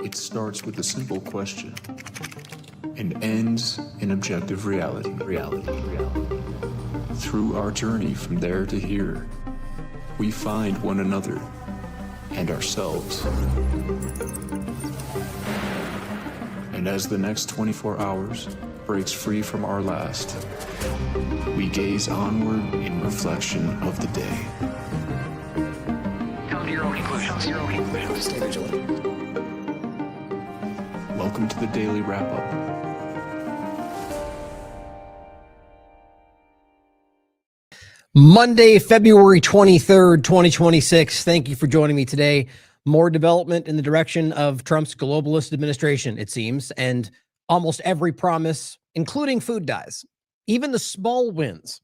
It starts with a simple question and ends in objective reality. Through our journey from there to here, we find one another and ourselves. And as the next 24 hours breaks free from our last, we gaze onward in reflection of the day. Come to your own conclusions. Stay vigilant. Welcome to the Daily Wrap-Up. Monday, February 23rd, 2026. Thank you for joining me today. More development in the direction of Trump's globalist administration, it seems, and almost every promise, including food dyes, even the small wins,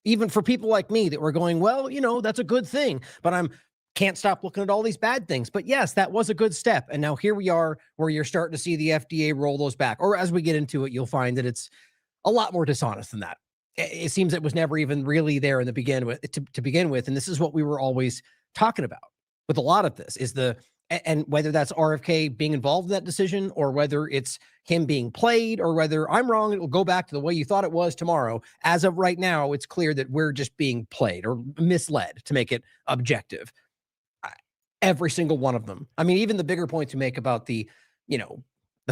even for people like me that were going, well, you know, that's a good thing, but can't stop looking at all these bad things. But yes, that was a good step. And now here we are where you're starting to see the FDA roll those back. Or as we get into it, you'll find that it's a lot more dishonest than that. It seems it was never even really there in the to begin with. And this is what we were always talking about with a lot of this, is and whether that's RFK being involved in that decision, or whether it's him being played, or whether I'm wrong, it will go back to the way you thought it was tomorrow. As of right now, it's clear that we're just being played or misled, to make it objective. Every single one of them. I mean, even the bigger points you make about the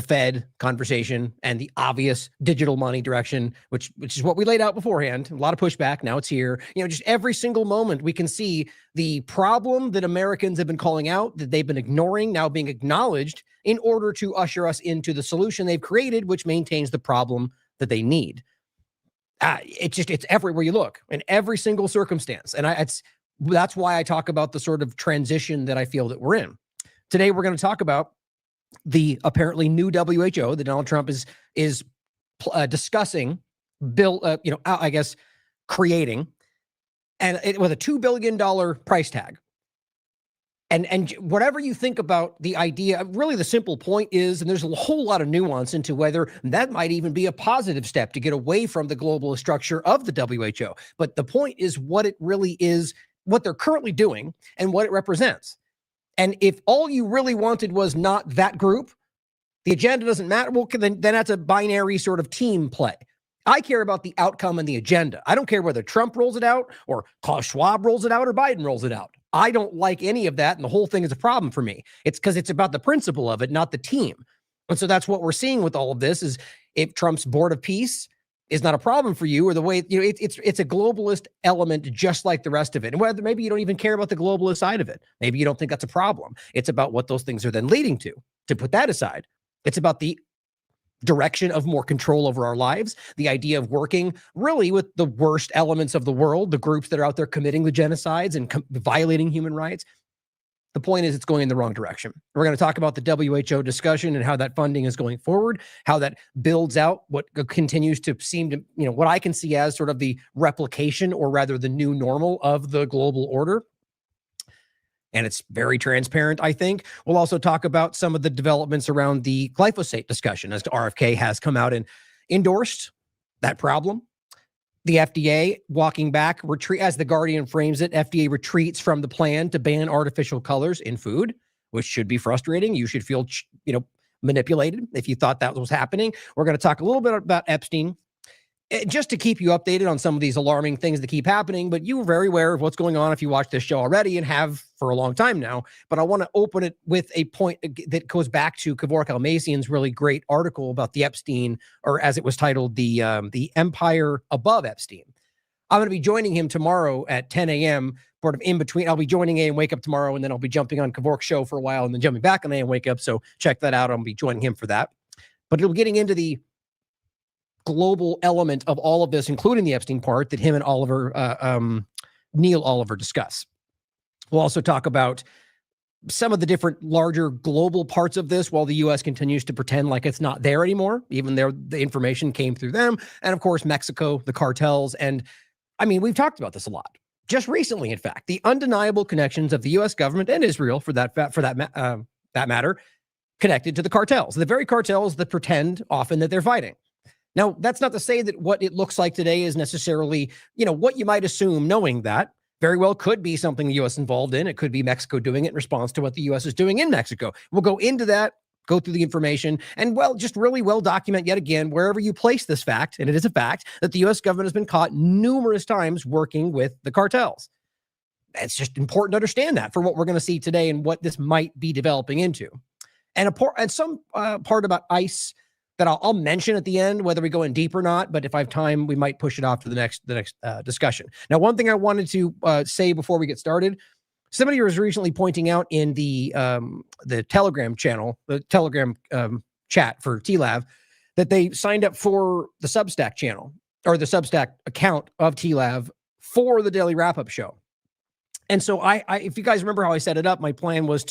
Fed conversation and the obvious digital money direction, which is what we laid out beforehand. A lot of pushback. Now it's here. Just every single moment we can see the problem that Americans have been calling out, that they've been ignoring, now being acknowledged in order to usher us into the solution they've created, which maintains the problem that they need. It's everywhere you look, in every single circumstance. And that's why I talk about the sort of transition that I feel that we're in. Today, we're going to talk about the apparently new WHO that Donald Trump is discussing, creating, and with a $2 billion price tag. And whatever you think about the idea, really the simple point is, and there's a whole lot of nuance into whether that might even be a positive step to get away from the globalist structure of the WHO. But the point is what it really is, what they're currently doing, and what it represents. And if all you really wanted was not that group, the agenda doesn't matter, well, then that's a binary sort of team play. I care about the outcome and the agenda. I don't care whether Trump rolls it out, or Klaus Schwab rolls it out, or Biden rolls it out. I don't like any of that, and the whole thing is a problem for me. It's because it's about the principle of it, not the team. And so that's what we're seeing with all of this, is if Trump's board of peace is not a problem for you, or the way, it's a globalist element just like the rest of it. And whether maybe you don't even care about the globalist side of it. Maybe you don't think that's a problem. It's about what those things are then leading to put that aside. It's about the direction of more control over our lives, the idea of working really with the worst elements of the world, the groups that are out there committing the genocides and violating human rights. The point is, it's going in the wrong direction. We're going to talk about the WHO discussion and how that funding is going forward, how that builds out what continues to seem to, what I can see as sort of the replication, or rather the new normal of the global order. And it's very transparent, I think. We'll also talk about some of the developments around the glyphosate discussion, as RFK has come out and endorsed that problem. The FDA walking back, as the Guardian frames it, FDA retreats from the plan to ban artificial colors in food, which should be frustrating. You should feel, manipulated if you thought that was happening. We're going to talk a little bit about Epstein, just to keep you updated on some of these alarming things that keep happening. But you were very aware of what's going on if you watched this show already, and have for a long time now. But I want to open it with a point that goes back to Kevork Almacian's really great article about the Epstein, or as it was titled, the Empire Above Epstein. I'm going to be joining him tomorrow at 10 a.m. sort of in between. I'll be joining AM Wake Up tomorrow, and then I'll be jumping on Kevork's show for a while, and then jumping back on AM Wake Up. So check that out. I'll be joining him for that. But it'll be getting into the global element of all of this, including the Epstein part that him and Neil Oliver discuss. We'll also talk about some of the different larger global parts of this, while the U.S. continues to pretend like it's not there anymore, even though the information came through them. And of course, Mexico, the cartels. And I mean, we've talked about this a lot. Just recently, in fact, the undeniable connections of the U.S. government and Israel, for that matter, connected to the cartels, the very cartels that pretend often that they're fighting. Now, that's not to say that what it looks like today is necessarily, what you might assume, knowing that very well could be something the U.S. involved in. It could be Mexico doing it in response to what the U.S. is doing in Mexico. We'll go into that go through the information, and just really well document yet again, wherever you place this fact, and it is a fact, that the U.S. government has been caught numerous times working with the cartels. It's just important to understand that for what we're going to see today and what this might be developing into. And some part about ICE that I'll mention at the end, whether we go in deep or not, but if I have time, we might push it off to the next discussion. Now, one thing I wanted to say before we get started, somebody was recently pointing out in the Telegram channel, the Telegram chat for TLAV, that they signed up for the Substack channel or the Substack account of TLAV for the Daily Wrap-Up show. And so I if you guys remember how I set it up, my plan was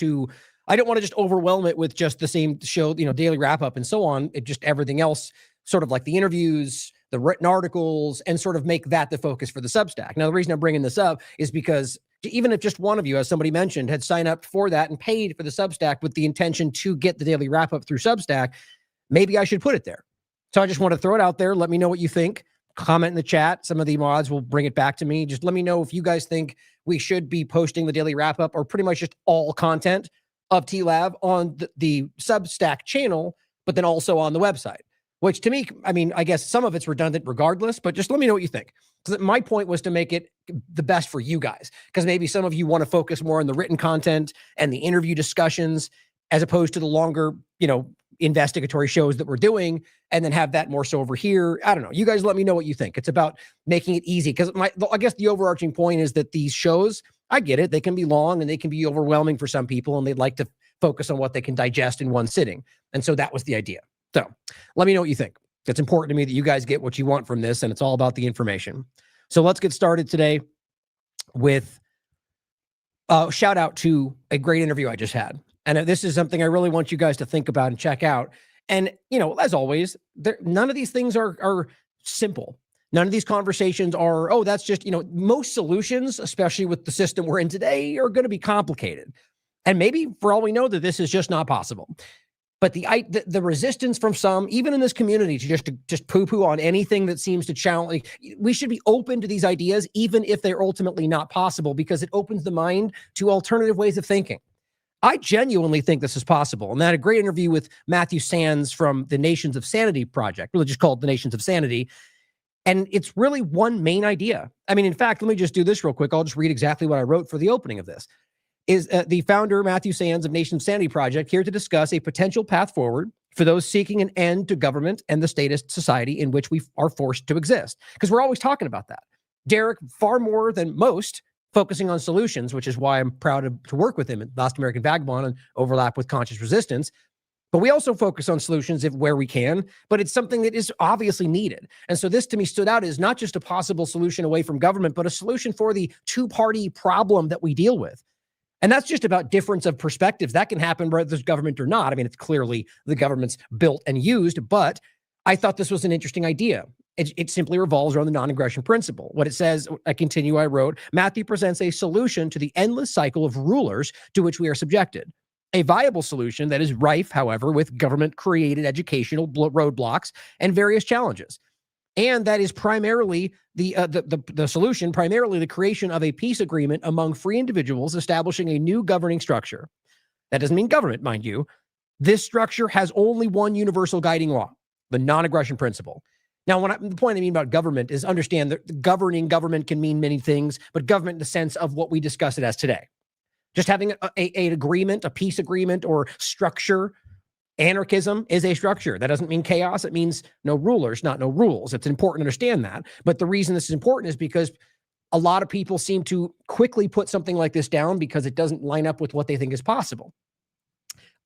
I don't want to just overwhelm it with just the same show, Daily Wrap-Up and so on. It just everything else, sort of like the interviews, the written articles, and sort of make that the focus for the Substack. Now, the reason I'm bringing this up is because even if just one of you, as somebody mentioned, had signed up for that and paid for the Substack with the intention to get the Daily Wrap-Up through Substack, maybe I should put it there. So I just want to throw it out there. Let me know what you think. Comment in the chat. Some of the mods will bring it back to me. Just let me know if you guys think we should be posting the Daily Wrap-Up or pretty much just all content of TLAV on the Substack channel, but then also on the website, which to me, I guess some of it's redundant regardless, but just let me know what you think. Because my point was to make it the best for you guys, because maybe some of you want to focus more on the written content and the interview discussions as opposed to the longer, investigatory shows that we're doing, and then have that more so over here. I don't know. You guys let me know what you think. It's about making it easy, because I guess the overarching point is that these shows, I get it, they can be long and they can be overwhelming for some people, and they'd like to focus on what they can digest in one sitting. And so that was the idea. So let me know what you think. It's important to me that you guys get what you want from this, and it's all about the information. So let's get started today with a shout out to a great interview I just had. And this is something I really want you guys to think about and check out. And, as always, none of these things are simple. None of these conversations are, that's just, most solutions, especially with the system we're in today, are going to be complicated. And maybe for all we know that this is just not possible. But the resistance from some, even in this community, to just poo-poo on anything that seems to challenge, we should be open to these ideas, even if they're ultimately not possible, because it opens the mind to alternative ways of thinking. I genuinely think this is possible. And I had a great interview with Matthew Sands from the Nations of Sanity project, really just called the Nations of Sanity. And it's really one main idea. In fact, let me just do this real quick. I'll just read exactly what I wrote for the opening of this. Is the founder, Matthew Sands of Nations of Sanity project, here to discuss a potential path forward for those seeking an end to government and the statist society in which we are forced to exist. Because we're always talking about that. Derek, far more than most, focusing on solutions, which is why I'm proud to work with him at Last American Vagabond and overlap with Conscious Resistance. But we also focus on solutions where we can, but it's something that is obviously needed. And so this to me stood out as not just a possible solution away from government, but a solution for the two-party problem that we deal with. And that's just about difference of perspectives. That can happen whether there's government or not. It's clearly the government's built and used, but I thought this was an interesting idea. It simply revolves around the non-aggression principle. What it says, I wrote, Matthew presents a solution to the endless cycle of rulers to which we are subjected. A viable solution that is rife, however, with government-created educational roadblocks and various challenges. And that is primarily the solution, primarily the creation of a peace agreement among free individuals establishing a new governing structure. That doesn't mean government, mind you. This structure has only one universal guiding law, the non-aggression principle. Now, the point I mean about government is understand that governing government can mean many things, but government in the sense of what we discuss it as today. Just having an agreement, a peace agreement or structure, anarchism is a structure. That doesn't mean chaos. It means no rulers, not no rules. It's important to understand that. But the reason this is important is because a lot of people seem to quickly put something like this down because it doesn't line up with what they think is possible.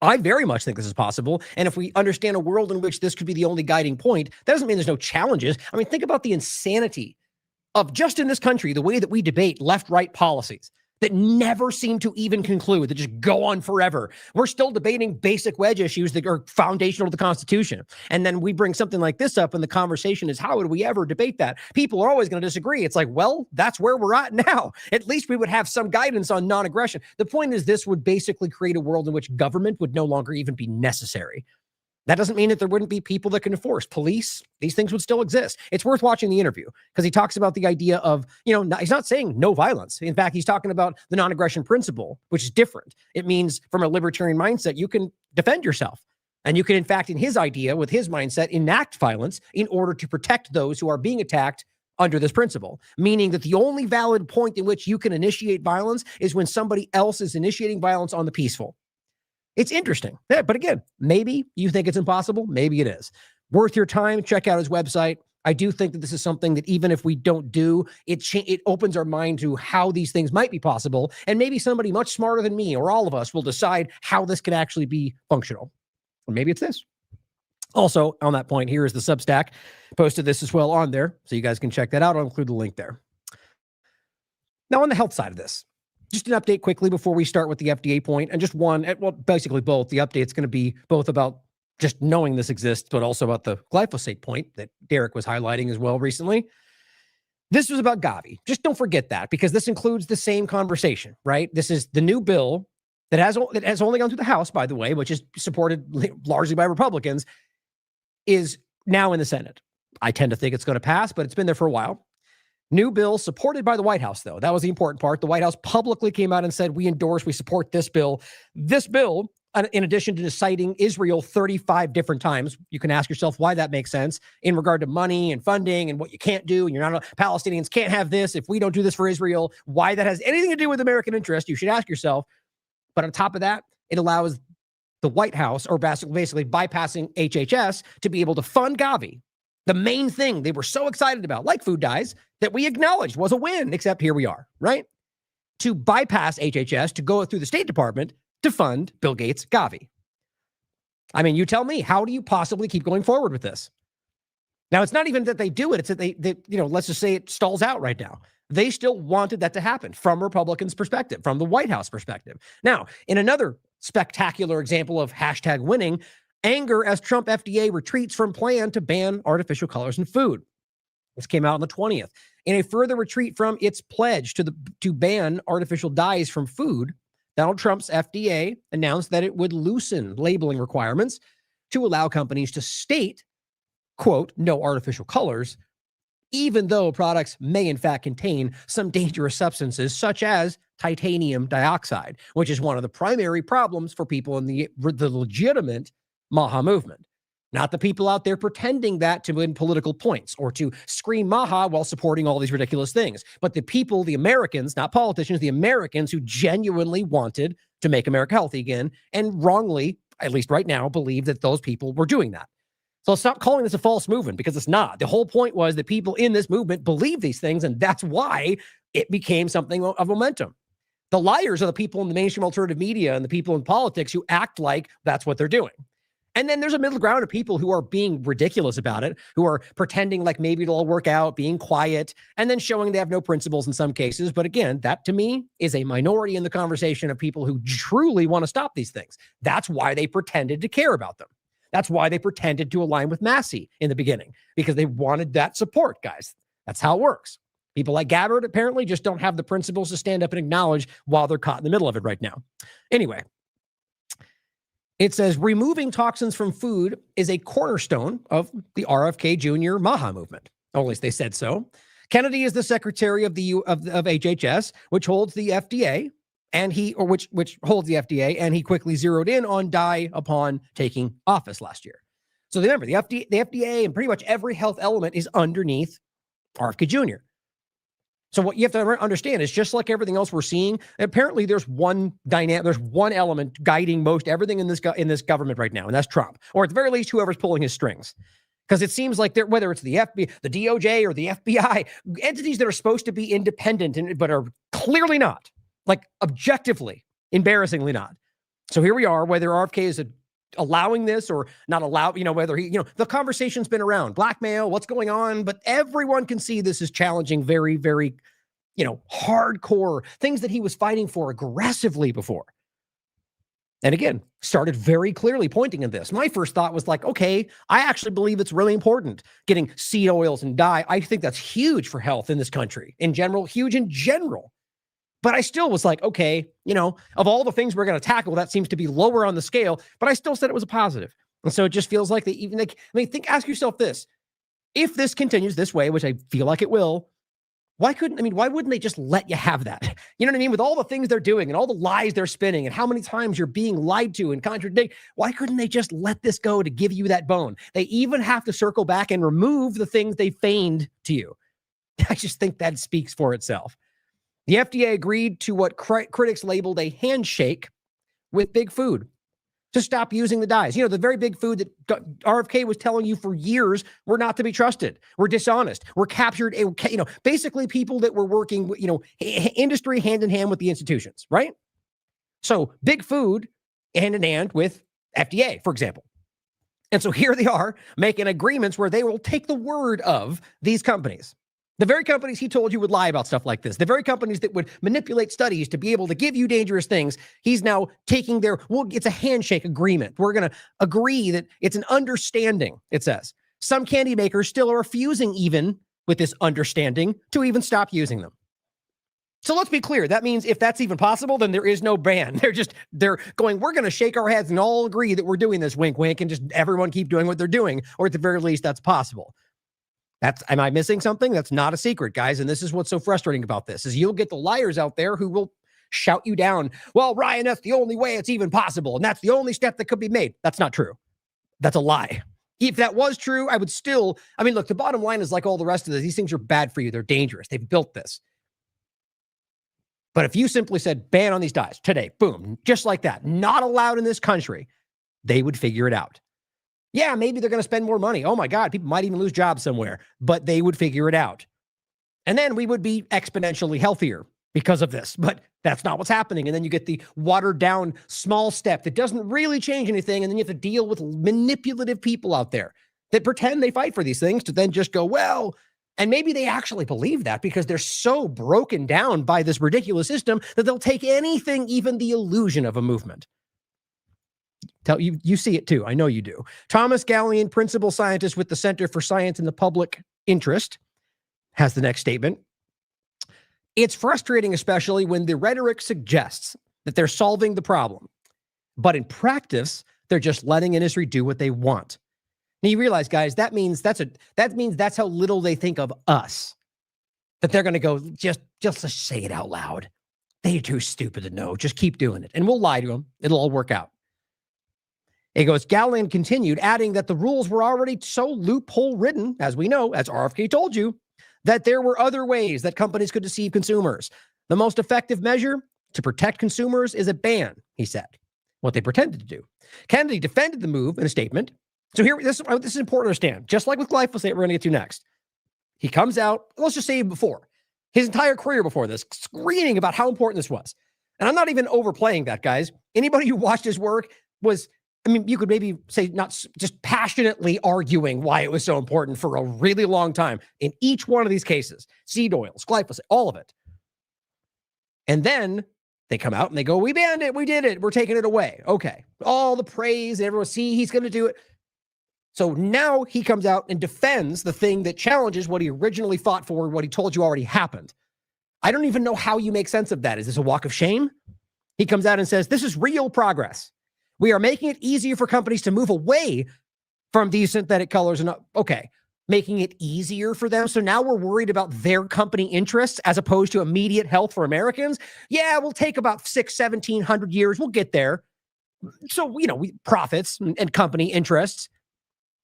I very much think this is possible. And if we understand a world in which this could be the only guiding point, that doesn't mean there's no challenges. Think about the insanity of just in this country, the way that we debate left-right policies that never seem to even conclude, that just go on forever. We're still debating basic wedge issues that are foundational to the Constitution. And then we bring something like this up, and the conversation is, how would we ever debate that? People are always going to disagree. It's like, well, that's where we're at now. At least we would have some guidance on non-aggression. The point is, this would basically create a world in which government would no longer even be necessary. That doesn't mean that there wouldn't be people that can enforce. Police, these things would still exist. It's worth watching the interview because he talks about the idea of, he's not saying no violence. In fact, he's talking about the non-aggression principle, which is different. It means from a libertarian mindset, you can defend yourself. And you can, in fact, in his idea, with his mindset, enact violence in order to protect those who are being attacked under this principle, meaning that the only valid point in which you can initiate violence is when somebody else is initiating violence on the peaceful. It's interesting. Yeah, but again, maybe you think it's impossible. Maybe it is. Worth your time. Check out his website. I do think that this is something that even if we don't do, it opens our mind to how these things might be possible. And maybe somebody much smarter than me or all of us will decide how this can actually be functional. Or maybe it's this. Also, on that point, here is the Substack. Posted this as well on there, so you guys can check that out. I'll include the link there. Now, on the health side of this, just an update quickly before we start with the FDA point, and just one, well, basically both. The update's going to be both about just knowing this exists, but also about the glyphosate point that Derek was highlighting as well recently. This was about Gavi. Just don't forget that, because this includes the same conversation, right? This is the new bill that has only gone through the House, by the way, which is supported largely by Republicans, is now in the Senate. I tend to think it's going to pass, but it's been there for a while. New bill supported by the White House, though. That was the important part. The White House publicly came out and said, we support this bill. This bill, in addition to citing Israel 35 different times, you can ask yourself why that makes sense in regard to money and funding and what you can't do. And you're not, Palestinians can't have this if we don't do this for Israel. Why that has anything to do with American interest, you should ask yourself. But on top of that, it allows the White House, or basically bypassing HHS, to be able to fund Gavi. The main thing they were so excited about, like food dyes, that we acknowledged was a win, except here we are, right? To bypass HHS, to go through the State Department to fund Bill Gates' Gavi. I mean, you tell me, how do you possibly keep going forward with this? Now, it's not even that they do it. It's that they let's just say it stalls out right now. They still wanted that to happen from Republicans' perspective, from the White House perspective. Now, in another spectacular example of hashtag winning, anger as Trump FDA retreats from plan to ban artificial colors in food. This came out on the 20th. In a further retreat from its pledge to ban artificial dyes from food, Donald Trump's FDA announced that it would loosen labeling requirements to allow companies to state, quote, no artificial colors, even though products may in fact contain some dangerous substances such as titanium dioxide, which is one of the primary problems for people in the legitimate Maha movement. Not the people out there pretending that to win political points or to scream Maha while supporting all these ridiculous things, but the people, the Americans, not politicians, the Americans who genuinely wanted to make America healthy again and wrongly, at least right now, believe that those people were doing that. So stop calling this a false movement, because it's not. The whole point was that people in this movement believe these things, and that's why it became something of momentum. The liars are the people in the mainstream alternative media and the people in politics who act like that's what they're doing. And then there's a middle ground of people who are being ridiculous about it, who are pretending like maybe it'll all work out, being quiet, and then showing they have no principles in some cases. But again, that to me is a minority in the conversation of people who truly want to stop these things. That's why they pretended to care about them. That's why they pretended to align with Massey in the beginning, because they wanted that support, guys. That's how it works. People like Gabbard apparently just don't have the principles to stand up and acknowledge while they're caught in the middle of it right now. Anyway, it says removing toxins from food is a cornerstone of the RFK Jr. Maha movement. Or at least they said so. Kennedy is the secretary of HHS, which holds the FDA, and which holds the FDA, and he quickly zeroed in on dye upon taking office last year. So remember, the FDA and pretty much every health element is underneath RFK Jr. So what you have to understand is, just like everything else we're seeing, apparently there's one element guiding most everything in this government right now, and that's Trump, or at the very least, whoever's pulling his strings. Because it seems like whether it's the FBI, the DOJ, or the FBI, entities that are supposed to be independent but are clearly not, like objectively, embarrassingly not. So here we are, whether RFK is allowing this or not whether he, the conversation's been around, blackmail, what's going on, but everyone can see this is challenging very, very, hardcore things that he was fighting for aggressively before. And again, started very clearly pointing at this. My first thought was like, okay, I actually believe it's really important getting seed oils and dye. I think that's huge for health in this country in general, huge in general. But I still was like, okay, of all the things we're going to tackle, that seems to be lower on the scale, but I still said it was a positive. And so it just feels like ask yourself this. If this continues this way, which I feel like it will, Why wouldn't they just let you have that? You know what I mean? With all the things they're doing and all the lies they're spinning and how many times you're being lied to and contradicted, why couldn't they just let this go to give you that bone? They even have to circle back and remove the things they feigned to you. I just think that speaks for itself. The FDA agreed to what critics labeled a handshake with Big Food to stop using the dyes. You know, the very Big Food that RFK was telling you for years were not to be trusted. We're dishonest. We're captured, basically people that were working, industry hand in hand with the institutions, right? So Big Food hand in hand with FDA, for example. And so here they are making agreements where they will take the word of these companies. The very companies he told you would lie about stuff like this, the very companies that would manipulate studies to be able to give you dangerous things, he's now taking it's a handshake agreement. We're going to agree that it's an understanding, it says. Some candy makers still are refusing, even with this understanding, to even stop using them. So let's be clear. That means if that's even possible, then there is no ban. They're going, we're going to shake our heads and all agree that we're doing this, wink, wink, and just everyone keep doing what they're doing, or at the very least, that's possible. Am I missing something? That's not a secret, guys. And this is what's so frustrating about this, is you'll get the liars out there who will shout you down. Well, Ryan, that's the only way it's even possible. And that's the only step that could be made. That's not true. That's a lie. If that was true, I would still, look, the bottom line is like all the rest of this. These things are bad for you. They're dangerous. They've built this. But if you simply said ban on these dyes today, boom, just like that, not allowed in this country, they would figure it out. Yeah, maybe they're going to spend more money. Oh my God, people might even lose jobs somewhere, but they would figure it out. And then we would be exponentially healthier because of this, but that's not what's happening. And then you get the watered down small step that doesn't really change anything. And then you have to deal with manipulative people out there that pretend they fight for these things to then just go, well, and maybe they actually believe that because they're so broken down by this ridiculous system that they'll take anything, even the illusion of a movement. You see it too. I know you do. Thomas Gallian, principal scientist with the Center for Science in the Public Interest, has the next statement. It's frustrating, especially when the rhetoric suggests that they're solving the problem, but in practice, they're just letting industry do what they want. Now you realize, guys, that means that's how little they think of us. That they're going to go just say it out loud. They're too stupid to know. Just keep doing it, and we'll lie to them. It'll all work out. It goes, Gallian continued, adding that the rules were already so loophole-ridden, as we know, as RFK told you, that there were other ways that companies could deceive consumers. The most effective measure to protect consumers is a ban, he said, what they pretended to do. Kennedy defended the move in a statement. So here, this is important to understand. Just like with glyphosate, we're going to get to next. He comes out, let's just say before, his entire career before this, screaming about how important this was. And I'm not even overplaying that, guys. Anybody who watched his work was, you could maybe say not just passionately arguing why it was so important for a really long time in each one of these cases, seed oils, glyphosate, all of it. And then they come out and they go, we banned it. We did it. We're taking it away. Okay. All the praise, everyone, see, he's going to do it. So now he comes out and defends the thing that challenges what he originally fought for, what he told you already happened. I don't even know how you make sense of that. Is this a walk of shame? He comes out and says, this is real progress. We are making it easier for companies to move away from these synthetic colors. And okay, making it easier for them. So now we're worried about their company interests as opposed to immediate health for Americans. Yeah, we'll take about 1,700 years. We'll get there. So, profits and company interests.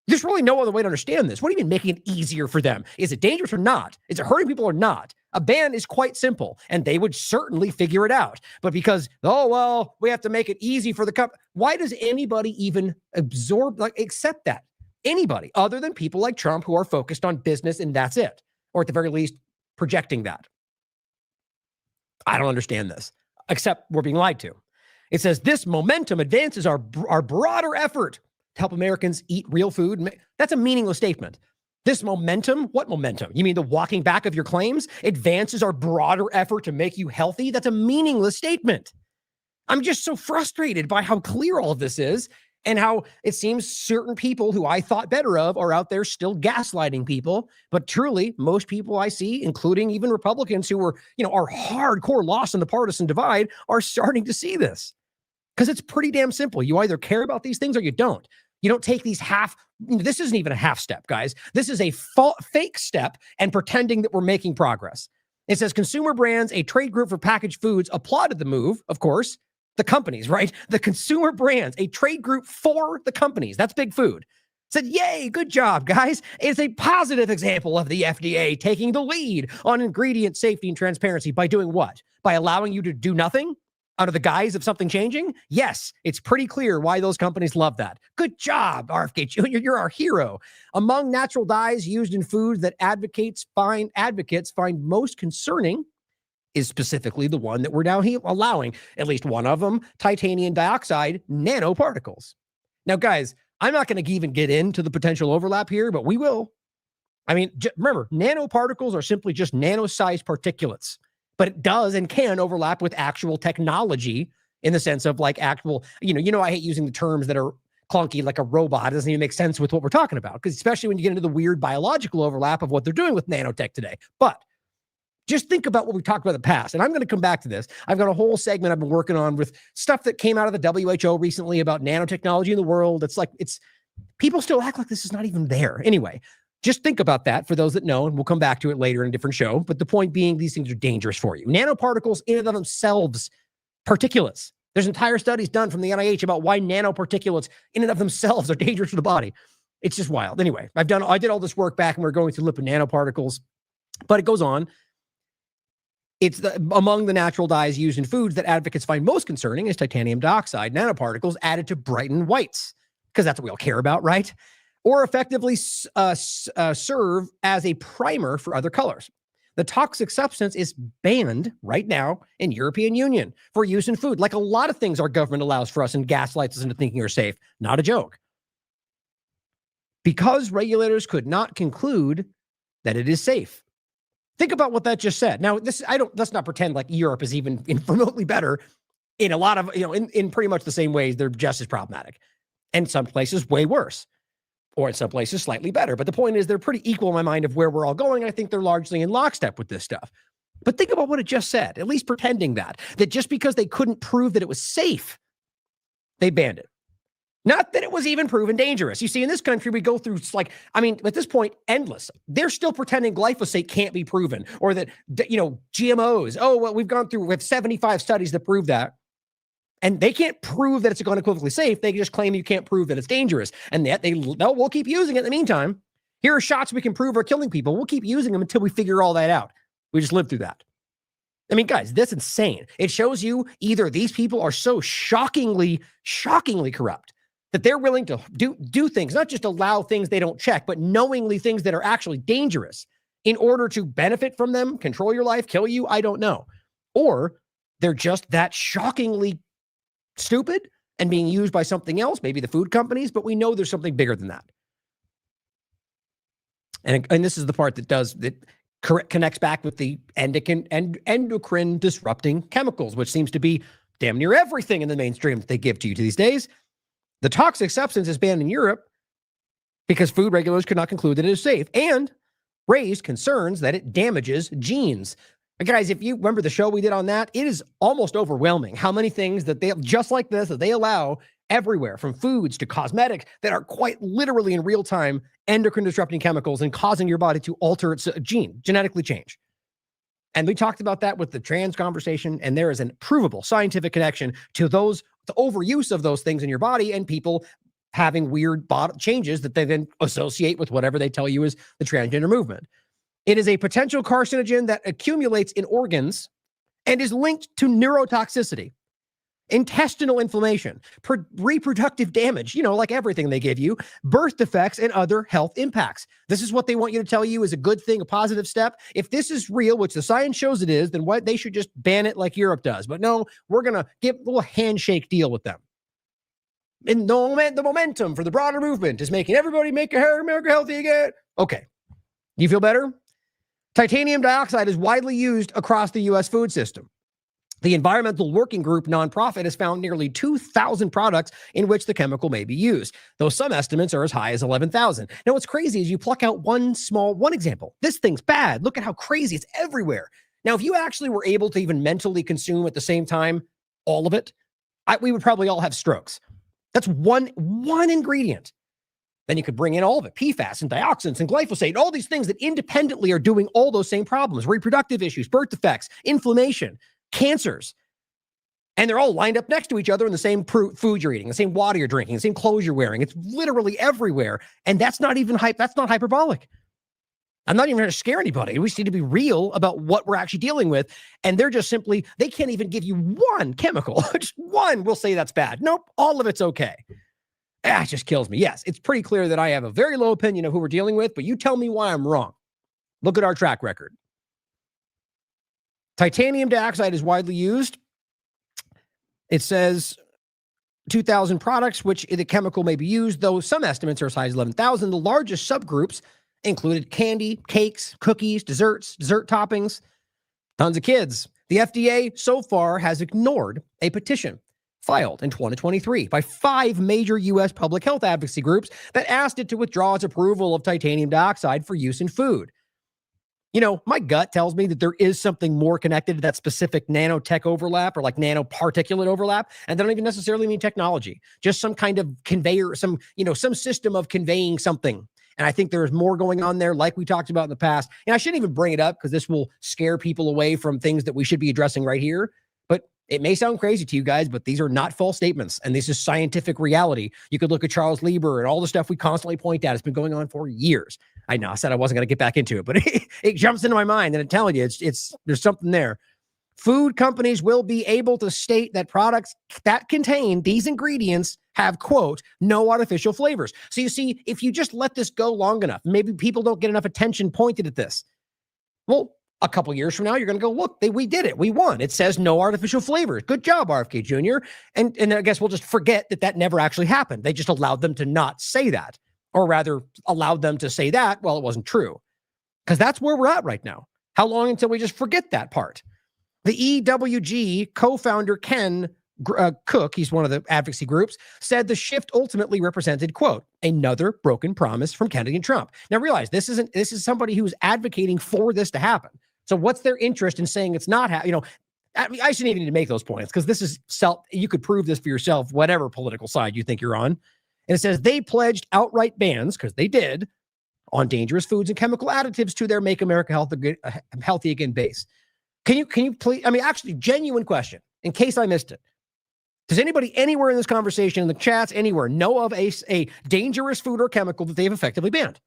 There's really no other way to understand this. What do you mean making it easier for them? Is it dangerous or not? Is it hurting people or not? A ban is quite simple, and they would certainly figure it out. But because, we have to make it easy for the company. Why does anybody even accept that? Anybody other than people like Trump who are focused on business and that's it. Or at the very least, projecting that. I don't understand this, except we're being lied to. It says this momentum advances our broader effort to help Americans eat real food. That's a meaningless statement. This momentum, what momentum? You mean the walking back of your claims advances our broader effort to make you healthy? That's a meaningless statement. I'm just so frustrated by how clear all of this is and how it seems certain people who I thought better of are out there still gaslighting people. But truly, most people I see, including even Republicans who are hardcore lost in the partisan divide, are starting to see this. Because it's pretty damn simple. You either care about these things or you don't. You don't take these this isn't even a half step, guys. This is a fake step and pretending that we're making progress. It says Consumer Brands, a trade group for packaged foods, applauded the move, of course. The companies, right? The Consumer Brands, a trade group for the companies. That's big food. Said, yay, good job, guys. It's a positive example of the FDA taking the lead on ingredient safety and transparency by doing what? By allowing you to do nothing under the guise of something changing? Yes, it's pretty clear why those companies love that. Good job, RFK Jr. You're our hero. Among natural dyes used in food that advocates find most concerning is specifically the one that we're now allowing, at least one of them, titanium dioxide nanoparticles. Now, guys, I'm not going to even get into the potential overlap here, but we will. I mean, remember, nanoparticles are simply just nano-sized particulates, but it does and can overlap with actual technology in the sense of like actual, I hate using the terms that are clunky, like a robot. It doesn't even make sense with what we're talking about, because especially when you get into the weird biological overlap of what they're doing with nanotech today. But just think about what we talked about in the past. And I'm going to come back to this. I've got a whole segment I've been working on with stuff that came out of the WHO recently about nanotechnology in the world. It's people still act like this is not even there. Anyway, just think about that for those that know, and we'll come back to it later in a different show. But the point being, these things are dangerous for you. Nanoparticles in and of themselves, particulates. There's entire studies done from the NIH about why nanoparticulates in and of themselves are dangerous for the body. It's just wild. Anyway, I did all this work back when we were going through lipid nanoparticles, but it goes on. It's among the natural dyes used in foods that advocates find most concerning is titanium dioxide nanoparticles added to brighten whites, because that's what we all care about, right? Or effectively serve as a primer for other colors. The toxic substance is banned right now in European Union for use in food. Like a lot of things our government allows for us and gaslights us into thinking are safe. Not a joke. Because regulators could not conclude that it is safe. Think about what that just said. Now, let's not pretend like Europe is even remotely better in a lot of, in pretty much the same ways. They're just as problematic. And some places way worse. Or in some places slightly better. But the point is they're pretty equal in my mind of where we're all going. I think they're largely in lockstep with this stuff. But think about what it just said, at least pretending that just because they couldn't prove that it was safe, they banned it. Not that it was even proven dangerous. You see, in this country, we go through at this point, endless. They're still pretending glyphosate can't be proven, or that, GMOs. Oh, well, we have 75 studies that prove that. And they can't prove that it's unequivocally safe. They just claim you can't prove that it's dangerous. And yet we'll keep using it in the meantime. Here are shots we can prove are killing people. We'll keep using them until we figure all that out. We just lived through that. I mean, guys, that's insane. It shows you either these people are so shockingly corrupt that they're willing to do things, not just allow things they don't check, but knowingly things that are actually dangerous in order to benefit from them, control your life, kill you. I don't know. Or they're just that shockingly stupid and being used by something else, maybe the food companies, but we know there's something bigger than that. And this is the part that connects back with the endocrine disrupting chemicals, which seems to be damn near everything in the mainstream that they give to you these days. The toxic substance is banned in Europe because food regulators could not conclude that it is safe and raised concerns that it damages genes. Guys, if you remember the show we did on that, it is almost overwhelming how many things that they, just like this, that they allow everywhere, from foods to cosmetics, that are quite literally in real time endocrine disrupting chemicals and causing your body to alter its gene, genetically change. And we talked about that with the trans conversation, and there is an provable scientific connection to the overuse of those things in your body and people having weird body changes that they then associate with whatever they tell you is the transgender movement. It is a potential carcinogen that accumulates in organs and is linked to neurotoxicity, intestinal inflammation, reproductive damage, like everything they give you, birth defects, and other health impacts. This is what they want you to tell you is a good thing, a positive step. If this is real, which the science shows it is, then they should just ban it like Europe does. But no, we're going to give a little handshake deal with them. And the momentum for the broader movement is making everybody make America healthy again. Okay. You feel better? Titanium dioxide is widely used across the U.S. food system. The Environmental Working Group nonprofit has found nearly 2,000 products in which the chemical may be used, though some estimates are as high as 11,000. Now, what's crazy is you pluck out one example. This thing's bad. Look at how crazy it's everywhere. Now, if you actually were able to even mentally consume at the same time all of it, we would probably all have strokes. That's one ingredient Then you could bring in all of it, PFAS and dioxins and glyphosate, all these things that independently are doing all those same problems, reproductive issues, birth defects, inflammation, cancers. And they're all lined up next to each other in the same food you're eating, the same water you're drinking, the same clothes you're wearing. It's literally everywhere. And that's not even that's not hyperbolic. I'm not even trying to scare anybody. We just need to be real about what we're actually dealing with. And they're just simply, they can't even give you one chemical, just one will say that's bad. Nope, all of it's okay. It just kills me. Yes, it's pretty clear that I have a very low opinion of who we're dealing with, but you tell me why I'm wrong. Look at our track record. Titanium dioxide is widely used. It says 2,000 products, which the chemical may be used, though some estimates are as high as 11,000. The largest subgroups included candy, cakes, cookies, desserts, dessert toppings, tons of kids. The FDA so far has ignored a petition filed in 2023 by 5 major U.S. public health advocacy groups that asked it to withdraw its approval of titanium dioxide for use in food. You know, my gut tells me that there is something more connected to that specific nanotech overlap or like nanoparticulate overlap. And they don't even necessarily mean technology, just some kind of conveyor, some system of conveying something. And I think there's more going on there, like we talked about in the past. And I shouldn't even bring it up because this will scare people away from things that we should be addressing right here. But it may sound crazy to you guys, but these are not false statements. And this is scientific reality. You could look at Charles Lieber and all the stuff we constantly point out. It's been going on for years. I know I said I wasn't going to get back into it, but it jumps into my mind. And I'm telling you, there's something there. Food companies will be able to state that products that contain these ingredients have, quote, no artificial flavors. So you see, if you just let this go long enough, maybe people don't get enough attention pointed at this. Well, a couple years from now, you're going to go, look, we did it. We won. It says no artificial flavors. Good job, RFK Jr. And I guess we'll just forget that never actually happened. They just allowed them to not say that, or rather allowed them to say that, well, it wasn't true. Because that's where we're at right now. How long until we just forget that part? The EWG co-founder Ken Cook, he's one of the advocacy groups, said the shift ultimately represented, quote, another broken promise from Kennedy and Trump. Now realize this is somebody who's advocating for this to happen. So what's their interest in saying it's not I shouldn't even need to make those points because this is you could prove this for yourself, whatever political side you think you're on. And it says they pledged outright bans, because they did, on dangerous foods and chemical additives to their Make America Healthy Again base. Can you please, actually, genuine question, in case I missed it. Does anybody anywhere in this conversation, in the chats, anywhere, know of a dangerous food or chemical that they've effectively banned?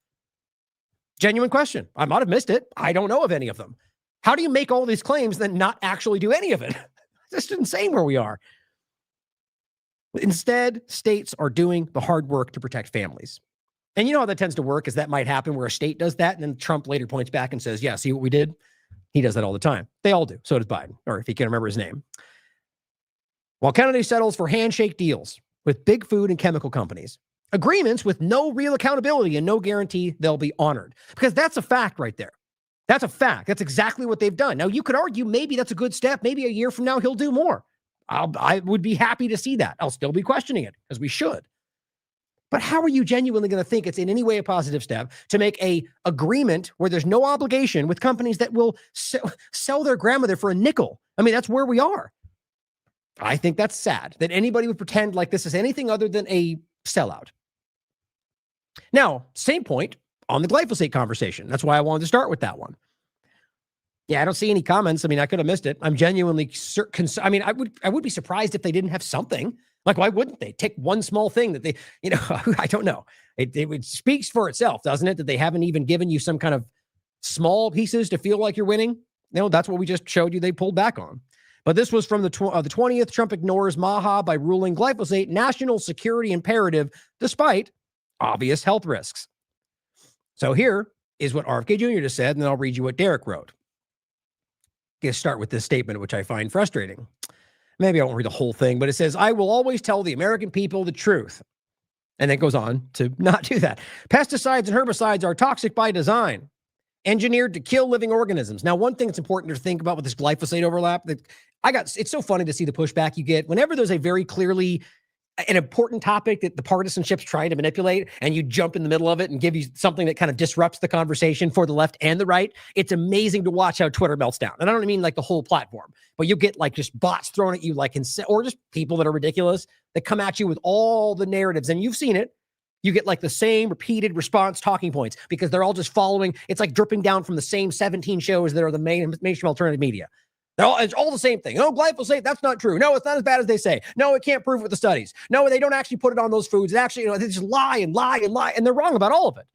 Genuine question. I might have missed it. I don't know of any of them. How do you make all these claims then not actually do any of it? It's just insane where we are. Instead, states are doing the hard work to protect families. And you know how that tends to work, is that might happen where a state does that, and then Trump later points back and says, yeah, see what we did? He does that all the time. They all do. So does Biden, or if he can remember his name. While Kennedy settles for handshake deals with big food and chemical companies, agreements with no real accountability and no guarantee they'll be honored. Because that's a fact right there. That's a fact. That's exactly what they've done. Now, you could argue maybe that's a good step. Maybe a year from now, he'll do more. I would be happy to see that. I'll still be questioning it, as we should. But how are you genuinely going to think it's in any way a positive step to make a agreement where there's no obligation with companies that will sell their grandmother for a nickel? That's where we are. I think that's sad that anybody would pretend like this is anything other than a sellout. Now, same point on the glyphosate conversation. That's why I wanted to start with that one. Yeah, I don't see any comments. I could have missed it. I'm genuinely I would be surprised if they didn't have something. Like, why wouldn't they take one small thing that they, I don't know. It speaks for itself, doesn't it? That they haven't even given you some kind of small pieces to feel like you're winning. That's what we just showed you they pulled back on. But this was from the 20th. Trump ignores MAHA by ruling glyphosate national security imperative despite obvious health risks. So here is what RFK Jr. just said, and then I'll read you what Derek wrote. I'm going to start with this statement, which I find frustrating. Maybe I won't read the whole thing, but it says, I will always tell the American people the truth. And then it goes on to not do that. Pesticides and herbicides are toxic by design, engineered to kill living organisms. Now, one thing that's important to think about with this glyphosate overlap, it's so funny to see the pushback you get whenever there's a very clearly an important topic that the partisanship's trying to manipulate, and you jump in the middle of it and give you something that kind of disrupts the conversation for the left and the right. It's amazing to watch how Twitter melts down. And I don't mean like the whole platform, but you get like just bots thrown at you, like or just people that are ridiculous that come at you with all the narratives. And you've seen it. you get like the same repeated response talking points because they're all just following. It's like dripping down from the same 17 shows that are the mainstream alternative media. It's all the same thing. Oh, glyphosate, that's not true. No, it's not as bad as they say. No, it can't prove it with the studies. No, they don't actually put it on those foods. It actually, they just lie and lie and lie, and they're wrong about all of it.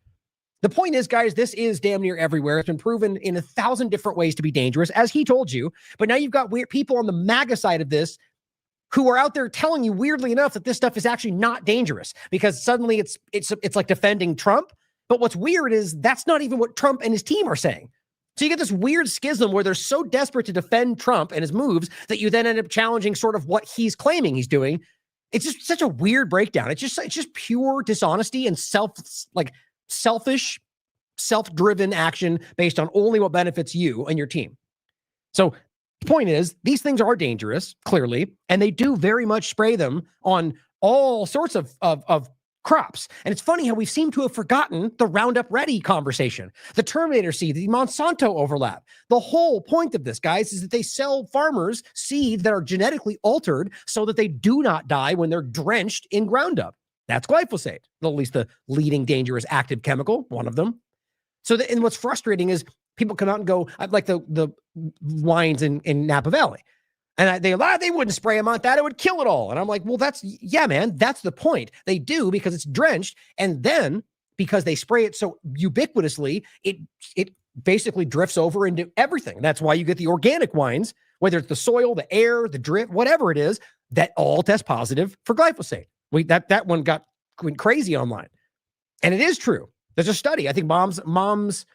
The point is, guys, this is damn near everywhere. It's been proven in 1,000 different ways to be dangerous, as he told you. But now you've got weird people on the MAGA side of this who are out there telling you, weirdly enough, that this stuff is actually not dangerous because suddenly it's like defending Trump. But what's weird is that's not even what Trump and his team are saying. So you get this weird schism where they're so desperate to defend Trump and his moves that you then end up challenging sort of what he's claiming he's doing. It's just such a weird breakdown. It's just pure dishonesty and selfish, self-driven action based on only what benefits you and your team. So the point is, these things are dangerous, clearly, and they do very much spray them on all sorts of crops. And it's funny how we seem to have forgotten the Roundup Ready conversation, the Terminator seed, the Monsanto overlap. The whole point of this, guys, is that they sell farmers seeds that are genetically altered so that they do not die when they're drenched in Roundup. That's glyphosate, at least the leading dangerous active chemical, one of them. So, and what's frustrating is people come out and go, like the wines in Napa Valley. And they wouldn't spray them on that. It would kill it all. And I'm like, well, yeah, man, that's the point. They do because it's drenched. And then because they spray it so ubiquitously, it basically drifts over into everything. That's why you get the organic wines, whether it's the soil, the air, the drip, whatever it is, that all test positive for glyphosate. That one went crazy online. And it is true. There's a study. I think Moms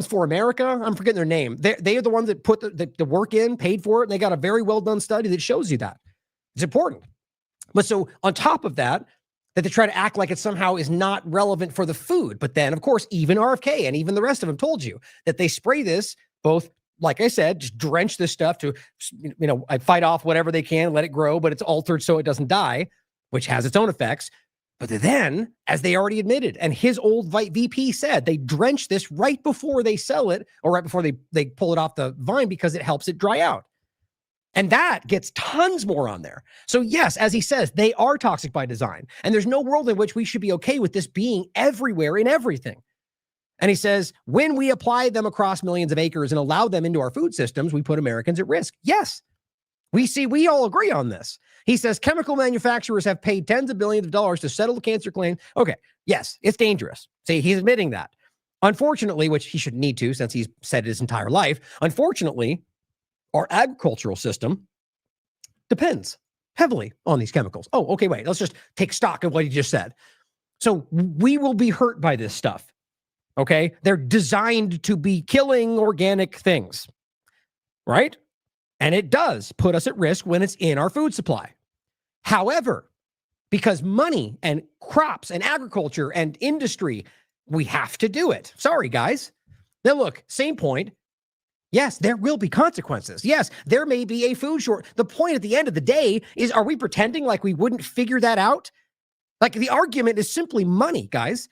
for America, I'm forgetting their name. They are the ones that put the work in, paid for it, and they got a very well done study that shows you that. It's important. But so on top of that they try to act like it somehow is not relevant for the food. But then, of course, even RFK and even the rest of them told you that they spray this both, like I said, just drench this stuff to, fight off whatever they can, let it grow, but it's altered so it doesn't die, which has its own effects. But then, as they already admitted, and his old VP said, they drench this right before they sell it or right before they pull it off the vine because it helps it dry out. And that gets tons more on there. So yes, as he says, they are toxic by design. And there's no world in which we should be okay with this being everywhere in everything. And he says, when we apply them across millions of acres and allow them into our food systems, we put Americans at risk. Yes, we all agree on this. He says chemical manufacturers have paid tens of billions of dollars to settle the cancer claim. Okay, yes, it's dangerous. See, he's admitting that. Unfortunately, which he shouldn't need to since he's said it his entire life, unfortunately, our agricultural system depends heavily on these chemicals. Oh, okay, wait, let's just take stock of what he just said. So we will be hurt by this stuff, okay? They're designed to be killing organic things, right? And it does put us at risk when it's in our food supply. However, because money and crops and agriculture and industry, we have to do it. Sorry, guys. Now look, same point. Yes, there will be consequences. Yes, there may be a food short. The point at the end of the day is, are we pretending like we wouldn't figure that out? Like the argument is simply money, guys.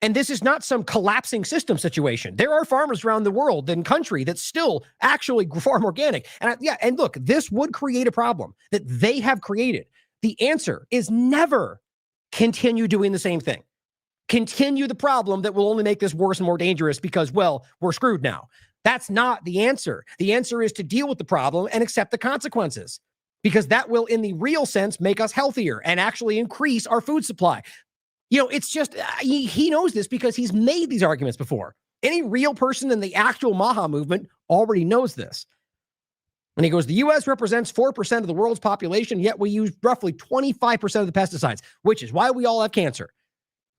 And this is not some collapsing system situation. There are farmers around the world and country that still actually farm organic. And look, this would create a problem that they have created. The answer is never continue doing the same thing. Continue the problem that will only make this worse and more dangerous because, well, we're screwed now. That's not the answer. The answer is to deal with the problem and accept the consequences, because that will, in the real sense, make us healthier and actually increase our food supply. It's just, he knows this because he's made these arguments before. Any real person in the actual Maha movement already knows this. And he goes, the U.S. represents 4% of the world's population, yet we use roughly 25% of the pesticides, which is why we all have cancer.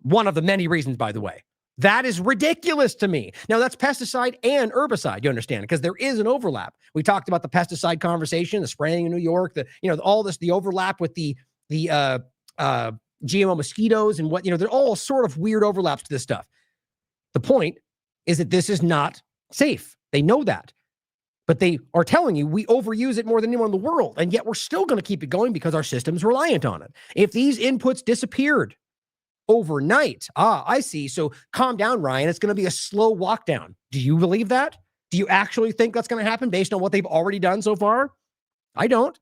One of the many reasons, by the way. That is ridiculous to me. Now, that's pesticide and herbicide, you understand, because there is an overlap. We talked about the pesticide conversation, the spraying in New York, all this, the overlap with the GMO mosquitoes and they're all sort of weird overlaps to this stuff. The point is that this is not safe. They know that. But they are telling you we overuse it more than anyone in the world, and yet we're still going to keep it going because our system's reliant on it. If these inputs disappeared overnight, I see. So calm down, Ryan. It's going to be a slow walk down. Do you believe that? Do you actually think that's going to happen based on what they've already done so far? I don't.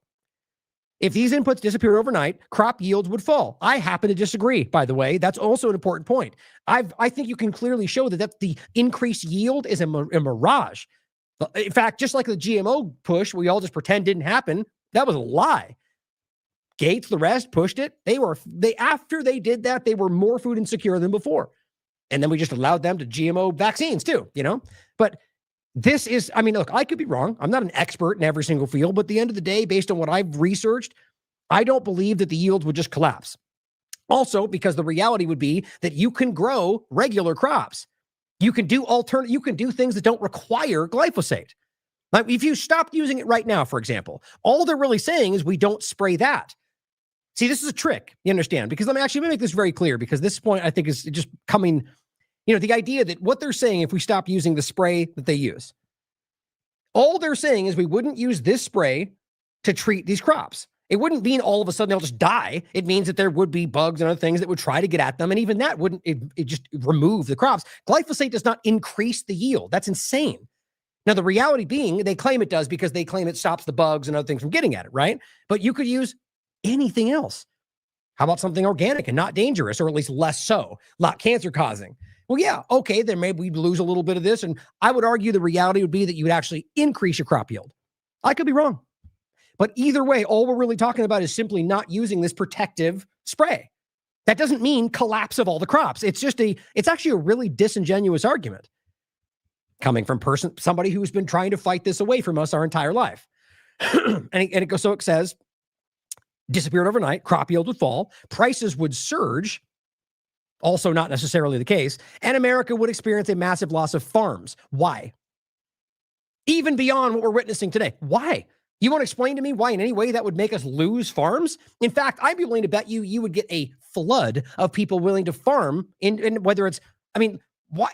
If these inputs disappeared overnight, crop yields would fall. I happen to disagree, by the way. That's also an important point. I think you can clearly show that the increased yield is a mirage. In fact, just like the GMO push, we all just pretend didn't happen. That was a lie. Gates, the rest pushed it. After they did that, they were more food insecure than before. And then we just allowed them to GMO vaccines too, But this is, look, I could be wrong. I'm not an expert in every single field, but at the end of the day, based on what I've researched, I don't believe that the yields would just collapse. Also, because the reality would be that you can grow regular crops. You can do things that don't require glyphosate. Like if you stopped using it right now, for example, all they're really saying is we don't spray that. See, this is a trick, you understand? Because let me make this very clear, because this point I think is just coming, the idea that what they're saying, if we stop using the spray that they use, all they're saying is we wouldn't use this spray to treat these crops. It wouldn't mean all of a sudden they'll just die. It means that there would be bugs and other things that would try to get at them. And even that wouldn't, it just remove the crops. Glyphosate does not increase the yield. That's insane. Now, the reality being, they claim it does because they claim it stops the bugs and other things from getting at it, right? But you could use anything else. How about something organic and not dangerous, or at least less so, not cancer causing? Well, yeah, okay, then maybe we'd lose a little bit of this. And I would argue the reality would be that you would actually increase your crop yield. I could be wrong. But either way, all we're really talking about is simply not using this protective spray. That doesn't mean collapse of all the crops. It's actually a really disingenuous argument coming from somebody who's been trying to fight this away from us our entire life. and it says, disappeared overnight, crop yield would fall, prices would surge, also not necessarily the case, and America would experience a massive loss of farms. Why? Even beyond what we're witnessing today. Why? You want to explain to me why in any way that would make us lose farms? In fact, I'd be willing to bet you would get a flood of people willing to farm in whether it's,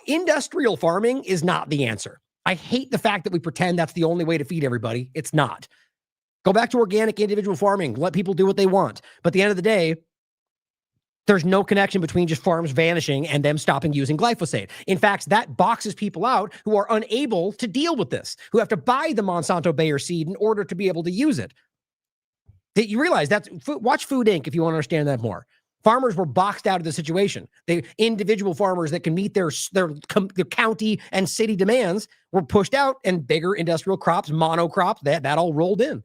industrial farming is not the answer. I hate the fact that we pretend that's the only way to feed everybody. It's not. Go back to organic individual farming. Let people do what they want. But at the end of the day, there's no connection between just farms vanishing and them stopping using glyphosate. In fact, that boxes people out who are unable to deal with this, who have to buy the Monsanto Bayer seed in order to be able to use it. That you realize watch Food Inc. if you want to understand that more. Farmers were boxed out of the situation. Individual farmers that can meet their county and city demands were pushed out, and bigger industrial crops, monocrops, that all rolled in.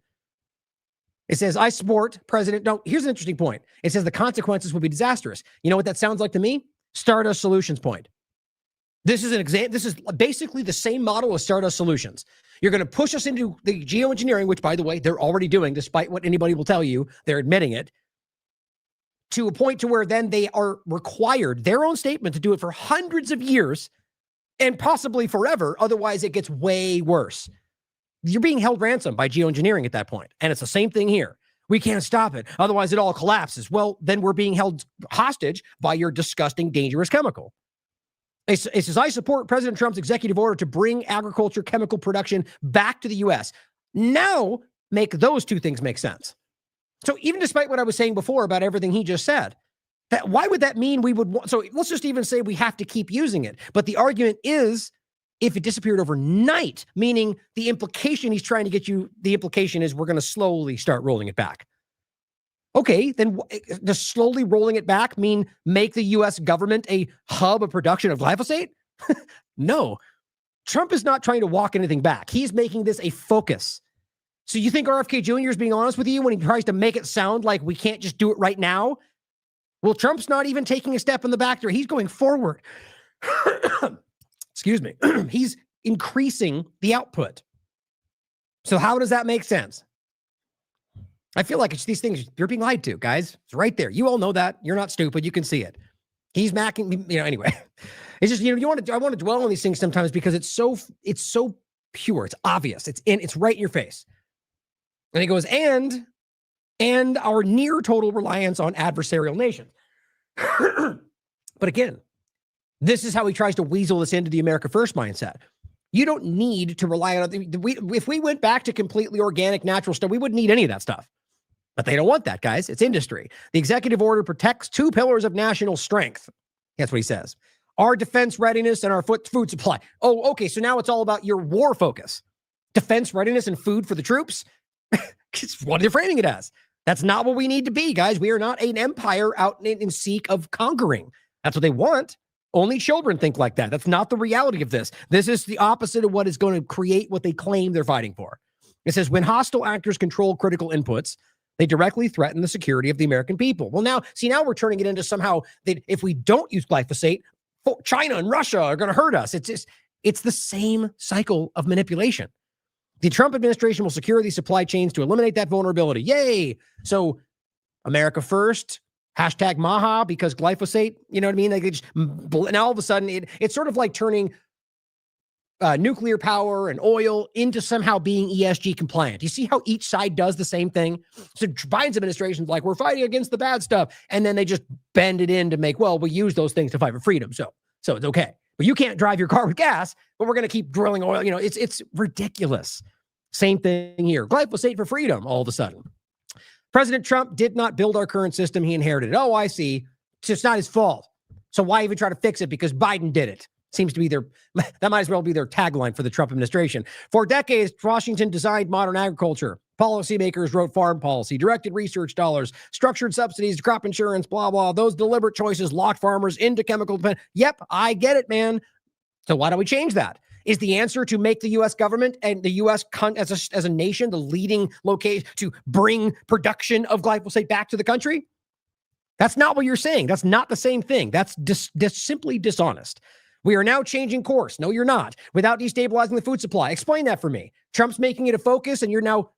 It says, I support President. No, here's an interesting point. It says the consequences will be disastrous. You know what that sounds like to me? Stardust Solutions point. This is an example. This is basically the same model as Stardust Solutions. You're going to push us into the geoengineering, which, by the way, they're already doing, despite what anybody will tell you. They're admitting it, to a point to where then they are required, their own statement, to do it for hundreds of years and possibly forever. Otherwise, it gets way worse. You're being held ransom by geoengineering at that point. And it's the same thing here. We can't stop it. Otherwise, it all collapses. Well, then we're being held hostage by your disgusting, dangerous chemical. It says, I support President Trump's executive order to bring agriculture chemical production back to the U.S. Now, make those two things make sense. So even despite what I was saying before about everything he just said, why would that mean we would want? So let's just even say we have to keep using it. But the argument is, if it disappeared overnight, meaning the implication he's trying to get you, the implication is we're going to slowly start rolling it back. Okay, then does slowly rolling it back mean make the U.S. government a hub of production of glyphosate? No. Trump is not trying to walk anything back. He's making this a focus. So you think RFK Jr. is being honest with you when he tries to make it sound like we can't just do it right now? Well, Trump's not even taking a step in the back there. He's going forward. Excuse me. He's increasing the output. So how does that make sense? I feel like it's these things you're being lied to, guys. It's right there. You all know that. You're not stupid. You can see it. He's macking, anyway. It's just, I want to dwell on these things sometimes because it's so pure. It's obvious. It's right in your face. And he goes, and our near total reliance on adversarial nations. But again, this is how he tries to weasel us into the America First mindset. You don't need to rely on it. If we went back to completely organic, natural stuff, we wouldn't need any of that stuff. But they don't want that, guys. It's industry. The executive order protects two pillars of national strength. That's what he says. Our defense readiness and our food supply. Oh, okay. So now it's all about your war focus. Defense readiness and food for the troops. It's what they're framing it as. That's not what we need to be, guys. We are not an empire out in seek of conquering. That's what they want. Only children think like that. That's not the reality of this. This is the opposite of what is going to create what they claim they're fighting for. It says, when hostile actors control critical inputs, they directly threaten the security of the American people. Well, now we're turning it into somehow that if we don't use glyphosate, China and Russia are going to hurt us. It's the same cycle of manipulation. The Trump administration will secure these supply chains to eliminate that vulnerability. Yay. So America first, hashtag Maha, because glyphosate, you know what I mean? Like and all of a sudden it's sort of like turning nuclear power and oil into somehow being ESG compliant. You see how each side does the same thing? So Biden's administration's like, we're fighting against the bad stuff. And then they just bend it in to make, well, we use those things to fight for freedom. So it's okay. But you can't drive your car with gas, but we're going to keep drilling oil. You know, it's ridiculous. Same thing here. Glyphosate for freedom all of a sudden. President Trump did not build our current system. He inherited it. Oh, I see. It's not his fault. So why even try to fix it? Because Biden did it. Seems to be that might as well be their tagline for the Trump administration. For decades, Washington designed modern agriculture. Policymakers wrote farm policy, directed research dollars, structured subsidies, crop insurance, blah, blah. Those deliberate choices locked farmers into chemical dependence. Yep, I get it, man. So why don't we change that? Is the answer to make the U.S. government and the U.S. as a nation the leading location to bring production of glyphosate back to the country? That's not what you're saying. That's not the same thing. That's simply dishonest. We are now changing course. No, you're not. Without destabilizing the food supply. Explain that for me. Trump's making it a focus and you're now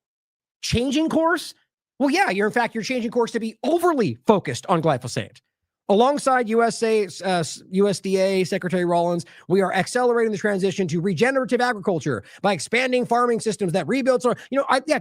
changing course? Well, yeah, you're changing course to be overly focused on glyphosate. Alongside USDA Secretary Rollins, we are accelerating the transition to regenerative agriculture by expanding farming systems that rebuild soil.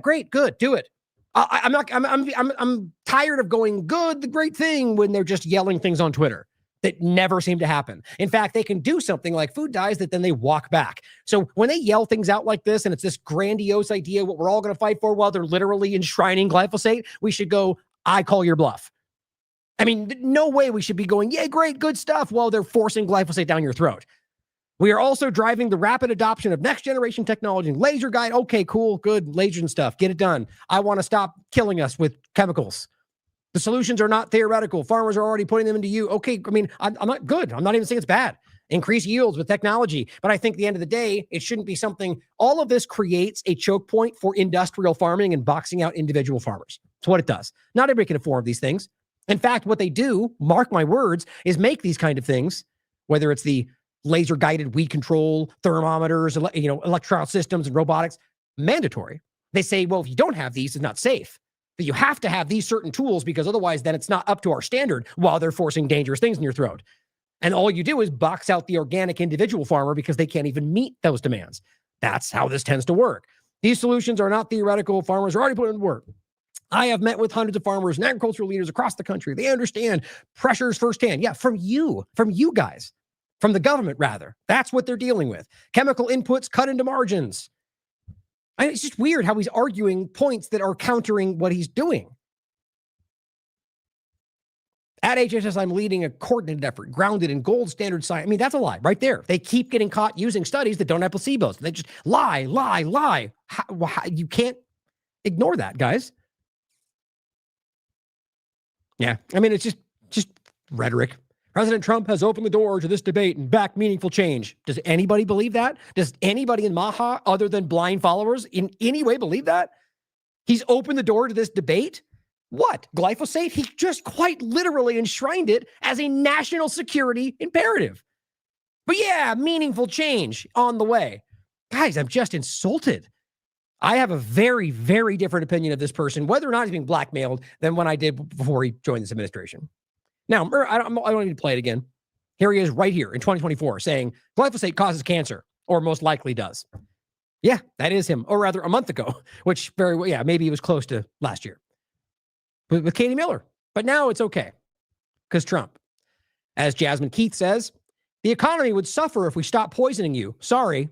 Great, good, do it. I'm tired of going good, the great thing when they're just yelling things on Twitter that never seem to happen. In fact, they can do something like food dyes that then they walk back. So when they yell things out like this and it's this grandiose idea, what we're all going to fight for while they're literally enshrining glyphosate, we should go, I call your bluff. I mean, no way we should be going, yeah, great, good stuff, while they're forcing glyphosate down your throat. We are also driving the rapid adoption of next generation technology, laser guide. Okay, cool, good, laser and stuff. Get it done. I want to stop killing us with chemicals. The solutions are not theoretical. Farmers are already putting them into use. Okay, I mean, I'm not good. I'm not even saying it's bad. Increase yields with technology. But I think at the end of the day, it shouldn't be something, all of this creates a choke point for industrial farming and boxing out individual farmers. That's what it does. Not everybody can afford these things. In fact, what they do, mark my words, is make these kind of things, whether it's the laser-guided weed control, thermometers, electronic systems and robotics, mandatory. They say, well, if you don't have these, it's not safe. But you have to have these certain tools because otherwise then it's not up to our standard while they're forcing dangerous things in your throat. And all you do is box out the organic individual farmer because they can't even meet those demands. That's how this tends to work. These solutions are not theoretical. Farmers are already putting in work. I have met with hundreds of farmers and agricultural leaders across the country. They understand pressures firsthand. Yeah, from you guys, from the government, rather. That's what they're dealing with. Chemical inputs cut into margins. It's just weird how he's arguing points that are countering what he's doing. At HHS, I'm leading a coordinated effort grounded in gold standard science. I mean, that's a lie right there. They keep getting caught using studies that don't have placebos. They just lie. You can't ignore that, guys. Yeah, I mean, it's just rhetoric. President Trump has opened the door to this debate and backed meaningful change. Does anybody believe that? Does anybody in Maha, other than blind followers, in any way believe that? He's opened the door to this debate? What? Glyphosate? He just quite literally enshrined it as a national security imperative. But yeah, meaningful change on the way. Guys, I'm just insulted. I have a very, very different opinion of this person, whether or not he's being blackmailed, than when I did before he joined this administration. Now, I don't need to play it again. Here he is right here in 2024 saying glyphosate causes cancer, or most likely does. Yeah, that is him. Or rather, a month ago, which very well, yeah, maybe he was close to last year with Katie Miller. But now it's okay because Trump. As Jasmine Keith says, the economy would suffer if we stopped poisoning you. Sorry. I'm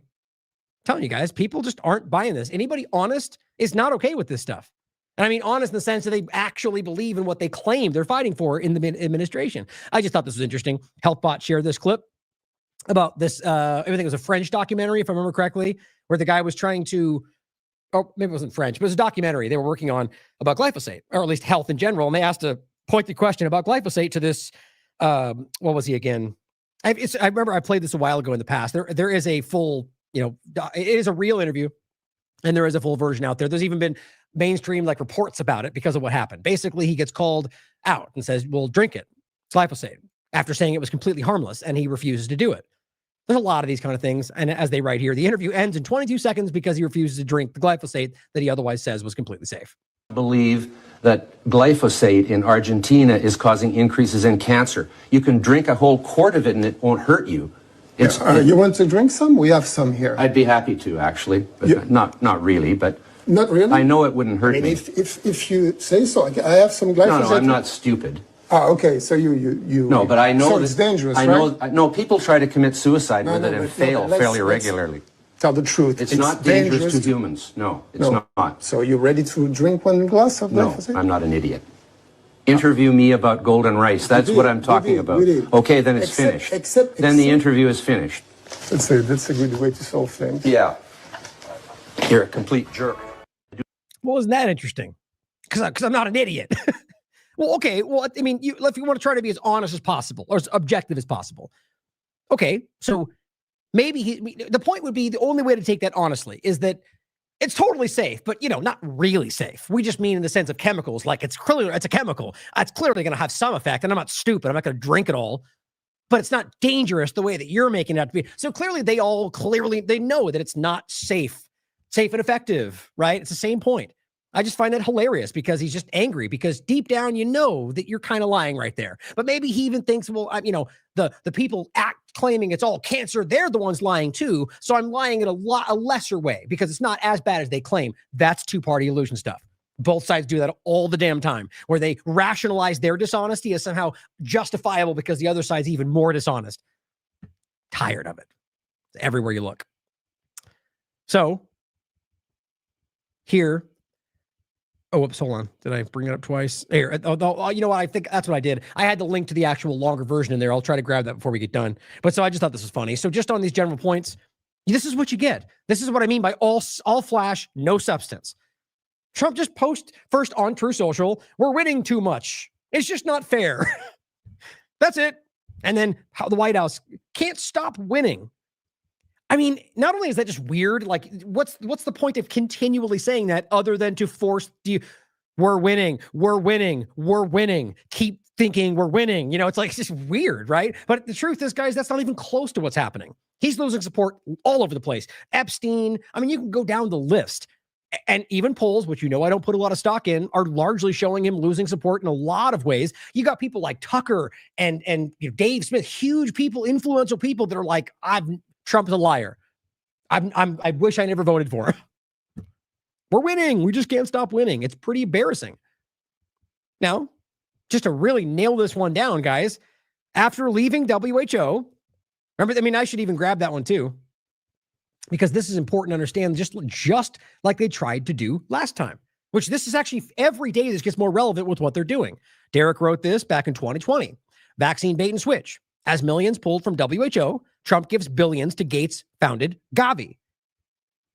telling you guys, people just aren't buying this. Anybody honest is not okay with this stuff. And I mean honest in the sense that they actually believe in what they claim they're fighting for in the administration. I just thought this was interesting. HealthBot shared this clip about this, I think it was a French documentary, if I remember correctly, where the guy was trying to or maybe it wasn't French, but it was a documentary they were working on about glyphosate, or at least health in general. And they asked a pointed question about glyphosate to this, what was he again? I remember I played this a while ago in the past. There is a full, it is a real interview, and there is a full version out there. There's even been mainstream like reports about it because of what happened. Basically, he gets called out and says, well, drink it. It's glyphosate, after saying it was completely harmless, and he refuses to do it. There's a lot of these kind of things. And as they write here, the interview ends in 22 seconds because he refuses to drink the glyphosate that he otherwise says was completely safe. Believe that glyphosate in Argentina is causing increases in cancer. You can drink a whole quart of it and it won't hurt you. You want to drink some? We have some here. I'd be happy to, actually, but not really, but not really. I know it wouldn't hurt me. If you say so, I have some glyphosate. No, I'm not stupid. Okay, so you. No, but I know so it's dangerous. No, people try to commit suicide with it and fail fairly regularly. Tell the truth. It's not dangerous to humans. No, it's not. So you're ready to drink one glass of glyphosate? No, I'm not an idiot. Interview me about golden rice. That's what I'm talking about. Okay, then it's finished. Then the interview is finished. That's a good way to solve things. Yeah. You're a complete jerk. Well, isn't that interesting? Because I'm not an idiot. Well, okay. Well, I mean, if you want to try to be as honest as possible or as objective as possible. Okay, so maybe the point would be the only way to take that honestly is that it's totally safe, but not really safe. We just mean in the sense of chemicals, like it's a chemical. It's clearly going to have some effect, and I'm not stupid. I'm not going to drink it all, but it's not dangerous the way that you're making it out to be. So clearly, they know that it's not safe and effective, right? It's the same point. I just find that hilarious because he's just angry because deep down, that you're kind of lying right there. But maybe he even thinks, well, the people claiming it's all cancer, they're the ones lying too. So I'm lying in a lesser way because it's not as bad as they claim. That's two-party illusion stuff. Both sides do that all the damn time, where they rationalize their dishonesty as somehow justifiable because the other side's even more dishonest. Tired of it. Everywhere you look. So here. Oh, whoops, hold on. Did I bring it up twice? Here, you know what? I think that's what I did. I had the link to the actual longer version in there. I'll try to grab that before we get done. But so I just thought this was funny. So just on these general points, this is what you get. This is what I mean by all flash, no substance. Trump just post first on Truth Social, we're winning too much. It's just not fair. That's it. And then how the White House can't stop winning. I mean, not only is that just weird, like what's the point of continually saying that other than to force we're winning, keep thinking we're winning. It's like, it's just weird, right? But the truth is, guys, that's not even close to what's happening. He's losing support all over the place. Epstein, I mean, you can go down the list. And even polls, which I don't put a lot of stock in, are largely showing him losing support in a lot of ways. You got people like Tucker and Dave Smith, huge people, influential people that are like, Trump's a liar. I wish I never voted for him. We're winning. We just can't stop winning. It's pretty embarrassing. Now, just to really nail this one down, guys, after leaving WHO, I should even grab that one too, because this is important to understand, just like they tried to do last time, which this is actually every day this gets more relevant with what they're doing. Derek wrote this back in 2020. Vaccine bait and switch. As millions pulled from WHO, Trump gives billions to Gates-founded Gavi.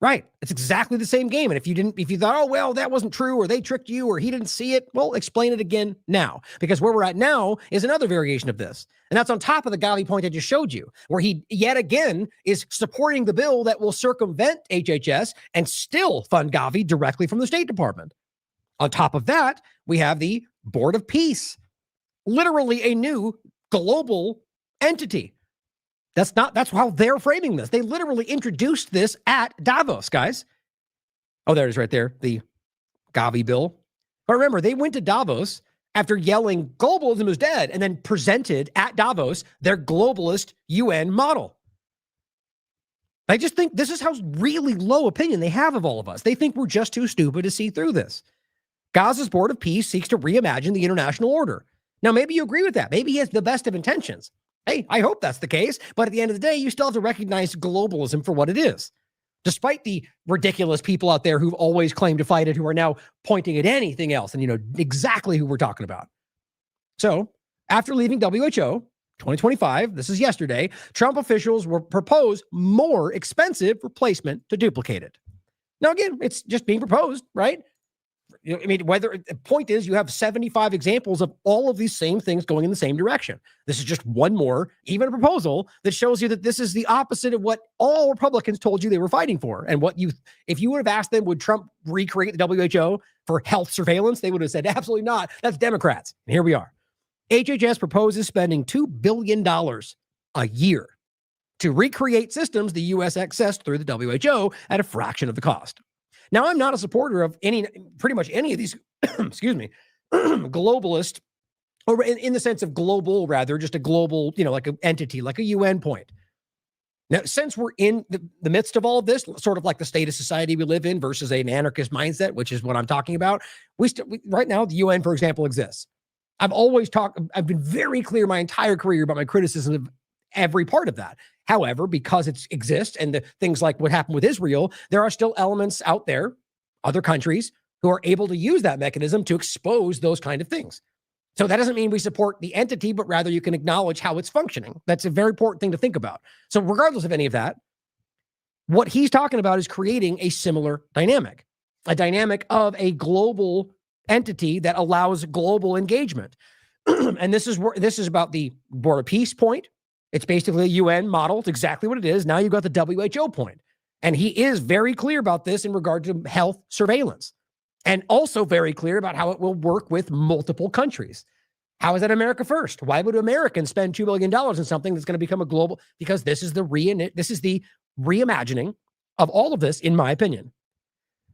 Right. It's exactly the same game. And if you thought, oh, well, that wasn't true, or they tricked you, or he didn't see it, well, explain it again now. Because where we're at now is another variation of this. And that's on top of the Gavi point I just showed you, where he yet again is supporting the bill that will circumvent HHS and still fund Gavi directly from the State Department. On top of that, we have the Board of Peace, literally a new global entity. That's how they're framing this. They literally introduced this at Davos, guys. Oh, there it is right there, the Gavi bill. But remember, they went to Davos after yelling globalism is dead and then presented at Davos their globalist UN model. I just think this is how really low opinion they have of all of us. They think we're just too stupid to see through this. Gaza's Board of Peace seeks to reimagine the international order. Now, maybe you agree with that. Maybe he has the best of intentions. Hey, I hope that's the case. But at the end of the day, you still have to recognize globalism for what it is. Despite the ridiculous people out there who've always claimed to fight it, who are now pointing at anything else, and you know exactly who we're talking about. So, after leaving WHO, 2025, this is yesterday, Trump officials will propose more expensive replacement to duplicate it. Now, again, it's just being proposed, right? I mean, whether the point is you have 75 examples of all of these same things going in the same direction. This is just one more, even a proposal that shows you that this is the opposite of what all Republicans told you they were fighting for. And if you would have asked them, would Trump recreate the WHO for health surveillance? They would have said, absolutely not. That's Democrats. And here we are. HHS proposes spending $2 billion a year to recreate systems the U.S. accessed through the WHO at a fraction of the cost. Now, I'm not a supporter of pretty much any of these, excuse me, globalist, or in the sense of global, rather, just a global, like an entity, like a UN point. Now, since we're in the midst of all of this, sort of like the state of society we live in versus an anarchist mindset, which is what I'm talking about, right now, the UN, for example, exists. I've been very clear my entire career about my criticism of every part of that. However, because it exists and the things like what happened with Israel, there are still elements out there, other countries, who are able to use that mechanism to expose those kind of things. So that doesn't mean we support the entity, but rather you can acknowledge how it's functioning. That's a very important thing to think about. So regardless of any of that, what he's talking about is creating a similar dynamic, a dynamic of a global entity that allows global engagement. And this is about the Board of Peace point. It's basically a UN model. It's exactly what it is. Now you've got the WHO point. And he is very clear about this in regard to health surveillance, and also very clear about how it will work with multiple countries. How is that America first? Why would Americans spend $2 billion in something that's going to become a global? Because this is the reimagining of all of this, in my opinion.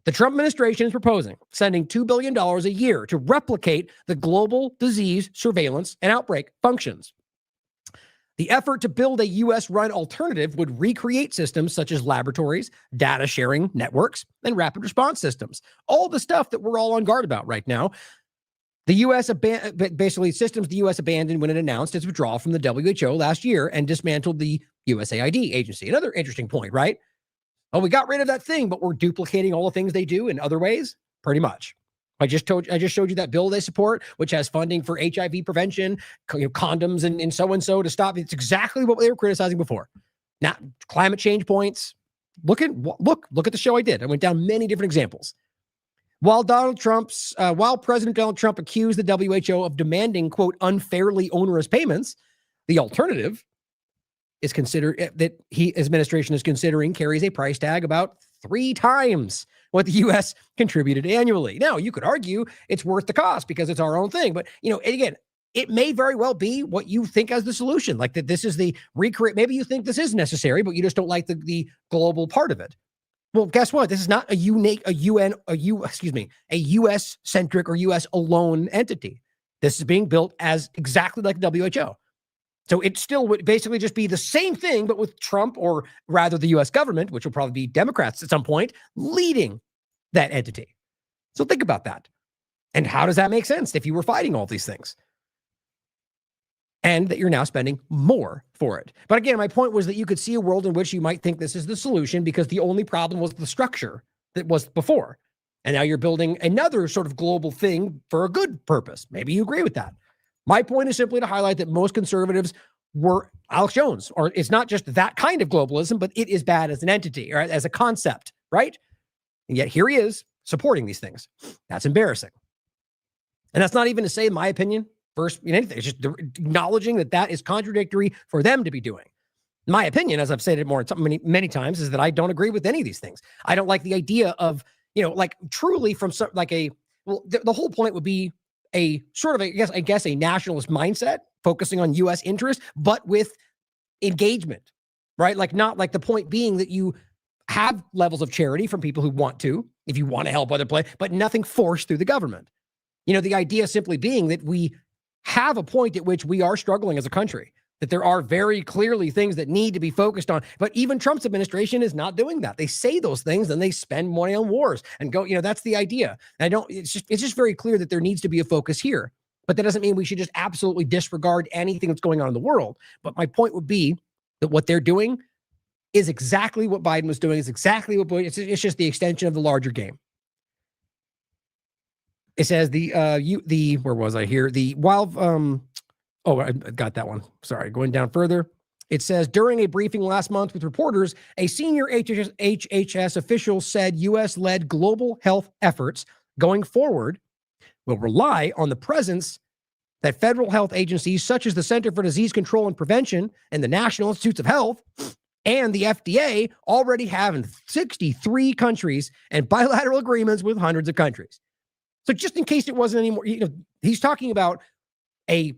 The Trump administration is proposing sending $2 billion a year to replicate the global disease surveillance and outbreak functions. The effort to build a U.S.-run alternative would recreate systems such as laboratories, data sharing networks, and rapid response systems. All the stuff that we're all on guard about right now. The U.S. basically systems the U.S. abandoned when it announced its withdrawal from the WHO last year and dismantled the USAID agency. Another interesting point, right? Oh, we got rid of that thing, but we're duplicating all the things they do in other ways? Pretty much. I just showed you that bill they support, which has funding for HIV prevention, condoms and so to stop. It's exactly what they were criticizing before. Now, climate change points. Look at the show I did. I went down many different examples. While President Donald Trump accused the WHO of demanding, quote, unfairly onerous payments, the alternative is considered that his administration is considering carries a price tag about 3 times what the U.S. contributed annually. Now, you could argue it's worth the cost because it's our own thing. But, again, it may very well be what you think as the solution, like that this is the recreate. Maybe you think this is necessary, but you just don't like the global part of it. Well, guess what? This is not a U.S. centric or U.S. alone entity. This is being built as exactly like the WHO. So it still would basically just be the same thing, but with Trump, or rather the U.S. government, which will probably be Democrats at some point, leading that entity. So think about that. And how does that make sense if you were fighting all these things? And that you're now spending more for it. But again, my point was that you could see a world in which you might think this is the solution because the only problem was the structure that was before. And now you're building another sort of global thing for a good purpose. Maybe you agree with that. My point is simply to highlight that most conservatives were Alex Jones, or it's not just that kind of globalism, but it is bad as an entity or as a concept, right? And yet here he is supporting these things. That's embarrassing. And that's not even to say my opinion first in anything. It's just acknowledging that is contradictory for them to be doing. My opinion, as I've said it many times, is that I don't agree with any of these things. I don't like the idea of, truly from some, the whole point would be a sort of, I guess a nationalist mindset focusing on U.S. interest, but with engagement, right? Like not like the point being that you have levels of charity from people who want to, if you want to help other places, but nothing forced through the government. The idea simply being that we have a point at which we are struggling as a country, that there are very clearly things that need to be focused on. But even Trump's administration is not doing that. They say those things and they spend money on wars and go, that's the idea. And it's just very clear that there needs to be a focus here. But that doesn't mean we should just absolutely disregard anything that's going on in the world. But my point would be that what they're doing is exactly what Biden was doing, is exactly what it's just the extension of the larger game. It says where was I here? I got that one. Sorry, going down further. It says, during a briefing last month with reporters, a senior HHS official said U.S.-led global health efforts going forward will rely on the presence that federal health agencies such as the Center for Disease Control and Prevention and the National Institutes of Health and the FDA already have in 63 countries and bilateral agreements with hundreds of countries. So just in case it wasn't anymore, he's talking about a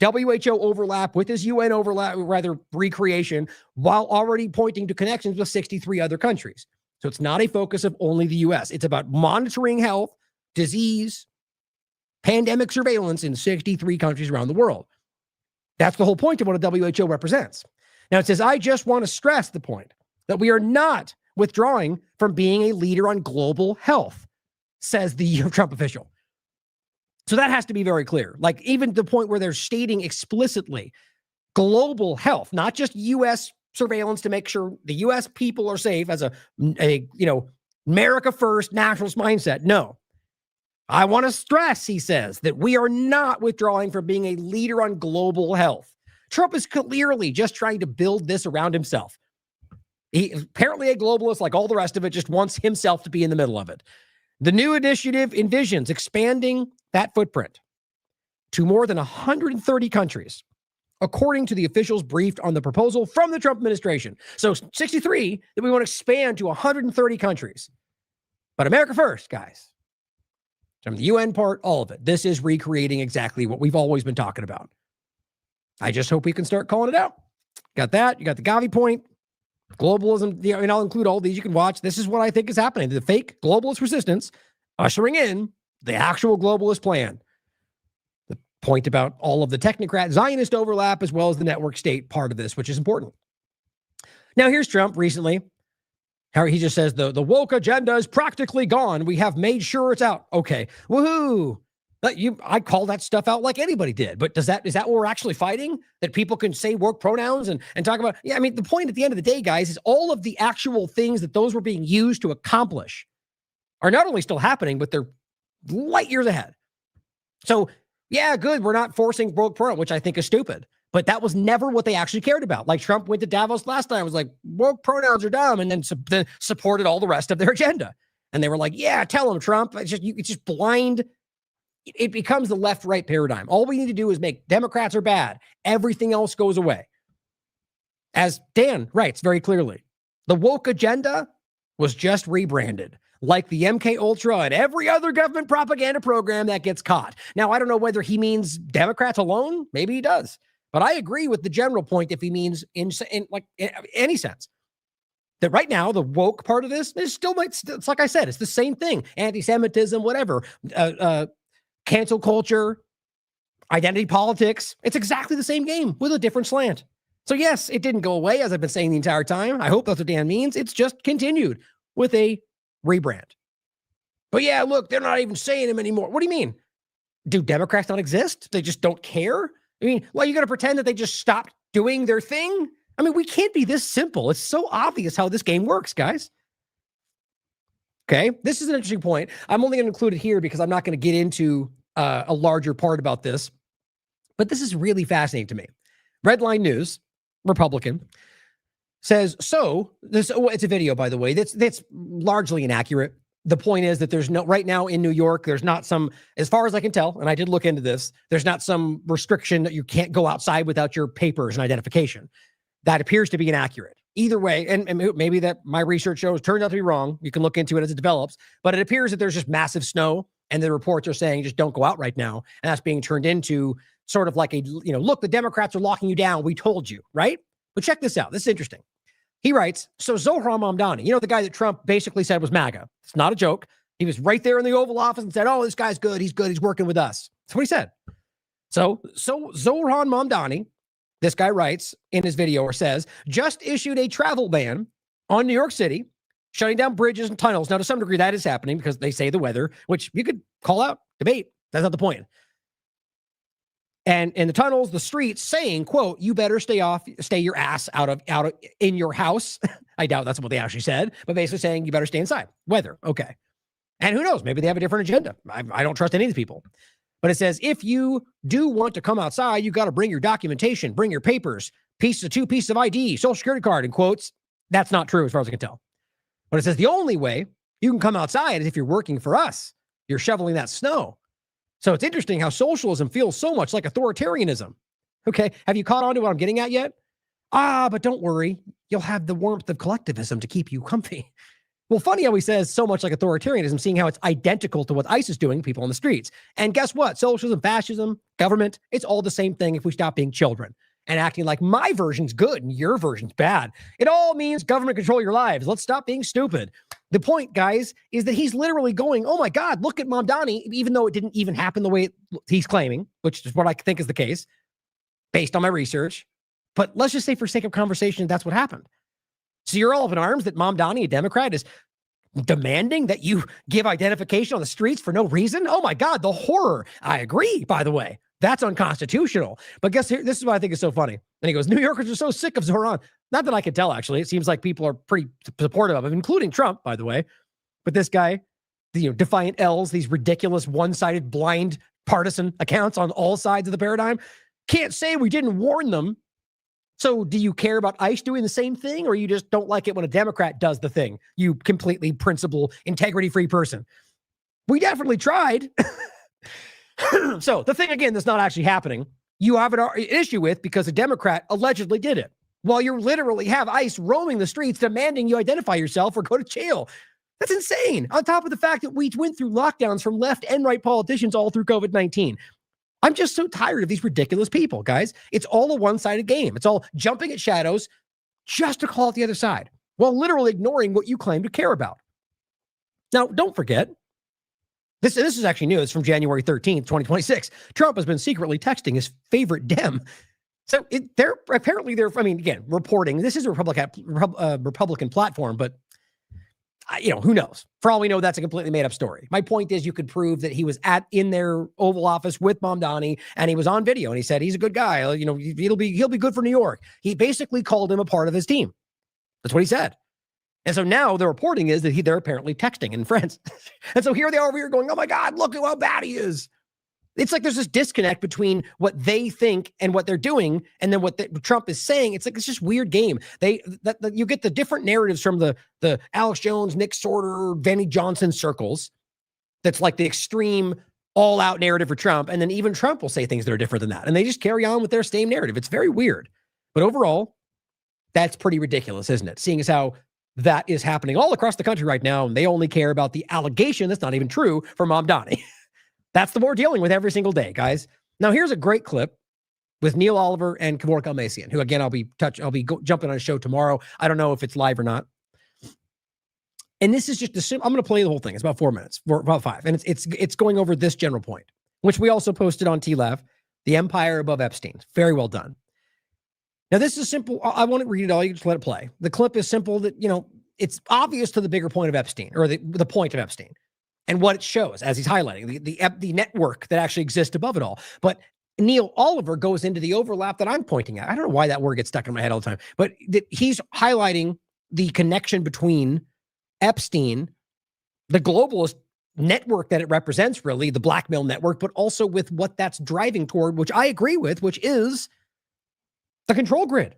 WHO overlap with his UN overlap, rather recreation, while already pointing to connections with 63 other countries. So it's not a focus of only the US. It's about monitoring health, disease, pandemic surveillance in 63 countries around the world. That's the whole point of what a WHO represents. Now it says, I just want to stress the point that we are not withdrawing from being a leader on global health, says the Trump official. So that has to be very clear. Like even the point where they're stating explicitly global health, not just U.S. surveillance to make sure the U.S. people are safe as a America first nationalist mindset. No. I want to stress, he says, that we are not withdrawing from being a leader on global health. Trump is clearly just trying to build this around himself. He is apparently a globalist, like all the rest of it, just wants himself to be in the middle of it. The new initiative envisions expanding that footprint to more than 130 countries, according to the officials briefed on the proposal from the Trump administration. So 63, that we want to expand to 130 countries. But America first, guys. From the UN part, all of it. This is recreating exactly what we've always been talking about. I just hope we can start calling it out. Got that. You got the Gavi point. Globalism, I'll include all these. You can watch. This is what I think is happening. The fake globalist resistance ushering in the actual globalist plan. The point about all of the technocrat Zionist overlap as well as the network state part of this, which is important. Now, here's Trump recently. How he just says the woke agenda is practically gone. We have made sure it's out. Okay. Woohoo. I call that stuff out like anybody did. But is that what we're actually fighting? That people can say woke pronouns and talk about? Yeah, I mean, the point at the end of the day, guys, is all of the actual things that those were being used to accomplish are not only still happening, but they're light years ahead. So, yeah, good. We're not forcing woke pronoun, which I think is stupid. But that was never what they actually cared about. Like Trump went to Davos last time, was like, woke pronouns are dumb, and then supported all the rest of their agenda. And they were like, yeah, tell them, Trump. It's just blind. It becomes the left-right paradigm. All we need to do is make Democrats are bad. Everything else goes away. As Dan writes very clearly, the woke agenda was just rebranded, like the MK Ultra and every other government propaganda program that gets caught. Now, I don't know whether he means Democrats alone. Maybe he does. But I agree with the general point if he means in any sense. That right now, the woke part of this is still, it's like I said, it's the same thing. Anti-Semitism, whatever. Cancel culture, identity politics. It's exactly the same game with a different slant. So yes, it didn't go away, as I've been saying the entire time. I hope that's what Dan means. It's just continued with a rebrand. But yeah, look, they're not even saying them anymore. What do you mean? Do Democrats not exist? They just don't care? I mean, well, you got to pretend that they just stopped doing their thing? I mean, we can't be this simple. It's so obvious how this game works, guys. Okay, this is an interesting point. I'm only going to include it here because I'm not going to get into a larger part about this. But this is really fascinating to me. Redline News, Republican, says, it's a video, by the way, that's largely inaccurate. The point is that there's no, right now in New York, there's not some, as far as I can tell, and I did look into this, there's not some restriction that you can't go outside without your papers and identification. That appears to be inaccurate. Either way, and maybe that my research shows turns out to be wrong. You can look into it as it develops, but it appears that there's just massive snow, and the reports are saying just don't go out right now, and that's being turned into sort of like a, look, the Democrats are locking you down. We told you, right? But check this out. This is interesting. He writes, so Zohran Mamdani, the guy that Trump basically said was MAGA. It's not a joke. He was right there in the Oval Office and said, oh, this guy's good. He's good. He's working with us. That's what he said. So Zohran Mamdani, this guy writes in his video or says, just issued a travel ban on New York City, shutting down bridges and tunnels. Now, to some degree, that is happening because they say the weather, which you could call out, debate. That's not the point. And in the tunnels, the streets saying, quote, you better stay your ass out of in your house. I doubt that's what they actually said, but basically saying you better stay inside. Weather. Okay. And who knows? Maybe they have a different agenda. I don't trust any of these people. But it says, if you do want to come outside, you got to bring your documentation, bring your papers, two pieces of ID, social security card, in quotes. That's not true as far as I can tell. But it says the only way you can come outside is if you're working for us. You're shoveling that snow. So it's interesting how socialism feels so much like authoritarianism. Okay, have you caught on to what I'm getting at yet? But don't worry. You'll have the warmth of collectivism to keep you comfy. Well, funny how he says so much like authoritarianism, seeing how it's identical to what ICE is doing to people on the streets. And guess what? Socialism, fascism, government, it's all the same thing if we stop being children and acting like my version's good and your version's bad. It all means government control your lives. Let's stop being stupid. The point, guys, is that he's literally going, oh my God, look at Mamdani, even though it didn't even happen the way he's claiming, which is what I think is the case based on my research. But let's just say for sake of conversation, that's what happened. So you're all up in arms that Mamdani, a Democrat, is demanding that you give identification on the streets for no reason? Oh my God, the horror. I agree, by the way. That's unconstitutional. But guess here, this is what I think is so funny. And he goes, New Yorkers are so sick of Zoran. Not that I can tell, actually. It seems like people are pretty supportive of him, including Trump, by the way. But this guy, Defiant L's, these ridiculous one-sided blind partisan accounts on all sides of the paradigm, can't say we didn't warn them. So do you care about ICE doing the same thing, or you just don't like it when a Democrat does the thing? You completely principled, integrity-free person. We definitely tried. So the thing, again, that's not actually happening, you have an issue with because a Democrat allegedly did it, while you literally have ICE roaming the streets demanding you identify yourself or go to jail. That's insane. On top of the fact that we went through lockdowns from left and right politicians all through COVID-19. I'm just so tired of these ridiculous people, guys. It's all a one-sided game. It's all jumping at shadows just to call out the other side while literally ignoring what you claim to care about. Now, don't forget, this is actually new. It's from January 13th, 2026. Trump has been secretly texting his favorite Dem. So they're again, reporting. This is a Republican platform, but who knows? For all we know, that's a completely made up story. My point is, you could prove that he was in their Oval Office with Mamdani, and he was on video, and he said he's a good guy. He'll be good for New York. He basically called him a part of his team. That's what he said. And so now the reporting is that they're apparently texting and friends. And so here they are over here going, oh my God, look at how bad he is. It's like there's this disconnect between what they think and what they're doing, and then what Trump is saying. It's like it's just weird game. You get the different narratives from the Alex Jones, Nick Sorter, Vanny Johnson circles. That's like the extreme all-out narrative for Trump, and then even Trump will say things that are different than that, and they just carry on with their same narrative. It's very weird, but overall, that's pretty ridiculous, isn't it? Seeing as how that is happening all across the country right now, and they only care about the allegation that's not even true for Mamdani. That's the we're dealing with every single day, guys. Now, here's a great clip with Neil Oliver and Kevork Almacian, who, again, I'll be jumping on a show tomorrow. I don't know if it's live or not. And this is just I'm going to play the whole thing. It's about 4 minutes, about 5. And it's going over this general point, which we also posted on TLAV, the empire above Epstein. Very well done. Now, this is simple. I won't read it all. You can just let it play. The clip is simple that, it's obvious to the bigger point of Epstein, or the point of Epstein. And what it shows, as he's highlighting, the network that actually exists above it all. But Neil Oliver goes into the overlap that I'm pointing at. I don't know why that word gets stuck in my head all the time, but he's highlighting the connection between Epstein, the globalist network that it represents, really, the blackmail network, but also with what that's driving toward, which I agree with, which is the control grid,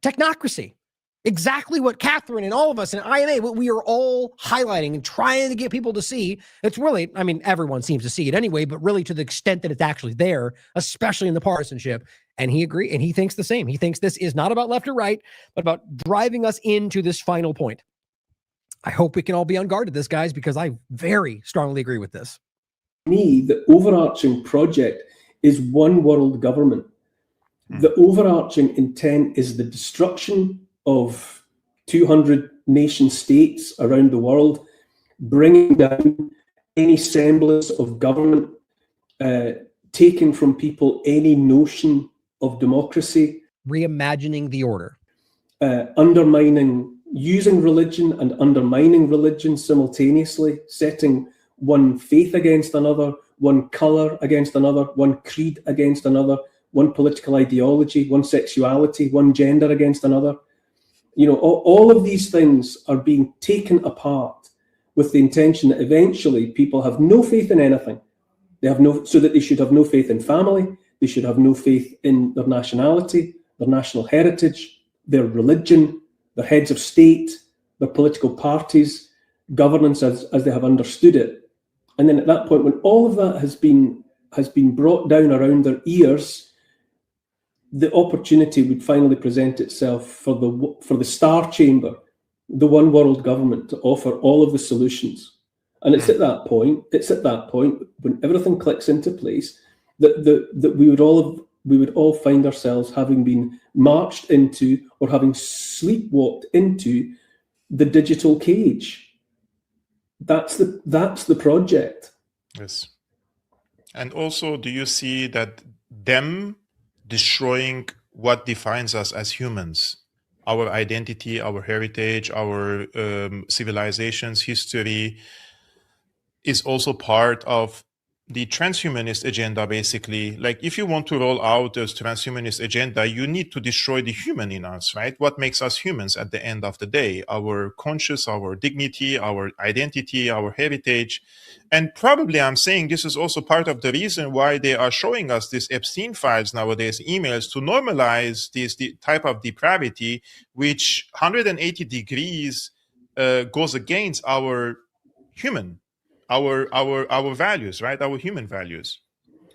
technocracy. Exactly what Catherine and all of us and INA, what we are all highlighting and trying to get people to see. It's really, everyone seems to see it anyway, but really to the extent that it's actually there, especially in the partisanship. And he agrees, and he thinks the same. He thinks this is not about left or right, but about driving us into this final point. I hope we can all be on guard to this, guys, because I very strongly agree with this. For me, the overarching project is one world government. The overarching intent is the destruction of 200 nation states around the world, bringing down any semblance of government, taking from people any notion of democracy. Reimagining the order. Undermining, using religion and undermining religion simultaneously, setting one faith against another, one color against another, one creed against another, one political ideology, one sexuality, one gender against another. All of these things are being taken apart with the intention that eventually people have no faith in anything. So that they should have no faith in family. They should have no faith in their nationality, their national heritage, their religion, their heads of state, their political parties, governance as they have understood it. And then at that point, when all of that has been brought down around their ears, the opportunity would finally present itself for the Star Chamber, the one world government, to offer all of the solutions. And it's at that point when everything clicks into place that we would all find ourselves having been marched into or having sleepwalked into the digital cage. That's the project. Yes. And also, do you see that them destroying what defines us as humans, our identity, our heritage, our civilizations, history, is also part of the transhumanist agenda, basically? Like, if you want to roll out a transhumanist agenda, you need to destroy the human in us, right? What makes us humans at the end of the day? Our conscience, our dignity, our identity, our heritage. And probably I'm saying this is also part of the reason why they are showing us these Epstein files nowadays, emails, to normalize this type of depravity, which 180 degrees goes against our human, our values, right? Our human values.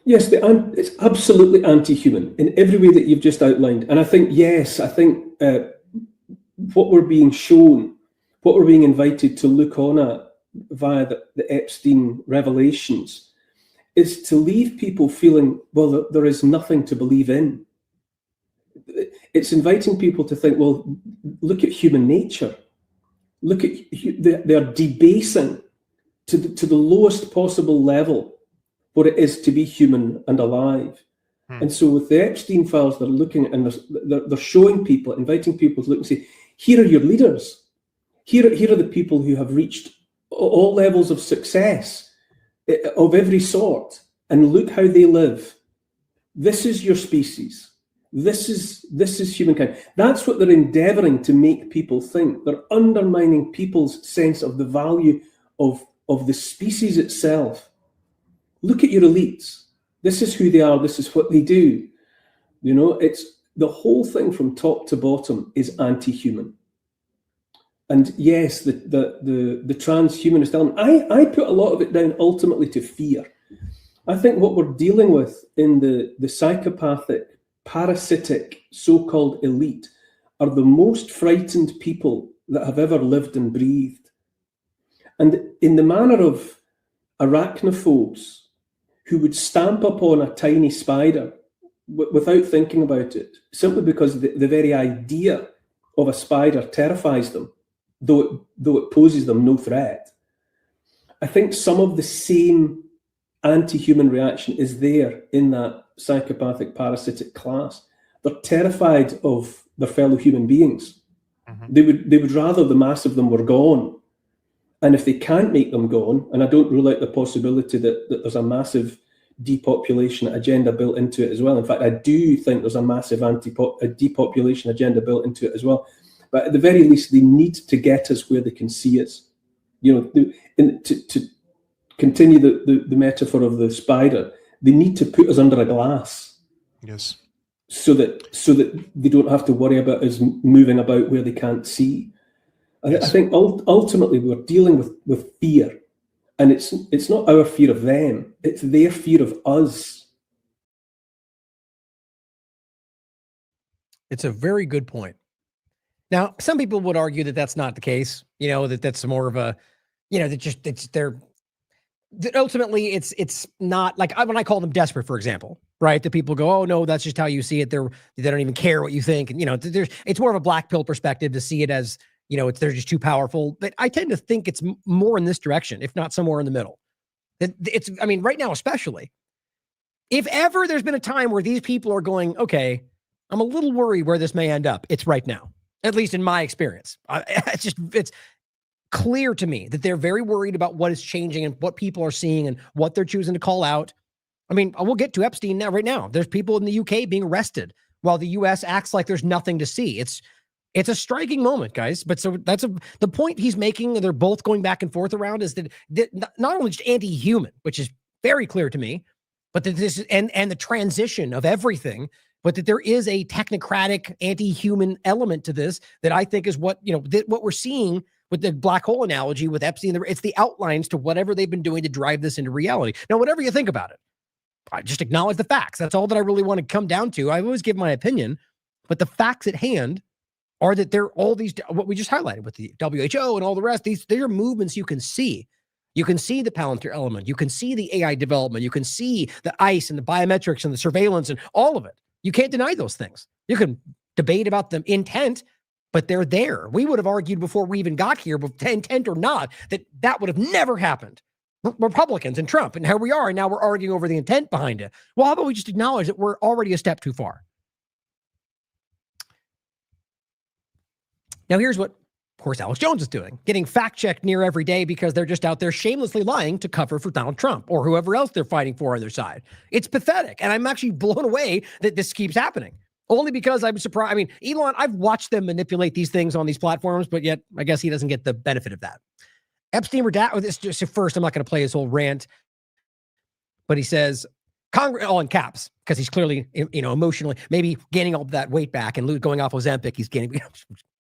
Yes, it's absolutely anti-human in every way that you've just outlined. And I think what we're being shown, what we're being invited to look on at via the Epstein revelations, is to leave people feeling, well, there is nothing to believe in. It's inviting people to think, well, look at human nature. Look at, they're debasing to the lowest possible level what it is to be human and alive. And so with the Epstein files, they're looking at, and they're showing people, inviting people to look and say, here are your leaders. Here are the people who have reached all levels of success of every sort, and look how they live. This is your species. This is humankind. That's what they're endeavoring to make people think. They're undermining people's sense of the value of the species itself. Look at your elites. This is who they are. This is what they do. You know, it's the whole thing from top to bottom is anti-human. And yes, the transhumanist element, I put a lot of it down ultimately to fear. I think what we're dealing with in the psychopathic, parasitic, so-called elite are the most frightened people that have ever lived and breathed. And in the manner of arachnophobes who would stamp upon a tiny spider without thinking about it, simply because the very idea of a spider terrifies them, though it poses them no threat. I think some of the same anti-human reaction is there in that psychopathic parasitic class. They're terrified of their fellow human beings. They would rather the mass of them were gone. And if they can't make them gone, and I don't rule out the possibility that there's a massive depopulation agenda built into it as well. In fact, I do think there's a massive depopulation agenda built into it as well. But at the very least, they need to get us where they can see us. You know, to continue the metaphor of the spider, they need to put us under a glass. Yes. So that they don't have to worry about us moving about where they can't see. I think ultimately we're dealing with fear, and it's not our fear of them; it's their fear of us. It's a very good point. Now, some people would argue that that's not the case. You know, that's more of a, you know, that ultimately it's not like when I call them desperate, for example, right? The people go, oh no, that's just how you see it. They don't even care what you think, and you know, it's more of a black pill perspective to see it as, you know, they're just too powerful. But I tend to think it's more in this direction, if not somewhere in the middle. I mean, right now, especially, if ever there's been a time where these people are going, okay, I'm a little worried where this may end up, it's right now, at least in my experience. It's clear to me that they're very worried about what is changing and what people are seeing and what they're choosing to call out. I mean, we'll get to Epstein now. Right now, there's people in the UK being arrested while the US acts like there's nothing to see. It's a striking moment, guys. But so the point he's making, they're both going back and forth around, is that not only just anti-human, which is very clear to me, but that this and the transition of everything. but that there is a technocratic, anti-human element to this that I think is what, what we're seeing with the black hole analogy with Epstein. It's the outlines to whatever they've been doing to drive this into reality. Now, whatever you think about it, I just acknowledge the facts. That's all that I really want to come down to. I always give my opinion, but the facts at hand are that there are all these, what we just highlighted with the WHO and all the rest, these are movements you can see. You can see the Palantir element. You can see the AI development. You can see the ICE and the biometrics and the surveillance and all of it. You can't deny those things. You can debate about the intent, but they're there. We would have argued before we even got here, intent or not, that would have never happened. Republicans and Trump and how we are, and now we're arguing over the intent behind it. Well, how about we just acknowledge that we're already a step too far? Now, here's what, of course, Alex Jones is doing, getting fact-checked near every day because they're just out there shamelessly lying to cover for Donald Trump or whoever else they're fighting for on their side. It's pathetic, and I'm actually blown away that this keeps happening. Only because I'm surprised. I mean, Elon, I've watched them manipulate these things on these platforms, but yet I guess he doesn't get the benefit of that. Epstein redacted this. Just first, I'm not going to play his whole rant, but he says, Congress, all in caps, because he's clearly, emotionally, maybe gaining all that weight back and going off Ozempic. He's getting,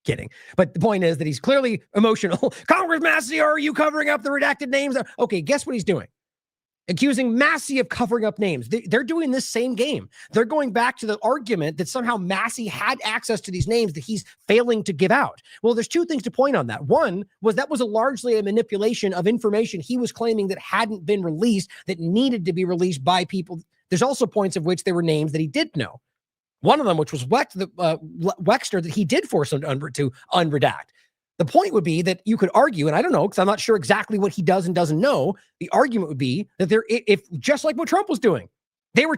kidding. But the point is that he's clearly emotional. Congress, Massey, are you covering up the redacted names? Okay, guess what he's doing? Accusing Massey of covering up names. They're doing this same game. They're going back to the argument that somehow Massey had access to these names that he's failing to give out. Well, there's two things to point on that. One was that was largely a manipulation of information he was claiming that hadn't been released, that needed to be released by people. There's also points of which there were names that he did know. One of them, which was Wexner, that he did force him to unredact. The point would be that you could argue, and I don't know, because I'm not sure exactly what he does and doesn't know. The argument would be that if just like what Trump was doing, they were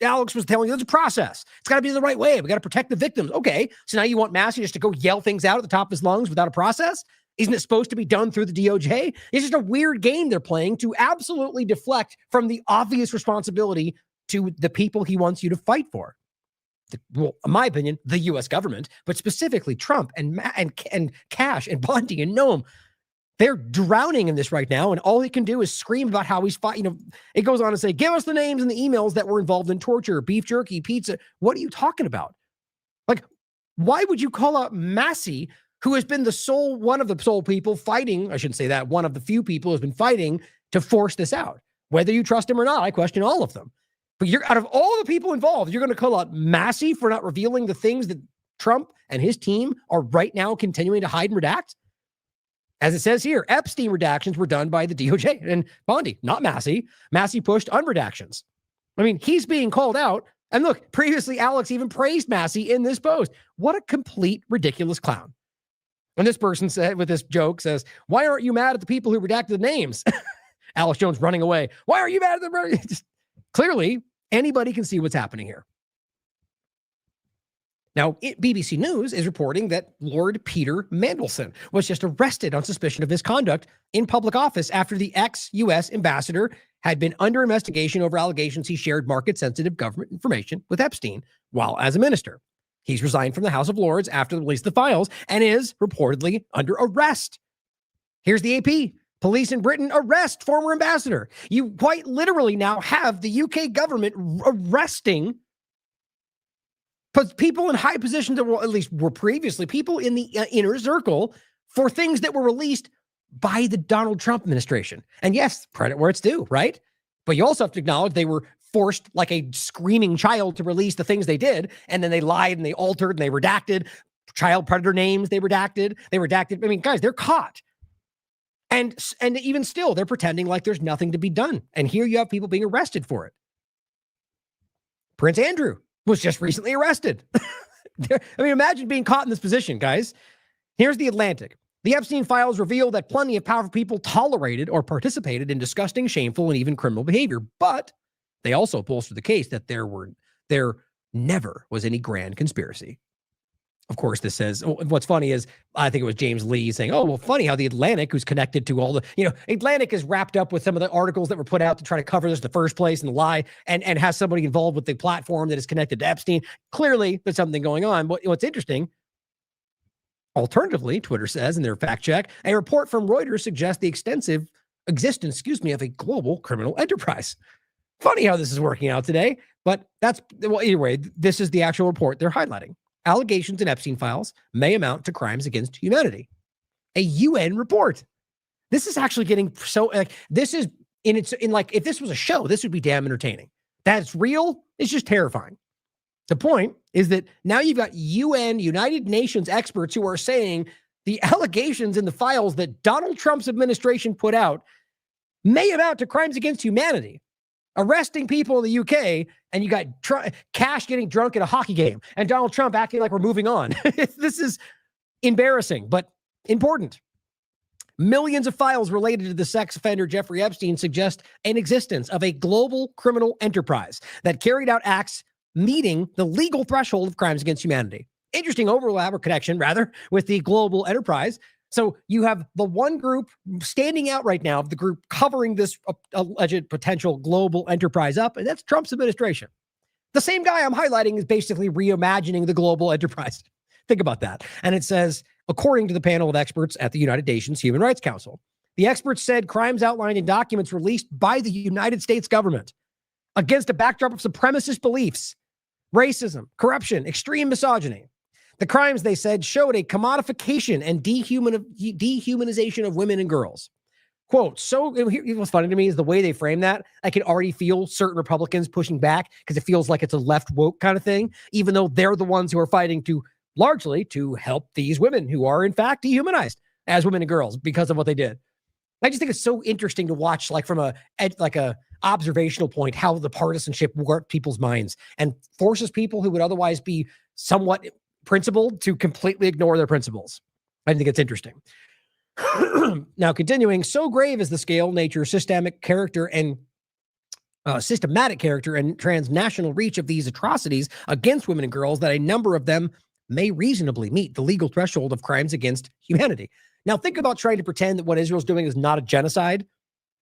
Alex was telling you there's a process. It's got to be the right way. We got to protect the victims. Okay, so now you want Massey just to go yell things out at the top of his lungs without a process? Isn't it supposed to be done through the DOJ? It's just a weird game they're playing to absolutely deflect from the obvious responsibility to the people he wants you to fight for. Well, in my opinion, the U.S. government, but specifically Trump and Cash and Bondi and Noam, they're drowning in this right now, and all he can do is scream about how he's fighting. It goes on to say, give us the names and the emails that were involved in torture, beef jerky, pizza. What are you talking about? Like, why would you call out Massey, who has been one of the sole people fighting, I shouldn't say that, one of the few people who has been fighting to force this out? Whether you trust him or not, I question all of them. But you're out of all the people involved, you're going to call out Massey for not revealing the things that Trump and his team are right now continuing to hide and redact? As it says here, Epstein redactions were done by the DOJ and Bondi, not Massey. Massey pushed unredactions. I mean, he's being called out. And look, previously, Alex even praised Massey in this post. What a complete ridiculous clown. And this person said, with this joke, says, why aren't you mad at the people who redacted the names? Alex Jones running away. Why are you mad at them? Just, clearly, anybody can see what's happening here. Now, BBC News is reporting that Lord Peter Mandelson was just arrested on suspicion of misconduct in public office after the ex-U.S. ambassador had been under investigation over allegations he shared market-sensitive government information with Epstein while as a minister. He's resigned from the House of Lords after the release of the files and is reportedly under arrest. Here's the AP. Police in Britain arrest former ambassador. You quite literally now have the UK government arresting people in high positions that at least were previously people in the inner circle for things that were released by the Donald Trump administration. And yes, credit where it's due, right? But you also have to acknowledge they were forced like a screaming child to release the things they did. And then they lied and they altered and they redacted child predator names. They redacted. I mean, guys, they're caught. And even still, they're pretending like there's nothing to be done. And here you have people being arrested for it. Prince Andrew was just recently arrested. I mean, imagine being caught in this position, guys. Here's the Atlantic. The Epstein files reveal that plenty of powerful people tolerated or participated in disgusting, shameful, and even criminal behavior. But they also bolster the case that there never was any grand conspiracy. Of course, this says, what's funny is, I think it was James Lee saying, oh, well, funny how the Atlantic, who's connected to all the, Atlantic is wrapped up with some of the articles that were put out to try to cover this in the first place and lie, and has somebody involved with the platform that is connected to Epstein. Clearly, there's something going on. But what's interesting, alternatively, Twitter says in their fact check, a report from Reuters suggests the extensive existence, of a global criminal enterprise. Funny how this is working out today. But well, anyway, this is the actual report they're highlighting. Allegations in Epstein files may amount to crimes against humanity. A UN report. This is actually getting so, this is, if this was a show, this would be damn entertaining. That's real. It's just terrifying. The point is that now you've got United Nations experts who are saying the allegations in the files that Donald Trump's administration put out may amount to crimes against humanity. Arresting people in the UK, and you got Cash getting drunk at a hockey game, and Donald Trump acting like we're moving on. This is embarrassing, but important. Millions of files related to the sex offender Jeffrey Epstein suggest an existence of a global criminal enterprise that carried out acts meeting the legal threshold of crimes against humanity. Interesting overlap or connection, rather, with the global enterprise. So you have the one group standing out right now, the group covering this alleged potential global enterprise up, and that's Trump's administration. The same guy I'm highlighting is basically reimagining the global enterprise. Think about that. And it says, according to the panel of experts at the United Nations Human Rights Council, the experts said crimes outlined in documents released by the United States government against a backdrop of supremacist beliefs, racism, corruption, extreme misogyny. The crimes, they said, showed a commodification and dehumanization of women and girls. Quote, so what's funny to me is the way they frame that. I can already feel certain Republicans pushing back because it feels like it's a left woke kind of thing, even though they're the ones who are fighting largely to help these women who are in fact dehumanized as women and girls because of what they did. I just think it's so interesting to watch, like from a observational point, how the partisanship works people's minds and forces people who would otherwise be somewhat principled to completely ignore their principles. I think it's interesting. Now, continuing, so grave is the scale, nature, systematic character, and transnational reach of these atrocities against women and girls that a number of them may reasonably meet the legal threshold of crimes against humanity. Now, think about trying to pretend that what Israel's doing is not a genocide,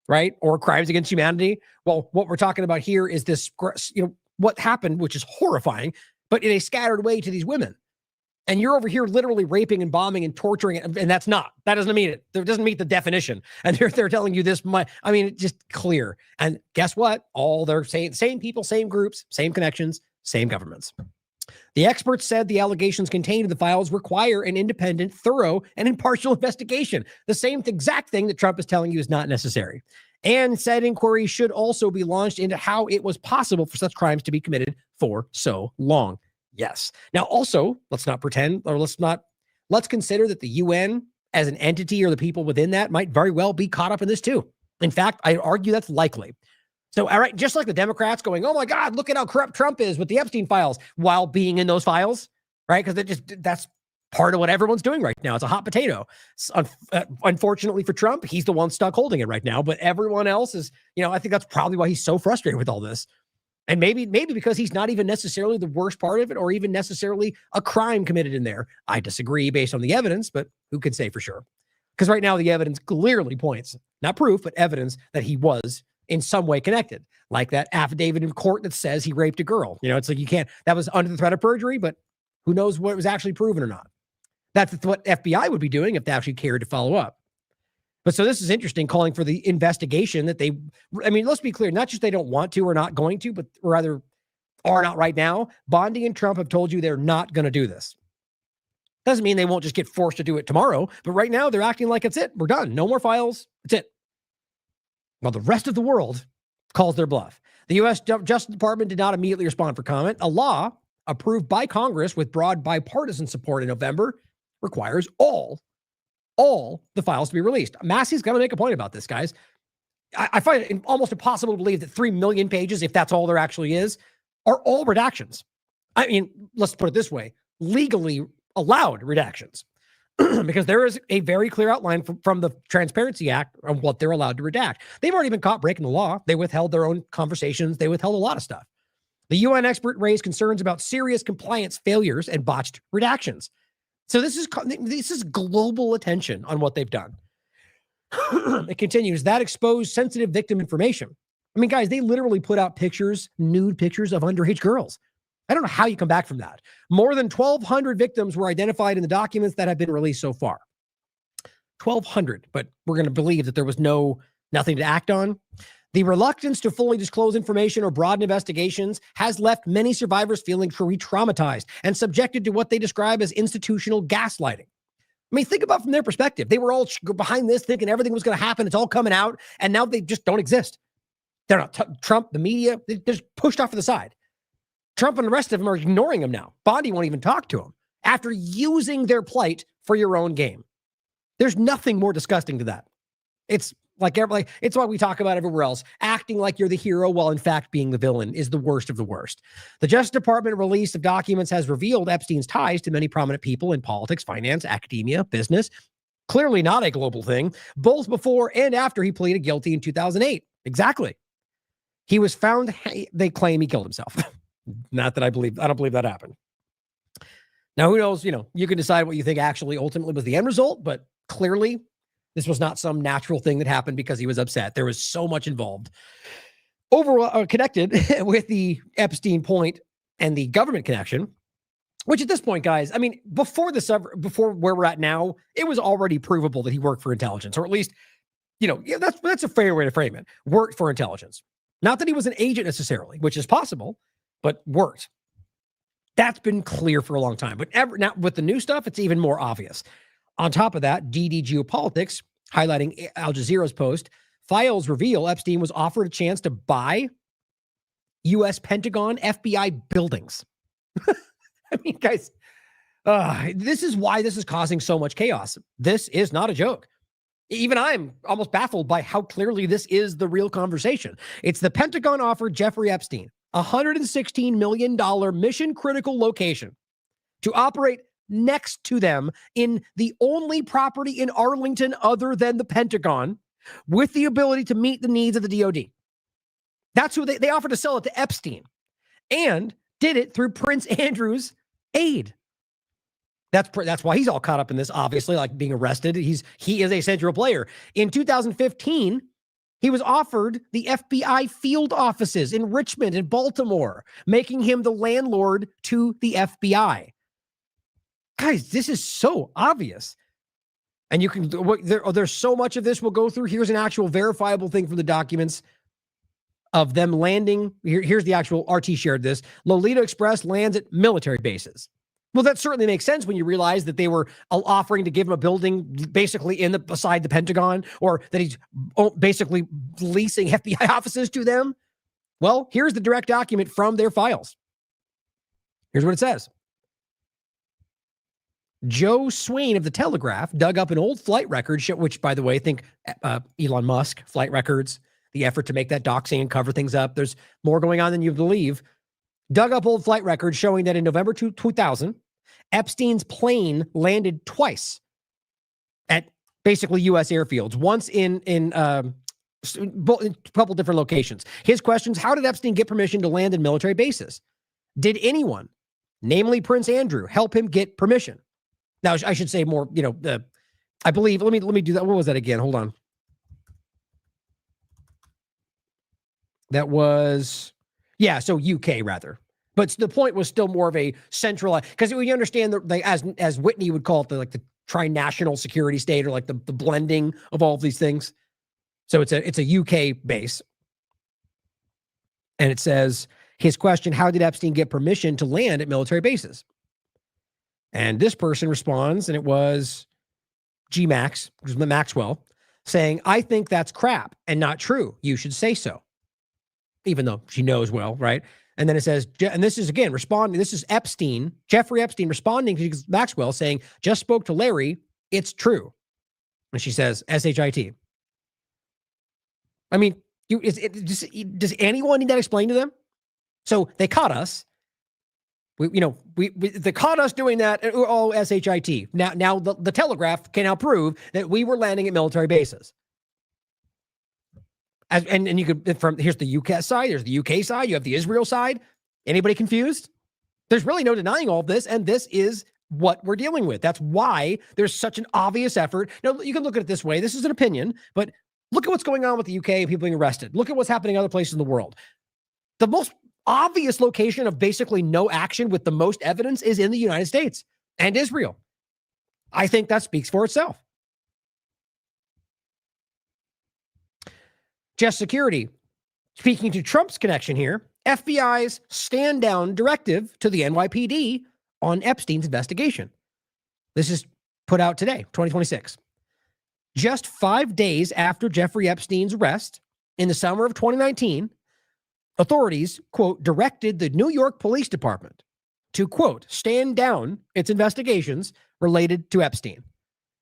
right? Or crimes against humanity. Well, what we're talking about here is this, what happened, which is horrifying, but in a scattered way to these women. And you're over here literally raping and bombing and torturing, and that doesn't mean it. That doesn't meet the definition. And they're telling you this. It's just clear. And guess what? All they're saying, same people, same groups, same connections, same governments. The experts said the allegations contained in the files require an independent, thorough, and impartial investigation. The same exact thing that Trump is telling you is not necessary. And said inquiry should also be launched into how it was possible for such crimes to be committed for so long. Yes. Now, also, let's consider that the UN as an entity or the people within that might very well be caught up in this too. In fact, I argue that's likely. So, all right, just like the Democrats going, oh my God, look at how corrupt Trump is with the Epstein files while being in those files, right? Because that's part of what everyone's doing right now. It's a hot potato. Unfortunately for Trump, he's the one stuck holding it right now, but everyone else is, I think that's probably why he's so frustrated with all this. And maybe because he's not even necessarily the worst part of it or even necessarily a crime committed in there. I disagree based on the evidence, but who could say for sure? Because right now the evidence clearly points, not proof, but evidence that he was in some way connected, like that affidavit in court that says he raped a girl. It's like you can't, that was under the threat of perjury, but who knows what was actually proven or not. That's what FBI would be doing if they actually cared to follow up. But so this is interesting, calling for the investigation that let's be clear, not just they don't want to or not going to, but rather are not right now. Bondi and Trump have told you they're not going to do this. Doesn't mean they won't just get forced to do it tomorrow, but right now they're acting like it's it. We're done. No more files. It's it. Well, the rest of the world calls their bluff. The U.S. Justice Department did not immediately respond for comment. A law approved by Congress with broad bipartisan support in November requires all the files to be released. Massey's going to make a point about this, guys. I find it almost impossible to believe that 3 million pages, if that's all there actually is, are all redactions. I mean, let's put it this way, legally allowed redactions, because there is a very clear outline from the Transparency Act on what they're allowed to redact. They've already been caught breaking the law. They withheld their own conversations. They withheld a lot of stuff. The UN expert raised concerns about serious compliance failures and botched redactions. So this is global attention on what they've done. It continues, that exposed sensitive victim information. I mean, guys, they literally put out nude pictures of underage girls. I don't know how you come back from that. More than 1,200 victims were identified in the documents that have been released so far. 1,200, but we're going to believe that there was nothing to act on. The reluctance to fully disclose information or broaden investigations has left many survivors feeling re-traumatized and subjected to what they describe as institutional gaslighting. I mean, think about from their perspective. They were all behind this thinking everything was going to happen. It's all coming out. And now they just don't exist. They're not Trump, the media, they're just pushed off to the side. Trump and the rest of them are ignoring him now. Bondi won't even talk to him after using their plight for your own game. There's nothing more disgusting to that. It's like it's what we talk about everywhere else. Acting like you're the hero while in fact being the villain is the worst of the worst. The Justice Department release of documents has revealed Epstein's ties to many prominent people in politics, finance, academia, business. Clearly not a global thing, both before and after he pleaded guilty in 2008. Exactly. He was found, they claim he killed himself. Not that I don't believe that happened. Now, who knows, you can decide what you think actually ultimately was the end result, but clearly this was not some natural thing that happened because he was upset. There was so much involved. Overall, connected with the Epstein point and the government connection, which at this point, guys, I mean, before where we're at now, it was already provable that he worked for intelligence, or at least, that's a fair way to frame it. Worked for intelligence. Not that he was an agent necessarily, which is possible, but worked. That's been clear for a long time. But now with the new stuff, it's even more obvious. On top of that, DD Geopolitics, highlighting Al Jazeera's post, files reveal Epstein was offered a chance to buy U.S. Pentagon FBI buildings. I mean, guys, this is why this is causing so much chaos. This is not a joke. Even I'm almost baffled by how clearly this is the real conversation. It's the Pentagon offered Jeffrey Epstein a $116 million mission-critical location to operate next to them in the only property in Arlington other than the Pentagon, with the ability to meet the needs of the DoD. That's who they offered to sell it to Epstein, and did it through Prince Andrew's aid. That's why he's all caught up in this, obviously, like being arrested. He is a central player. In 2015, he was offered the FBI field offices in Richmond and Baltimore, making him the landlord to the FBI. Guys, this is so obvious. And you can, there's so much of this we'll go through. Here's an actual verifiable thing from the documents of them landing. Here's the actual, RT shared this. Lolita Express lands at military bases. Well, that certainly makes sense when you realize that they were offering to give him a building basically beside the Pentagon, or that he's basically leasing FBI offices to them. Well, here's the direct document from their files. Here's what it says. Joe Swain of the Telegraph dug up an old flight record, which, by the way, think Elon Musk, flight records, the effort to make that doxing and cover things up. There's more going on than you believe. Dug up old flight records showing that in November 2000, Epstein's plane landed twice at basically U.S. airfields, once in a couple different locations. His questions: how did Epstein get permission to land in military bases? Did anyone, namely Prince Andrew, help him get permission? Now, I should say more, I believe, let me do that. What was that again? Hold on. That was, so UK rather. But the point was still more of a centralized, because we understand that, as Whitney would call it, the tri-national security state, or like the blending of all of these things. So it's a UK base. And it says, his question: how did Epstein get permission to land at military bases? And this person responds, and it was Maxwell, saying, I think that's crap and not true. You should say so. Even though she knows well, right? And then it says, and this is again responding, this is Jeffrey Epstein responding to Maxwell, saying, just spoke to Larry, it's true. And she says, SHIT. I mean, does anyone need that explained to them? So they caught us. They caught us doing that. Oh, SHIT. Now the Telegraph can now prove that we were landing at military bases. And you could, here's the UK side, there's the UK side, you have the Israel side. Anybody confused? There's really no denying all of this, and this is what we're dealing with. That's why there's such an obvious effort. Now, you can look at it this way. This is an opinion, but look at what's going on with the UK and people being arrested. Look at what's happening in other places in the world. The most obvious location of basically no action with the most evidence is in the United States and Israel. I think that speaks for itself. Just Security Speaking to Trump's connection here, FBI's stand down directive to the NYPD on Epstein's investigation. This is put out today, 2026. Just 5 days after Jeffrey Epstein's arrest in the summer of 2019, authorities, quote, directed the New York Police Department to, quote, stand down its investigations related to Epstein.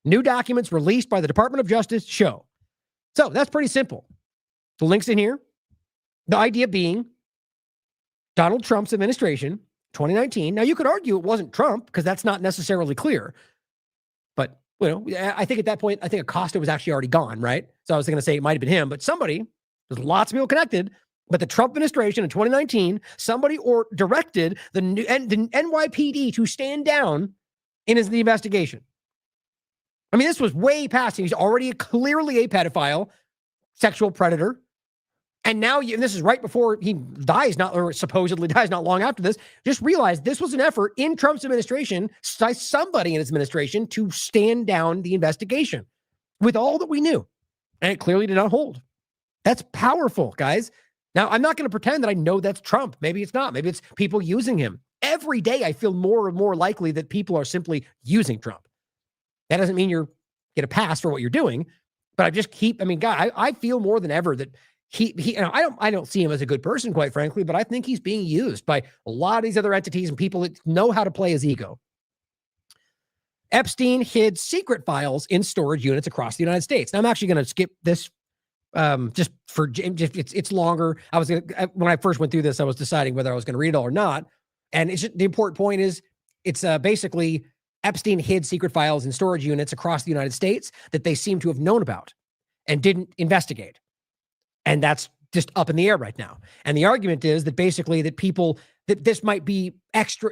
New documents released by the Department of Justice show. So that's pretty simple. The link's in here. The idea being Donald Trump's administration, 2019. Now, you could argue it wasn't Trump because that's not necessarily clear. But, you know, I think at that point, I think Acosta was actually already gone, right? So I was going to say it might have been him, but somebody, there's lots of people connected, but the Trump administration in 2019, somebody directed the NYPD to stand down in the investigation. I mean, this was way past. He's already clearly a pedophile, sexual predator. And now, and this is right before he dies, or supposedly dies not long after this. Just realize this was an effort in Trump's administration, by somebody in his administration, to stand down the investigation with all that we knew. And it clearly did not hold. That's powerful, guys. Now, I'm not going to pretend that I know that's Trump. Maybe it's not. Maybe it's people using him. Every day, I feel more and more likely that people are simply using Trump. That doesn't mean you're get a pass for what you're doing, but I feel more than ever that I don't see him as a good person, quite frankly, but I think he's being used by a lot of these other entities and people that know how to play his ego. Epstein hid secret files in storage units across the United States. Now, I'm actually going to skip this it's longer. When I first went through this, I was deciding whether I was going to read it all or not. And the important point is it's basically Epstein hid secret files in storage units across the United States that they seem to have known about and didn't investigate. And that's just up in the air right now. And the argument is that basically that this might be extra,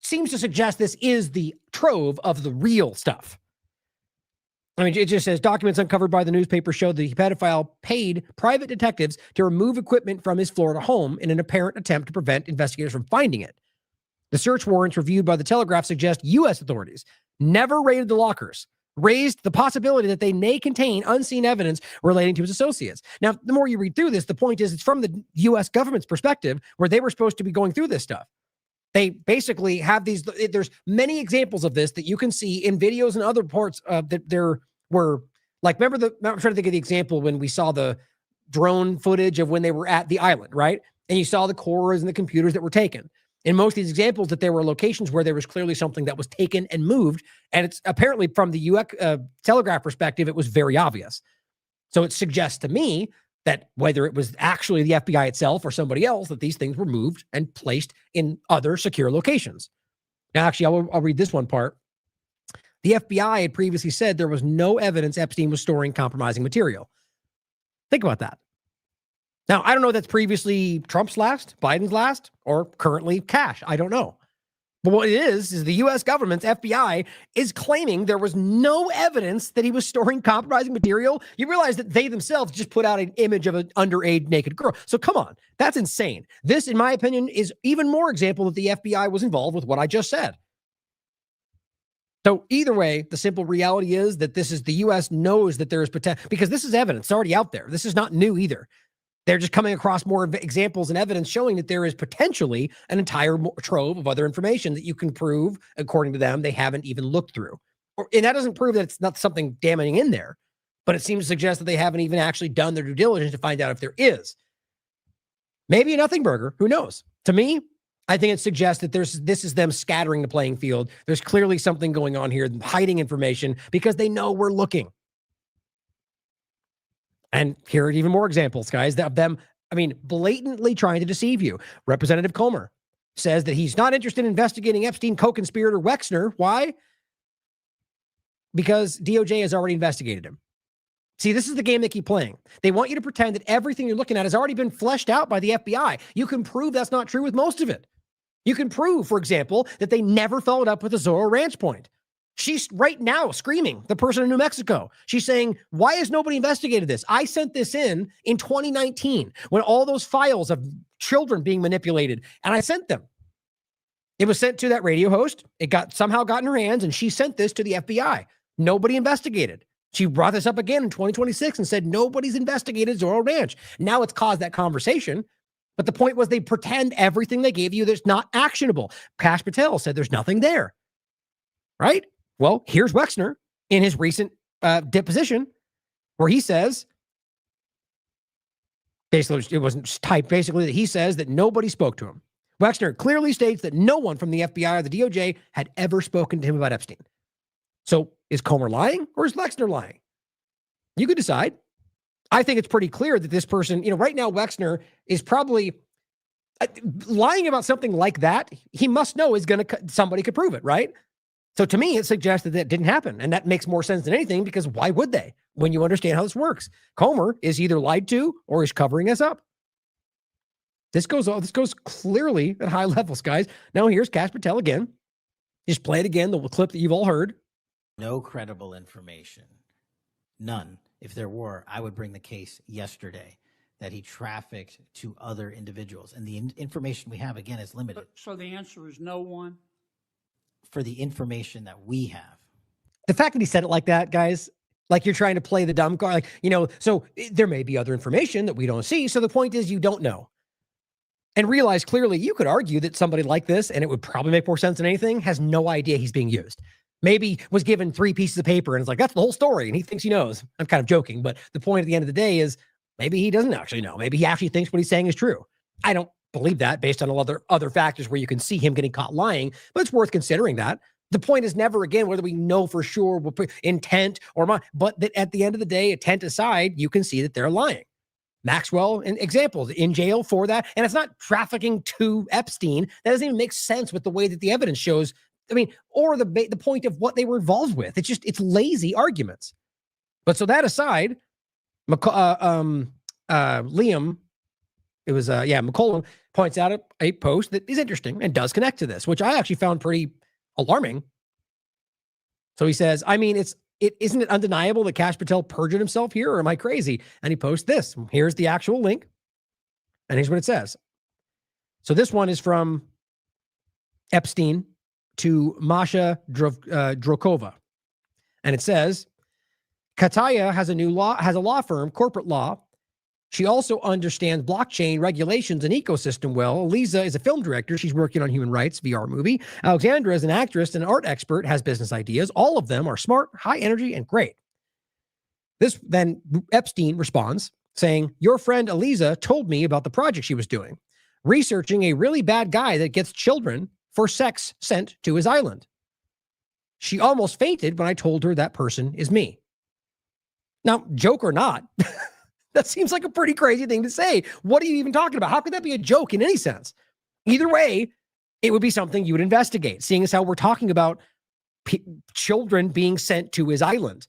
seems to suggest this is the trove of the real stuff. I mean, it just says documents uncovered by the newspaper showed the pedophile paid private detectives to remove equipment from his Florida home in an apparent attempt to prevent investigators from finding it. The search warrants reviewed by the Telegraph suggest U.S. authorities never raided the lockers, raised the possibility that they may contain unseen evidence relating to his associates. Now, the more you read through this, the point is it's from the U.S. government's perspective where they were supposed to be going through this stuff. They basically have there's many examples of this that you can see in videos and other parts that there were, like, I'm trying to think of the example when we saw the drone footage of when they were at the island, right? And you saw the cores and the computers that were taken. In most of these examples, that there were locations where there was clearly something that was taken and moved. And it's apparently from the U.S. Telegraph perspective, it was very obvious. So it suggests to me that whether it was actually the FBI itself or somebody else, that these things were moved and placed in other secure locations. Now, actually, I'll read this one part. The FBI had previously said there was no evidence Epstein was storing compromising material. Think about that. Now, I don't know if that's previously Trump's last, Biden's last, or currently cash. I don't know. But what it is the U.S. government's FBI is claiming there was no evidence that he was storing compromising material. You realize that they themselves just put out an image of an underage naked girl. So come on, that's insane. This, in my opinion, is even more example that the FBI was involved with what I just said. So either way, the simple reality is that this is the U.S. knows that there is potential, because this is evidence. It's already out there. This is not new either. They're just coming across more examples and evidence showing that there is potentially an entire trove of other information that you can prove, according to them, they haven't even looked through. And that doesn't prove that it's not something damning in there, but it seems to suggest that they haven't even actually done their due diligence to find out if there is. Maybe a nothing burger. Who knows? To me, I think it suggests that this is them scattering the playing field. There's clearly something going on here, hiding information because they know we're looking. And here are even more examples, guys, of them, blatantly trying to deceive you. Representative Comer says that he's not interested in investigating Epstein co-conspirator Wexner. Why? Because DOJ has already investigated him. See, this is the game they keep playing. They want you to pretend that everything you're looking at has already been fleshed out by the FBI. You can prove that's not true with most of it. You can prove, for example, that they never followed up with the Zorro Ranch point. She's right now screaming, the person in New Mexico. She's saying, why has nobody investigated this? I sent this in 2019 when all those files of children being manipulated, and I sent them. It was sent to that radio host. It somehow got in her hands, and she sent this to the FBI. Nobody investigated. She brought this up again in 2026 and said nobody's investigated Zorro Ranch. Now it's caused that conversation. But the point was they pretend everything they gave you that's not actionable. Kash Patel said there's nothing there. Right? Well, here's Wexner in his recent deposition where he says, basically, it wasn't typed, basically, that he says that nobody spoke to him. Wexner clearly states that no one from the FBI or the DOJ had ever spoken to him about Epstein. So is Comer lying or is Wexner lying? You could decide. I think it's pretty clear that this person, right now, Wexner is probably lying about something like that. He must know somebody could prove it, right? So to me, it suggests that that didn't happen. And that makes more sense than anything, because why would they when you understand how this works? Comer is either lied to or is covering us up. This goes clearly at high levels, guys. Now here's Kash Patel again. Just play it again, the clip that you've all heard. No credible information. None. If there were, I would bring the case yesterday that he trafficked to other individuals. And the information we have, again, is limited. So the answer is no one? For the information that we have. The fact that he said it like that, guys, like you're trying to play the dumb card, so there may be other information that we don't see. So the point is you don't know. And realize clearly you could argue that somebody like this, and it would probably make more sense than anything, has no idea he's being used. Maybe was given 3 pieces of paper and it's like, that's the whole story. And he thinks he knows. I'm kind of joking, but the point at the end of the day is maybe he doesn't actually know. Maybe he actually thinks what he's saying is true. I don't believe that based on other factors where you can see him getting caught lying, but it's worth considering that. The point is never, again, whether we know for sure intent or not, but that at the end of the day, intent aside, you can see that they're lying. Maxwell, examples in jail for that. And it's not trafficking to Epstein. That doesn't even make sense with the way that the evidence shows. I mean, or the point of what they were involved with. It's lazy arguments. But so that aside, Liam, McCollum points out a post that is interesting and does connect to this, which I actually found pretty alarming. So he says, isn't it undeniable that Kash Patel perjured himself here, or am I crazy? And he posts this. Here's the actual link. And here's what it says. So this one is from Epstein to Masha Drokova. And it says, Kataya has a law firm, corporate law. She also understands blockchain regulations and ecosystem well. Eliza is a film director. She's working on human rights VR movie. Alexandra is an actress and an art expert, has business ideas. All of them are smart, high energy, and great. This then Epstein responds saying, your friend Eliza told me about the project she was doing, researching a really bad guy that gets children for sex sent to his island. She almost fainted when I told her that person is me. Now, joke or not, that seems like a pretty crazy thing to say. What are you even talking about? How could that be a joke in any sense? Either way, it would be something you would investigate, seeing as how we're talking about children being sent to his island.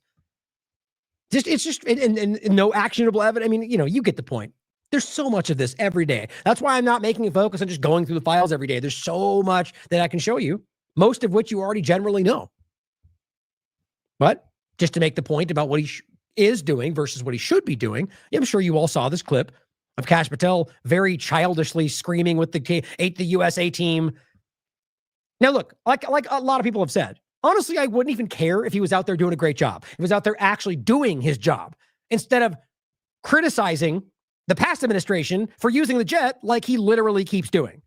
It's just no actionable evidence. I mean, you get the point. There's so much of this every day. That's why I'm not making a focus on just going through the files every day. There's so much that I can show you, most of which you already generally know. But just to make the point about what he is doing versus what he should be doing, I'm sure you all saw this clip of Kash Patel very childishly screaming with the USA team. Now, look, like a lot of people have said, honestly, I wouldn't even care if he was out there doing a great job. If he was out there actually doing his job, instead of criticizing the past administration for using the jet like he literally keeps doing.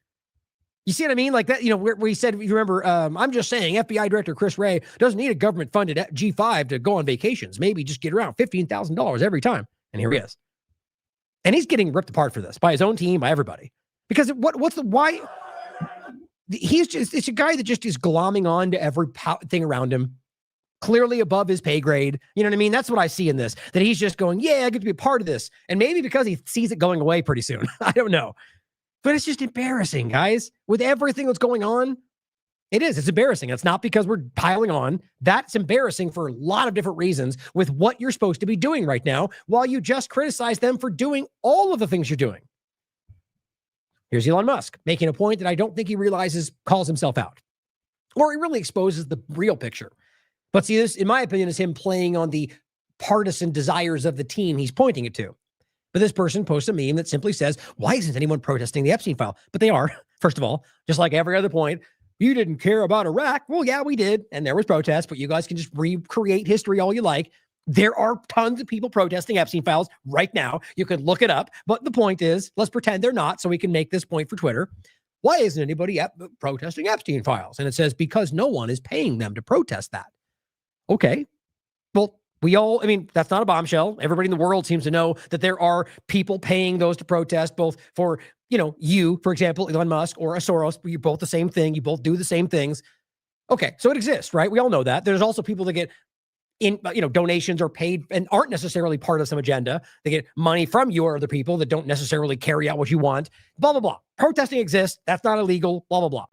You see what I mean? Like that, where he said, you remember, I'm just saying FBI Director Chris Wray doesn't need a government-funded G5 to go on vacations. Maybe just get around $15,000 every time. And here he is. And he's getting ripped apart for this by his own team, by everybody. Because why? It's a guy that just is glomming on to every thing around him, clearly above his pay grade. You know what I mean? That's what I see in this, that he's just going, yeah, I get to be a part of this. And maybe because he sees it going away pretty soon. I don't know. But it's just embarrassing, guys. With everything that's going on, it's embarrassing. It's not because we're piling on. That's embarrassing for a lot of different reasons with what you're supposed to be doing right now, while you just criticize them for doing all of the things you're doing. Here's Elon Musk making a point that I don't think he realizes calls himself out, or he really exposes the real picture. But see, this, in my opinion, is him playing on the partisan desires of the team he's pointing it to. But this person posts a meme that simply says, why isn't anyone protesting the Epstein file? But they are, first of all, just like every other point. You didn't care about Iraq. Well, yeah, we did. And there was protests, but you guys can just recreate history all you like. There are tons of people protesting Epstein files right now. You could look it up. But the point is, let's pretend they're not so we can make this point for Twitter. Why isn't anybody protesting Epstein files? And it says, because no one is paying them to protest that. Okay. Well, that's not a bombshell. Everybody in the world seems to know that there are people paying those to protest, both for, you, for example, Elon Musk or a Soros. You're both the same thing. You both do the same things. Okay. So it exists, right? We all know that. There's also people that get donations or paid and aren't necessarily part of some agenda. They get money from you or other people that don't necessarily carry out what you want, blah, blah, blah. Protesting exists. That's not illegal, blah, blah, blah.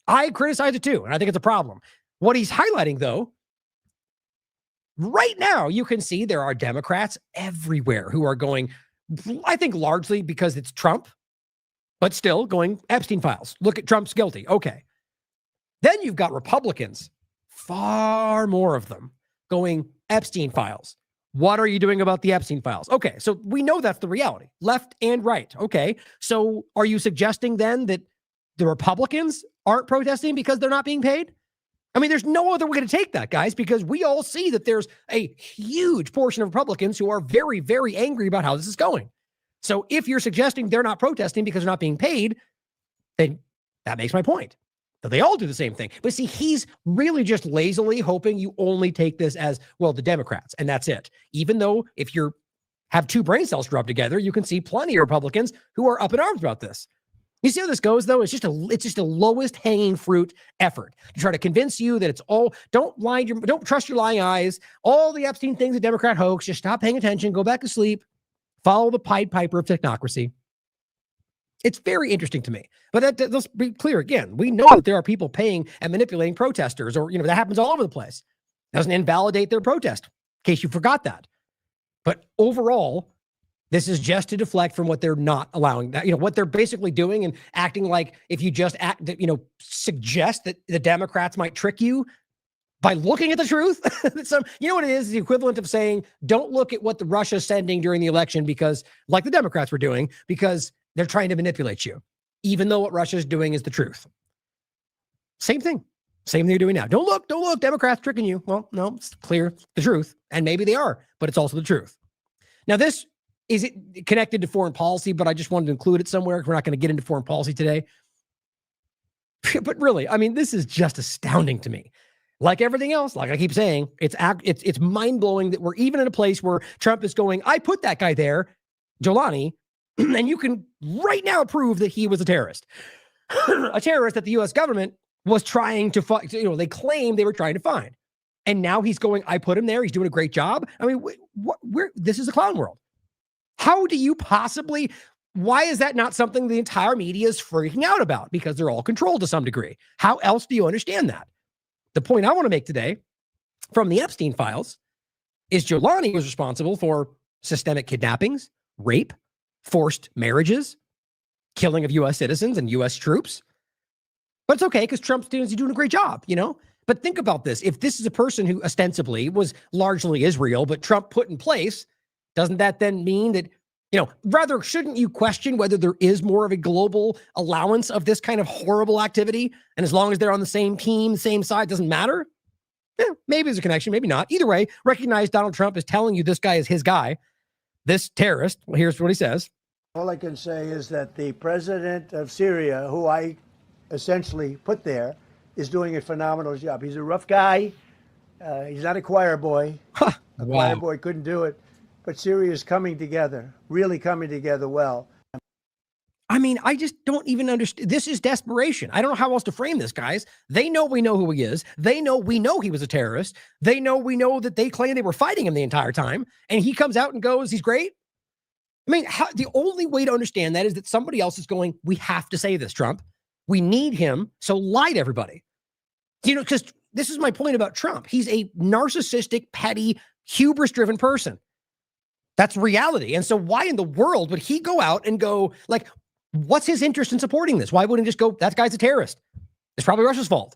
I criticize it too, and I think it's a problem. What he's highlighting, though, right now, you can see there are Democrats everywhere who are going, I think largely because it's Trump, but still going Epstein files. Look at Trump's guilty. Okay. Then you've got Republicans, far more of them, going Epstein files. What are you doing about the Epstein files? Okay, so we know that's the reality, left and right. Okay, so are you suggesting then that the Republicans aren't protesting because they're not being paid? I mean, there's no other way to take that, guys, because we all see that there's a huge portion of Republicans who are very, very angry about how this is going. So if you're suggesting they're not protesting because they're not being paid, then that makes my point. So they all do the same thing. But see, he's really just lazily hoping you only take this as, well, the Democrats, and that's it. Even though if you have two brain cells rubbed together, you can see plenty of Republicans who are up in arms about this. You see how this goes, though? It's just a lowest hanging fruit effort to try to convince you that it's all, don't trust your lying eyes. All the Epstein things, a Democrat hoax. Just stop paying attention, go back to sleep, follow the Pied Piper of technocracy. It's very interesting to me. But let's be clear again. We know that there are people paying and manipulating protesters, or, that happens all over the place. Doesn't invalidate their protest, in case you forgot that. But overall, this is just to deflect from what they're not allowing. What they're basically doing and acting like if you just suggest that the Democrats might trick you by looking at the truth. What it is the equivalent of saying, don't look at what the Russia's sending during the election because, like the Democrats were doing, because they're trying to manipulate you, even though what Russia's doing is the truth. Same thing they're doing now. Don't look, Democrats tricking you. Well, no, it's clear the truth. And maybe they are, but it's also the truth. Now, this is connected to foreign policy, but I just wanted to include it somewhere. We're not going to get into foreign policy today. But really, this is just astounding to me. Like everything else, like I keep saying, it's mind-blowing that we're even in a place where Trump is going, I put that guy there, Giuliani, and you can right now prove that he was a terrorist. A terrorist that the U.S. government was trying to find, they claimed they were trying to find. And now he's going, I put him there. He's doing a great job. This is a clown world. How do you possibly, why is that not something the entire media is freaking out about? Because they're all controlled to some degree. How else do you understand that? The point I want to make today from the Epstein files is Giuliani was responsible for systemic kidnappings, rape, forced marriages, killing of U.S. citizens and U.S. troops. But it's okay because Trump's doing a great job, But think about this. If this is a person who ostensibly was largely Israel, but Trump put in place, doesn't that then mean that, rather shouldn't you question whether there is more of a global allowance of this kind of horrible activity? And as long as they're on the same team, same side, doesn't matter? Maybe there's a connection, maybe not. Either way, recognize Donald Trump is telling you this guy is his guy, this terrorist. Well, here's what he says. All I can say is that the president of Syria, who I essentially put there, is doing a phenomenal job. He's a rough guy. He's not a choir boy. A choir boy couldn't do it. But Syria is coming together, really coming together well. I just don't even understand. This is desperation. I don't know how else to frame this, guys. They know we know who he is. They know we know he was a terrorist. They know we know that they claim they were fighting him the entire time. And he comes out and goes, he's great. The only way to understand that is that somebody else is going, we have to say this, Trump. We need him, so lie to everybody. Because this is my point about Trump. He's a narcissistic, petty, hubris-driven person. That's reality. And so why in the world would he go out and go, what's his interest in supporting this? Why wouldn't he just go, that guy's a terrorist? It's probably Russia's fault.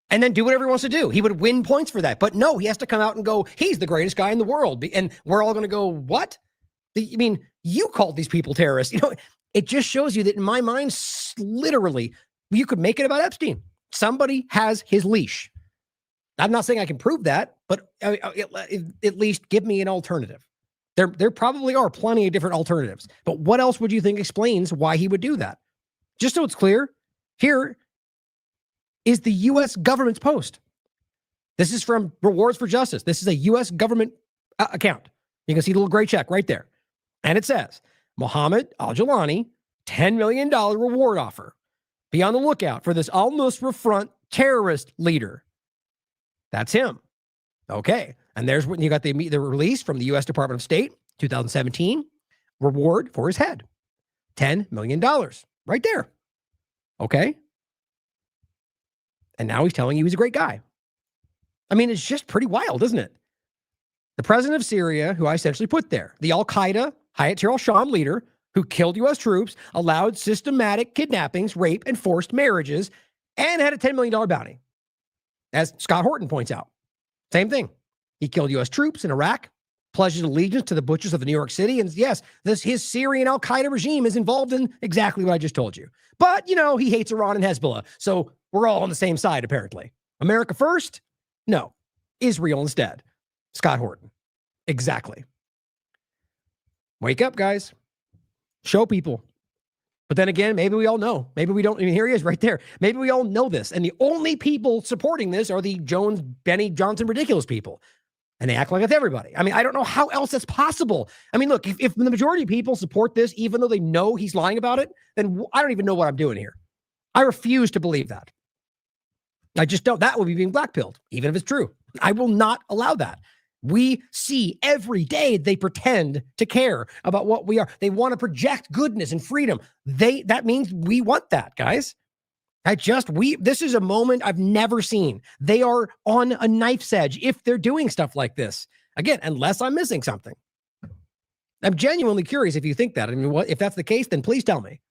And then do whatever he wants to do. He would win points for that. But no, he has to come out and go, he's the greatest guy in the world. And we're all going to go, what? You called these people terrorists. It just shows you that in my mind, literally, you could make it about Epstein. Somebody has his leash. I'm not saying I can prove that. but at least give me an alternative. There probably are plenty of different alternatives, but what else would you think explains why he would do that? Just so it's clear, here is the U.S. government's post. This is from Rewards for Justice. This is a U.S. government account. You can see the little gray check right there. And it says, Mohammed al-Jilani, $10 million reward offer. Be on the lookout for this al-Nusra Front terrorist leader. That's him. Okay. And there's when you got the release from the U.S. Department of State, 2017, reward for his head. $10 million. Right there. Okay. And now he's telling you he's a great guy. I mean, it's just pretty wild, isn't it? The president of Syria, who I essentially put there, the Al-Qaeda, Hayat al-Sham leader, who killed U.S. troops, allowed systematic kidnappings, rape, and forced marriages, and had a $10 million bounty. As Scott Horton points out. Same thing. He killed U.S. troops in Iraq, pledged allegiance to the butchers of the New York City, and yes, his Syrian Al-Qaeda regime is involved in exactly what I just told you. But, he hates Iran and Hezbollah, so we're all on the same side, apparently. America first? No. Israel instead. Scott Horton. Exactly. Wake up, guys. Show people. But then again, maybe we all know. Maybe we don't. I mean, here he is right there. Maybe we all know this. And the only people supporting this are the Jones, Benny, Johnson, ridiculous people. And they act like it's everybody. I mean, I don't know how else that's possible. I mean, look, if the majority of people support this, even though they know he's lying about it, then I don't even know what I'm doing here. I refuse to believe that. I just don't. That would be being blackpilled, even if it's true. I will not allow that. We see every day they pretend to care about what we are. They want to project goodness and freedom. That means we want that, guys. This is a moment I've never seen. They are on a knife's edge if they're doing stuff like this. Again, unless I'm missing something. I'm genuinely curious if you think that. I mean, if that's the case, then please tell me.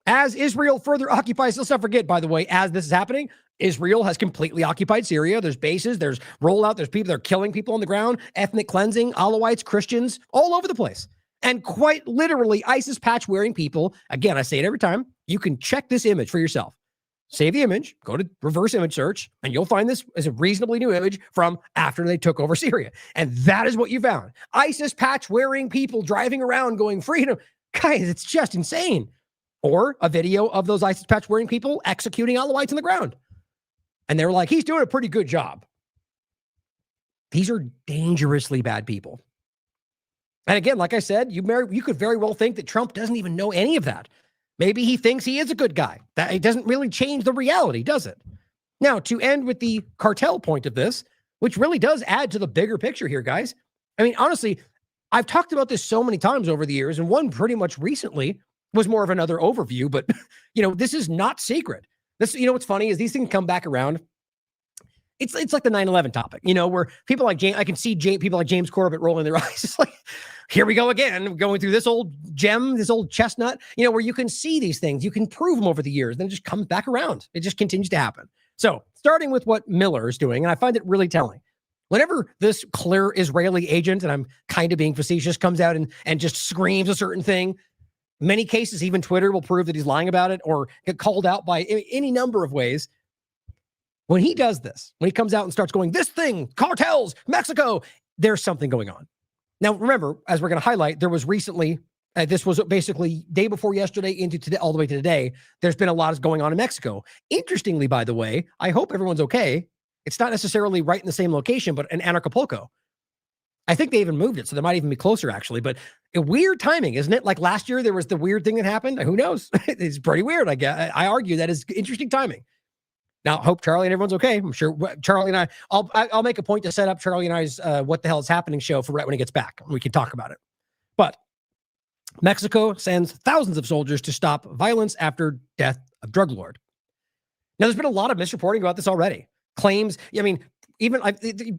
As Israel further occupies, let's not forget, by the way, as this is happening, Israel has completely occupied Syria. There's bases, there's rollout, there's people that are killing people on the ground, ethnic cleansing, Alawites, Christians, all over the place. And quite literally, ISIS patch-wearing people, again, I say it every time, you can check this image for yourself. Save the image, go to reverse image search, and you'll find this as a reasonably new image from after they took over Syria. And that is what you found. ISIS patch-wearing people driving around going freedom. Guys, it's just insane. Or a video of those ISIS patch-wearing people executing Alawites on the ground. And they're like, he's doing a pretty good job. These are dangerously bad people. And again, like I said, you could very well think that Trump doesn't even know any of that. Maybe he thinks he is a good guy. That it doesn't really change the reality, does it? Now, to end with the cartel point of this, which really does add to the bigger picture here, guys. I mean, honestly, I've talked about this so many times over the years, and one pretty much recently was more of another overview, but this is not secret. This, what's funny is these things come back around. It's like the 9/11 topic, where people like James, I can see people like James Corbett rolling their eyes. It's like, here we go again, going through this old gem, this old chestnut, where you can see these things, you can prove them over the years, then it just comes back around. It just continues to happen. So starting with what Miller is doing, and I find it really telling. Whenever this clear Israeli agent, and I'm kind of being facetious, comes out and just screams a certain thing, many cases, even Twitter will prove that he's lying about it or get called out by any number of ways. When he does this, when he comes out and starts going, this thing, cartels, Mexico, there's something going on. Now, remember, as we're going to highlight, there was recently, this was basically day before yesterday into today, all the way to today, there's been a lot going on in Mexico. Interestingly, by the way, I hope everyone's okay. It's not necessarily right in the same location, but in Acapulco. I think they even moved it, so they might even be closer, actually. But a weird timing, isn't it? Like last year, there was the weird thing that happened. Who knows? It's pretty weird, I guess. I argue that is interesting timing. Now, I hope Charlie and everyone's okay. I'm sure Charlie and I'll make a point to set up Charlie and I's What the Hell is Happening show for right when he gets back. We can talk about it. But Mexico sends thousands of soldiers to stop violence after death of drug lord. Now, there's been a lot of misreporting about this already. Claims, even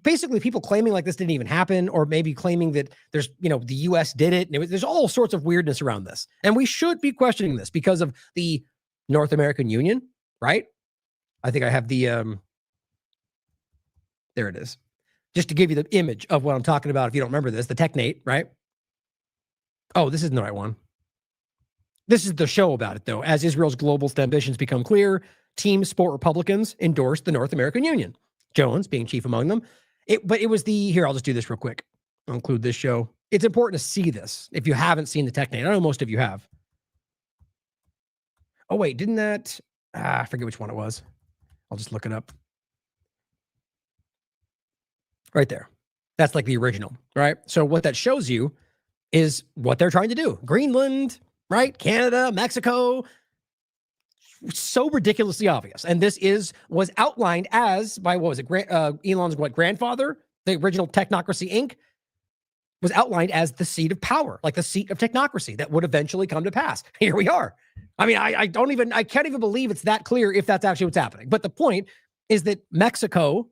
basically people claiming like this didn't even happen, or maybe claiming that there's, the U.S. did it. And there's all sorts of weirdness around this. And we should be questioning this because of the North American Union, right? I think I have the, there it is. Just to give you the image of what I'm talking about. If you don't remember this, the Technate, right? Oh, this isn't the right one. This is the show about it, though. As Israel's global ambitions become clear, Team Sport Republicans endorsed the North American Union. Jones being chief among them. But it was here, I'll just do this real quick. I'll include this show. It's important to see this if you haven't seen the Technate. I know most of you have. Oh, wait, didn't that? I forget which one it was. I'll just look it up. Right there. That's like the original, right? So what that shows you is what they're trying to do. Greenland, right? Canada, Mexico. So ridiculously obvious. And this was outlined as by, what was it? Elon's grandfather, the original Technocracy Inc., was outlined as the seat of power, like the seat of technocracy that would eventually come to pass. Here we are. I mean, I can't even believe it's that clear if that's actually what's happening. But the point is that Mexico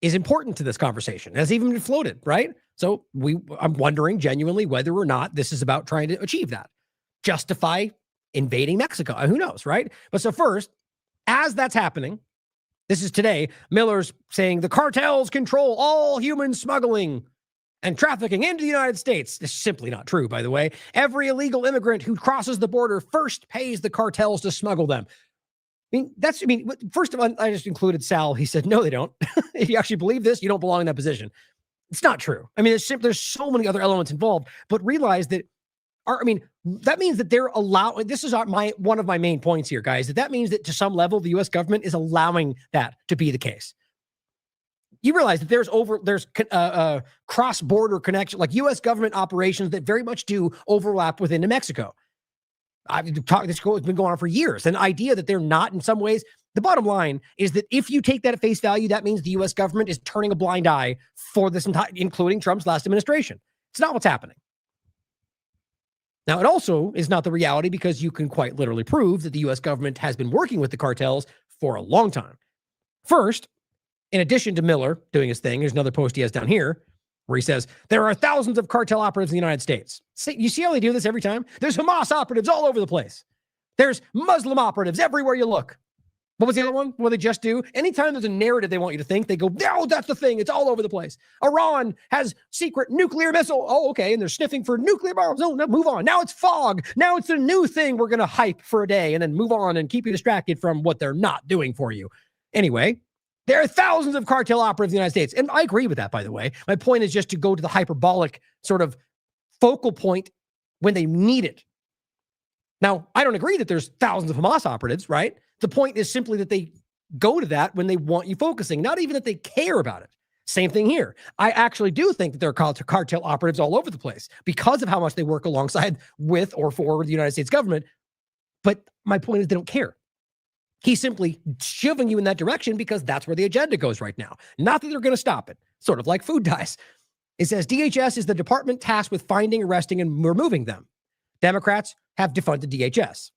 is important to this conversation. It has even been floated, right? So I'm wondering genuinely whether or not this is about trying to achieve that. Justify invading Mexico. Who knows, right? But so first, as that's happening, this is today, Miller's saying the cartels control all human smuggling and trafficking into the United States. This is simply not true, by the way. Every illegal immigrant who crosses the border first pays the cartels to smuggle them. First of all, I just included Sal. He said, no, they don't. If you actually believe this, you don't belong in that position. It's not true. I mean, there's so many other elements involved, but realize that that means that they're allowing, this is one of my main points here, guys, that means that to some level, the U.S. government is allowing that to be the case. You realize that there's cross-border connection, like U.S. government operations that very much do overlap within New Mexico. This has been going on for years. An idea that they're not in some ways. The bottom line is that if you take that at face value, that means the U.S. government is turning a blind eye for this entire, including Trump's last administration. It's not what's happening. Now, it also is not the reality because you can quite literally prove that the U.S. government has been working with the cartels for a long time. First, in addition to Miller doing his thing, there's another post he has down here where he says, there are thousands of cartel operatives in the United States. You see how they do this every time? There's Hamas operatives all over the place. There's Muslim operatives everywhere you look. What was the other one? What they just do? Anytime there's a narrative they want you to think, they go, no, that's the thing. It's all over the place. Iran has secret nuclear missile. Oh, okay. And they're sniffing for nuclear bombs. Oh, no, move on. Now it's fog. Now it's a new thing we're going to hype for a day and then move on and keep you distracted from what they're not doing for you. Anyway, there are thousands of cartel operatives in the United States. And I agree with that, by the way. My point is just to go to the hyperbolic sort of focal point when they need it. Now, I don't agree that there's thousands of Hamas operatives, right? The point is simply that they go to that when they want you focusing, not even that they care about it. Same thing here. I actually do think that there are cartel operatives all over the place because of how much they work alongside with or for the United States government. But my point is they don't care. He's simply shoving you in that direction because that's where the agenda goes right now. Not that they're going to stop it. Sort of like food dyes. It says DHS is the department tasked with finding, arresting, and removing them. Democrats have defunded DHS.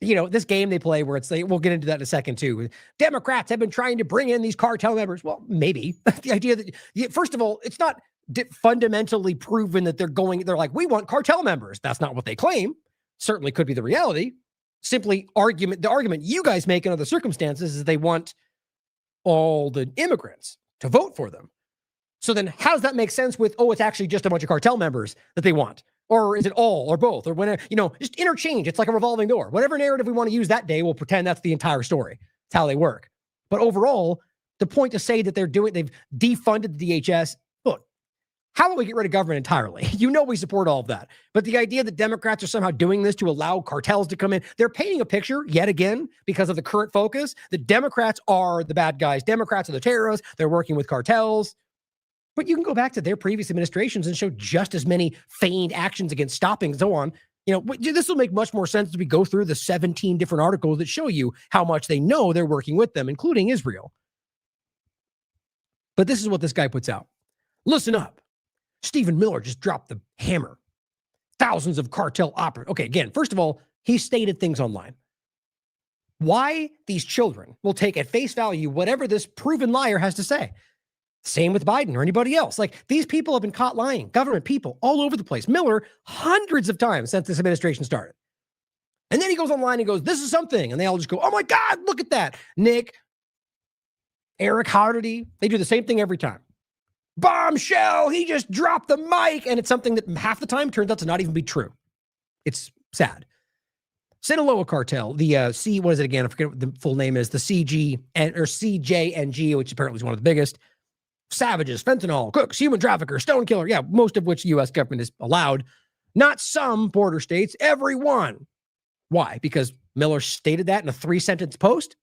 You know, this game they play where it's like, we'll get into that in a second too. Democrats have been trying to bring in these cartel members. Well, maybe. The idea that, first of all, it's not fundamentally proven that they're like, we want cartel members. That's not what they claim. Certainly could be the reality. Simply the argument you guys make in other circumstances is they want all the immigrants to vote for them. So then how does that make sense with, it's actually just a bunch of cartel members that they want? Or is it all or both? Or whenever, just interchange. It's like a revolving door. Whatever narrative we want to use that day, we'll pretend that's the entire story. It's how they work. But overall, the point to say that they've defunded the DHS, look, how about we get rid of government entirely? We support all of that. But the idea that Democrats are somehow doing this to allow cartels to come in, they're painting a picture yet again because of the current focus. The Democrats are the bad guys. Democrats are the terrorists. They're working with cartels. But you can go back to their previous administrations and show just as many feigned actions against stopping and so on. This will make much more sense as we go through the 17 different articles that show you how much they know they're working with them, including Israel. But this is what this guy puts out. Listen up. Stephen Miller just dropped the hammer. Thousands of cartel operatives. Okay, again, first of all, he stated things online. Why these children will take at face value whatever this proven liar has to say. Same with Biden or anybody else. Like, these people have been caught lying. Government people all over the place. Miller, hundreds of times since this administration started. And then he goes online and goes, this is something. And they all just go, oh my God, look at that. Nick, Eric Hardy, they do the same thing every time. Bombshell, he just dropped the mic. And it's something that half the time turns out to not even be true. It's sad. Sinaloa Cartel, the what is it again? I forget what the full name is. The CJNG, which apparently is one of the biggest. Savages, fentanyl, cooks, human trafficker, stone killer. Yeah, most of which the U.S. government is allowed. Not some border states, every one. Why? Because Miller stated that in a 3-sentence post.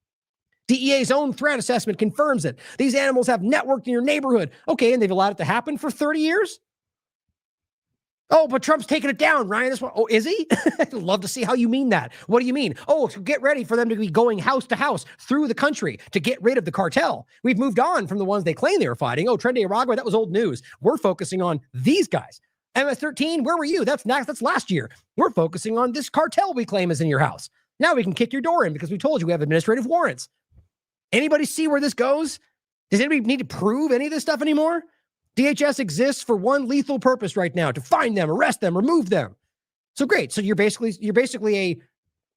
DEA's own threat assessment confirms it. These animals have networked in your neighborhood. Okay, and they've allowed it to happen for 30 years? Oh, but Trump's taking it down, Ryan. This one. Oh, is he? I'd love to see how you mean that. What do you mean? Oh, so get ready for them to be going house to house through the country to get rid of the cartel. We've moved on from the ones they claim they were fighting. Oh, Tren de Aragua, that was old news. We're focusing on these guys. MS-13, where were you? That's last year. We're focusing on this cartel we claim is in your house. Now we can kick your door in because we told you we have administrative warrants. Anybody see where this goes? Does anybody need to prove any of this stuff anymore? DHS exists for one lethal purpose right now: to find them, arrest them, remove them. So great. So you're claiming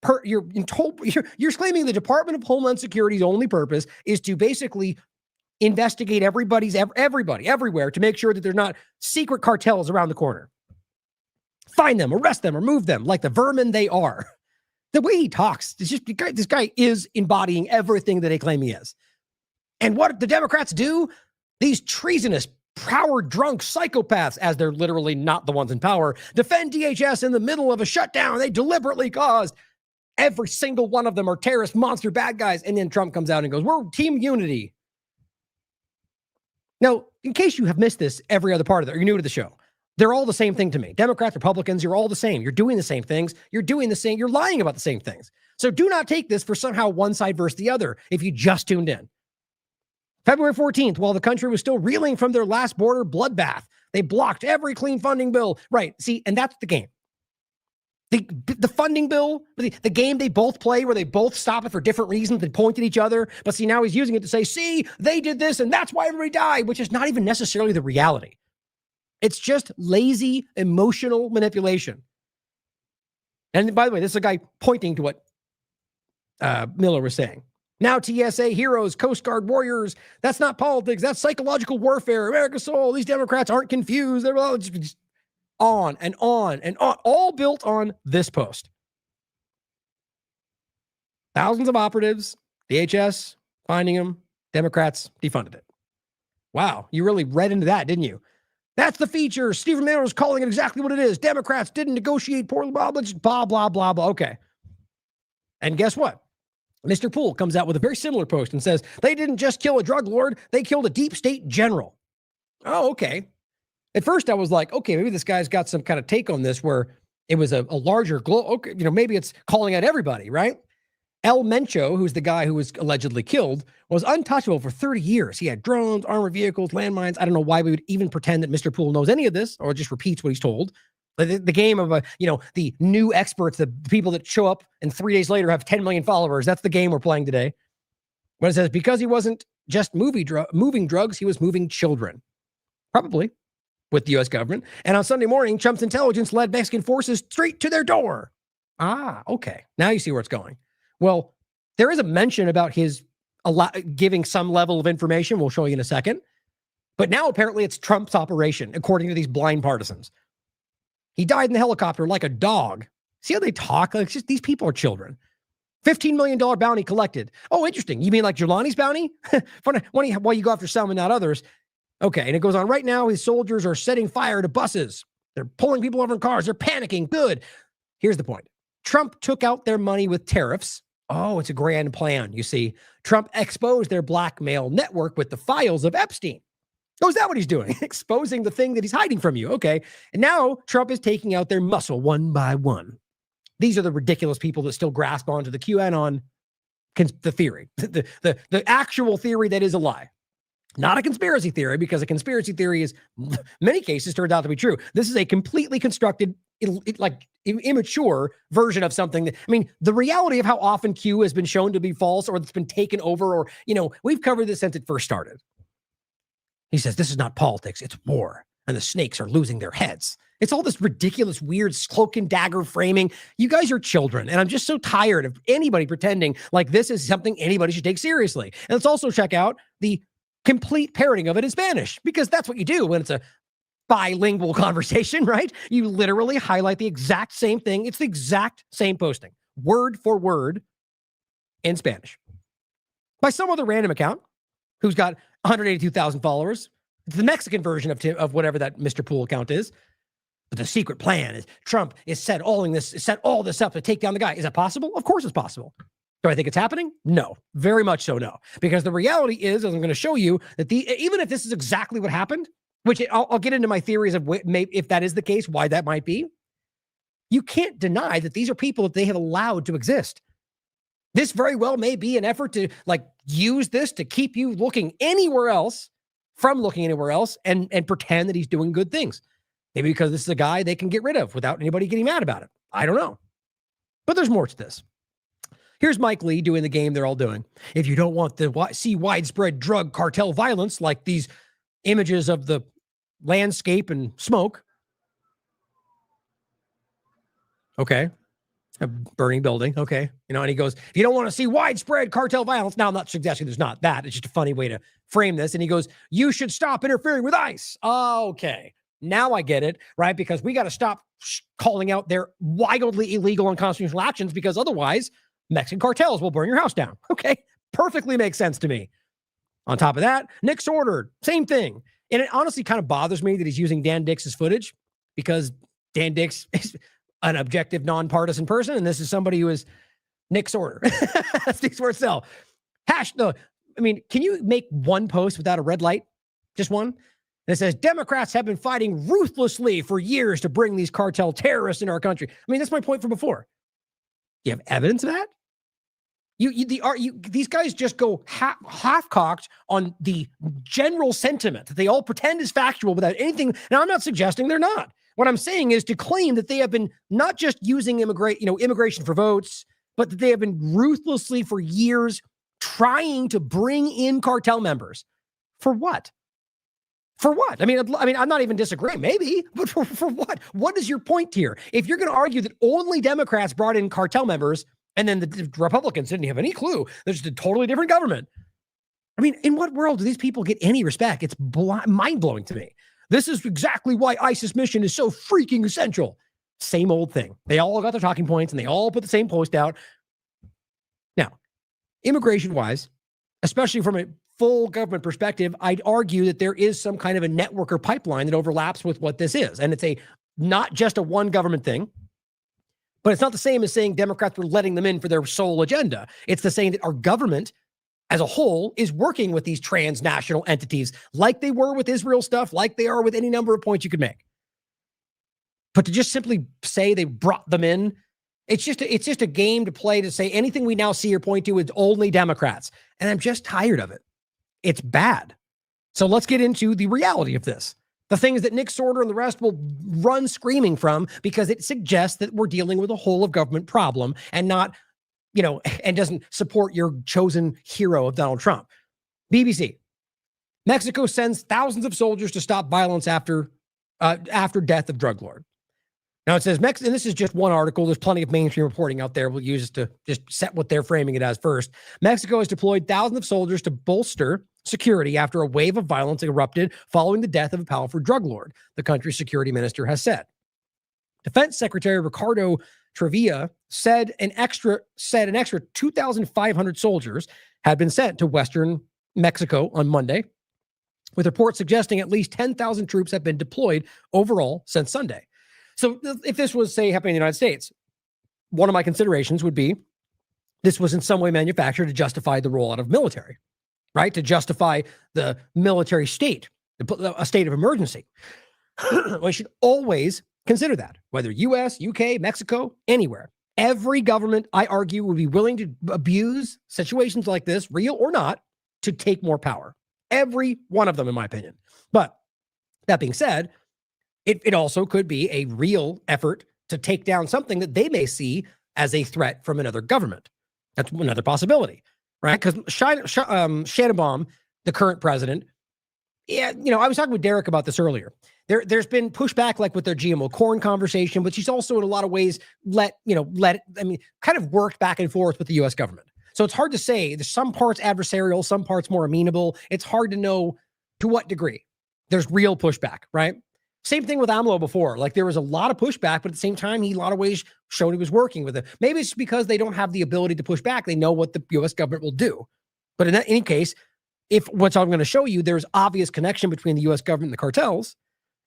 the Department of Homeland Security's only purpose is to basically investigate everybody everywhere to make sure that there's not secret cartels around the corner. Find them, arrest them, remove them like the vermin they are. The way he talks, it's just this guy is embodying everything that they claim he is. And what the Democrats do, these treasonous, power-drunk psychopaths, as they're literally not the ones in power, defend DHS in the middle of a shutdown they deliberately caused. Every single one of them are terrorist, monster, bad guys. And then Trump comes out and goes, we're team unity. Now, in case you have missed this, every other part of it, or you're new to the show, they're all the same thing to me. Democrats, Republicans, you're all the same. You're doing the same things. You're lying about the same things. So do not take this for somehow one side versus the other if you just tuned in. February 14th, while the country was still reeling from their last border bloodbath, they blocked every clean funding bill. Right. See, and that's the game. The funding bill, the game they both play where they both stop it for different reasons and point at each other. But see, now he's using it to say, see, they did this and that's why everybody died, which is not even necessarily the reality. It's just lazy, emotional manipulation. And by the way, this is a guy pointing to what Miller was saying. Now TSA heroes, Coast Guard warriors, that's not politics, that's psychological warfare. America's soul, these Democrats aren't confused. They're all just on and on and on, all built on this post. Thousands of operatives, DHS finding them, Democrats defunded it. Wow, you really read into that, didn't you? That's the feature. Stephen Miller is calling it exactly what it is. Democrats didn't negotiate poorly, blah, blah, blah, blah, blah. Okay. And guess what? Mr. Poole comes out with a very similar post and says, they didn't just kill a drug lord, they killed a deep state general. Oh, okay. At first I was like, okay, maybe this guy's got some kind of take on this where it was a larger okay, maybe it's calling out everybody, right? El Mencho, who's the guy who was allegedly killed, was untouchable for 30 years. He had drones, armored vehicles, landmines. I don't know why we would even pretend that Mr. Poole knows any of this or just repeats what he's told. The game of the new experts, the people that show up and 3 days later have 10 million followers. That's the game we're playing today. But it says, because he wasn't just moving drugs, he was moving children. Probably with the U.S. government. And on Sunday morning, Trump's intelligence led Mexican forces straight to their door. Ah, okay. Now you see where it's going. Well, there is a mention about his giving some level of information. We'll show you in a second. But now apparently it's Trump's operation, according to these blind partisans. He died in the helicopter like a dog. See how they talk? Like, just these people are children. $15 million bounty collected. Oh, interesting. You mean like Jelani's bounty? Why you go after some and not others? Okay, and it goes on. Right now, his soldiers are setting fire to buses. They're pulling people over in cars. They're panicking. Good. Here's the point. Trump took out their money with tariffs. Oh, it's a grand plan, you see. Trump exposed their blackmail network with the files of Epstein. Oh, is that what he's doing? Exposing the thing that he's hiding from you. Okay. And now Trump is taking out their muscle one by one. These are the ridiculous people that still grasp onto the QAnon, the theory, the actual theory that is a lie. Not a conspiracy theory, because a conspiracy theory is, many cases, turns out to be true. This is a completely constructed, immature version of something that, the reality of how often Q has been shown to be false or it's been taken over or, we've covered this since it first started. He says, this is not politics, it's war. And the snakes are losing their heads. It's all this ridiculous, weird cloak and dagger framing. You guys are children. And I'm just so tired of anybody pretending like this is something anybody should take seriously. And let's also check out the complete parroting of it in Spanish, because that's what you do when it's a bilingual conversation, right? You literally highlight the exact same thing. It's the exact same posting. word for word in Spanish by some other random account who's got 182,000 followers. It's the Mexican version of whatever that Mr. Poole account is. But the secret plan is Trump is set all this up to take down the guy. Is that possible? Of course it's possible. Do I think it's happening? No, very much so no. Because the reality is, as I'm going to show you, that even if this is exactly what happened, which I'll get into my theories of if that is the case, why that might be, you can't deny that these are people that they have allowed to exist. This very well may be an effort to use this to keep you looking anywhere else from looking anywhere else and pretend that he's doing good things. Maybe because this is a guy they can get rid of without anybody getting mad about it. I don't know. But there's more to this. Here's Mike Lee doing the game they're all doing. If you don't want to see widespread drug cartel violence, like these images of the landscape and smoke. Okay. A burning building. Okay. And he goes, if you don't want to see widespread cartel violence. Now, I'm not suggesting there's not that. It's just a funny way to frame this. And he goes, you should stop interfering with ICE. Okay. Now I get it, right? Because we got to stop calling out their wildly illegal and unconstitutional actions, because otherwise Mexican cartels will burn your house down. Okay. Perfectly makes sense to me. On top of that, Nick's ordered, same thing. And it honestly kind of bothers me that he's using Dan Dix's footage, because Dan Dix is an objective, nonpartisan person. And this is somebody who is Nick's order. That speaks for itself. Can you make one post without a red light? Just one? And it says, Democrats have been fighting ruthlessly for years to bring these cartel terrorists in our country. That's my point from before. You have evidence of that? These guys just go half-cocked on the general sentiment that they all pretend is factual without anything. Now, I'm not suggesting they're not. What I'm saying is to claim that they have been not just using immigration for votes, but that they have been ruthlessly for years trying to bring in cartel members. For what? For what? I'm not even disagreeing, maybe, but for what? What is your point here? If you're going to argue that only Democrats brought in cartel members and then the Republicans didn't have any clue, there's just a totally different government. In what world do these people get any respect? It's mind-blowing to me. This is exactly why ISIS mission is so freaking essential. Same old thing. They all got their talking points and they all put the same post out. Now, immigration-wise, especially from a full government perspective, I'd argue that there is some kind of a network or pipeline that overlaps with what this is. And it's not just a one government thing, but it's not the same as saying Democrats were letting them in for their sole agenda. It's the saying that our government as a whole is working with these transnational entities like they were with Israel stuff, like they are with any number of points you could make. But to just simply say they brought them in, it's just a game to play to say anything we now see or point to is only Democrats. And I'm just tired of it. It's bad. So let's get into the reality of this. The things that Nick Sorter and the rest will run screaming from, because it suggests that we're dealing with a whole of government problem and not, and doesn't support your chosen hero of Donald Trump. BBC. Mexico sends thousands of soldiers to stop violence after death of drug lord. Now it says, and this is just one article. There's plenty of mainstream reporting out there. We'll use this to just set what they're framing it as first. Mexico has deployed thousands of soldiers to bolster security after a wave of violence erupted following the death of a powerful drug lord, the country's security minister has said. Defense Secretary Ricardo Trevilla said an extra 2,500 soldiers had been sent to western Mexico on Monday, with reports suggesting at least 10,000 troops have been deployed overall since Sunday. So if this was, say, happening in the United States, one of my considerations would be this was in some way manufactured to justify the rollout of military, right? To justify the military state, a state of emergency. We should always consider that, whether US, UK, Mexico, anywhere. Every government, I argue, would be willing to abuse situations like this, real or not, to take more power. Every one of them, in my opinion. But that being said, it also could be a real effort to take down something that they may see as a threat from another government. That's another possibility, right? Because Sheinbaum, the current president, I was talking with Derek about this earlier. There's been pushback, like with their GMO corn conversation, but she's also in a lot of ways kind of worked back and forth with the U.S. government. So it's hard to say. There's some parts adversarial, some parts more amenable. It's hard to know to what degree there's real pushback, right? Same thing with AMLO before. Like there was a lot of pushback, but at the same time, he in a lot of ways showed he was working with it. Maybe it's because they don't have the ability to push back. They know what the U.S. government will do. But in any case, if what's I'm going to show you, there's obvious connection between the U.S. government and the cartels,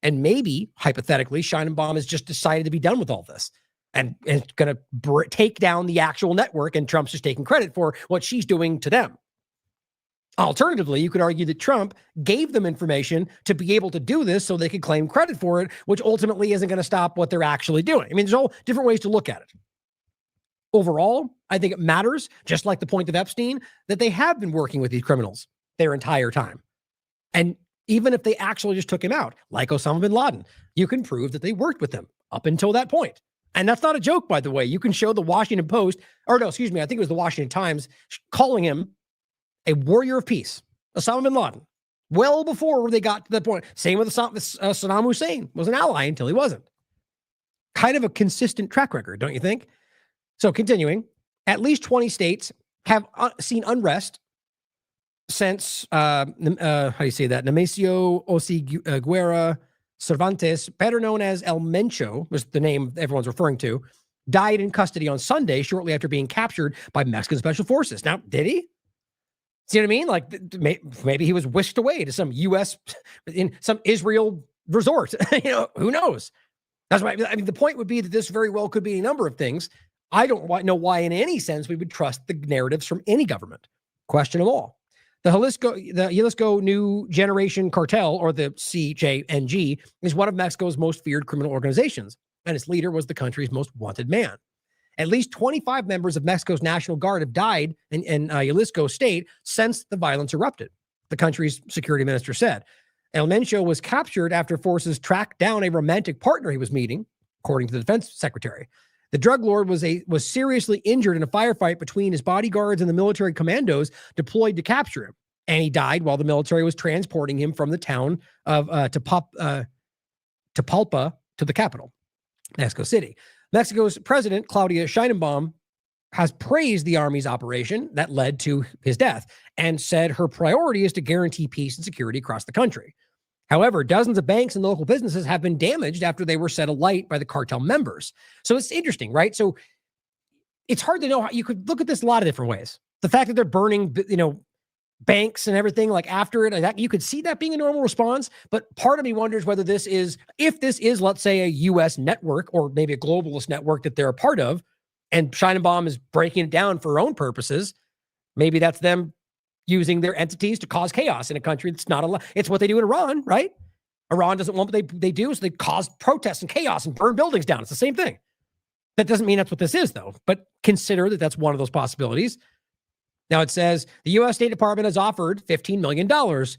and maybe hypothetically, Scheinenbaum has just decided to be done with all this and going to take down the actual network, and Trump's just taking credit for what she's doing to them. Alternatively, you could argue that Trump gave them information to be able to do this so they could claim credit for it, which ultimately isn't going to stop what they're actually doing. I mean, there's all different ways to look at it. Overall, I think it matters, just like the point of Epstein, that they have been working with these criminals their entire time. And even if they actually just took him out, like Osama bin Laden, you can prove that they worked with him up until that point. And that's not a joke, by the way. You can show the Washington Post, or no, excuse me, I think it was the Washington Times, calling him a warrior of peace, Osama bin Laden, well before they got to that point. Same with Saddam Hussein, was an ally until he wasn't. Kind of a consistent track record, don't you think? So continuing, at least 20 states have seen unrest since, how do you say that? Nemesio Osigüera Cervantes, better known as El Mencho, was the name everyone's referring to, died in custody on Sunday shortly after being captured by Mexican special forces. Now, did he? See what I mean? Like maybe he was whisked away to some U.S. in some Israel resort. Who knows? That's why. I mean, the point would be that this very well could be a number of things. I don't know why, in any sense, we would trust the narratives from any government. Question them all. The Jalisco New Generation Cartel, or the CJNG, is one of Mexico's most feared criminal organizations, and its leader was the country's most wanted man. At least 25 members of Mexico's National Guard have died in Jalisco state since the violence erupted, the country's security minister said. El Mencho was captured after forces tracked down a romantic partner he was meeting, according to the defense secretary. The drug lord was seriously injured in a firefight between his bodyguards and the military commandos deployed to capture him, and he died while the military was transporting him from the town of Tapalpa to the capital, Mexico City. Mexico's president, Claudia Sheinbaum, has praised the army's operation that led to his death and said her priority is to guarantee peace and security across the country. However, dozens of banks and local businesses have been damaged after they were set alight by the cartel members. So it's interesting, right? So it's hard to know how you could look at this a lot of different ways. The fact that they're burning, banks and everything like after it, like you could see that being a normal response. But part of me wonders whether if this is, let's say, a U.S. network or maybe a globalist network that they're a part of, and Scheinenbaum is breaking it down for her own purposes. Maybe that's them using their entities to cause chaos in a country that's not allowed. It's what they do in Iran, right? Iran doesn't want what they do, so they cause protests and chaos and burn buildings down. It's the same thing. That doesn't mean that's what this is, though. But consider that that's one of those possibilities. Now it says the U.S. State Department has offered $15 million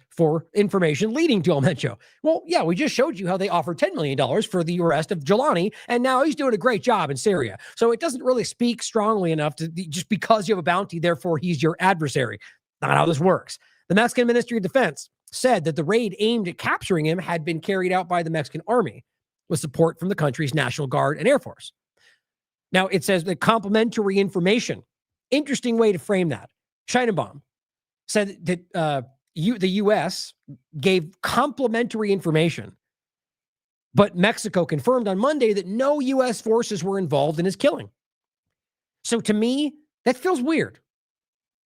for information leading to El Mencho. Well, yeah, we just showed you how they offered $10 million for the arrest of Jelani, and now he's doing a great job in Syria. So it doesn't really speak strongly enough to just because you have a bounty, therefore he's your adversary. Not how this works. The Mexican Ministry of Defense said that the raid aimed at capturing him had been carried out by the Mexican army with support from the country's National Guard and Air Force. Now it says the complementary information. Interesting way to frame that. Scheinenbaum said that the U.S. gave complementary information, but Mexico confirmed on Monday that no U.S. forces were involved in his killing. So to me, that feels weird.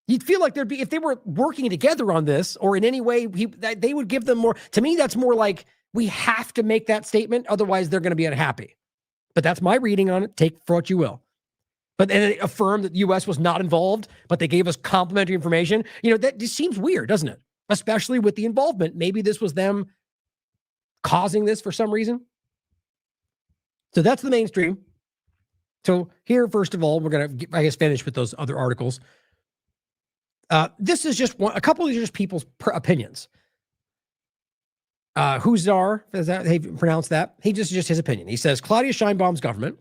You'd feel like if they were working together on this or in any way, they would give them more. To me, that's more like we have to make that statement. Otherwise, they're going to be unhappy. But that's my reading on it. Take for what you will. But then they affirmed that the U.S. was not involved, but they gave us complimentary information. That just seems weird, doesn't it? Especially with the involvement. Maybe this was them causing this for some reason. So that's the mainstream. So here, first of all, we're going to, I guess, finish with those other articles. This is just a couple of these are just people's opinions. Huzar, is that they pronounce that? He just his opinion. He says Claudia Scheinbaum's government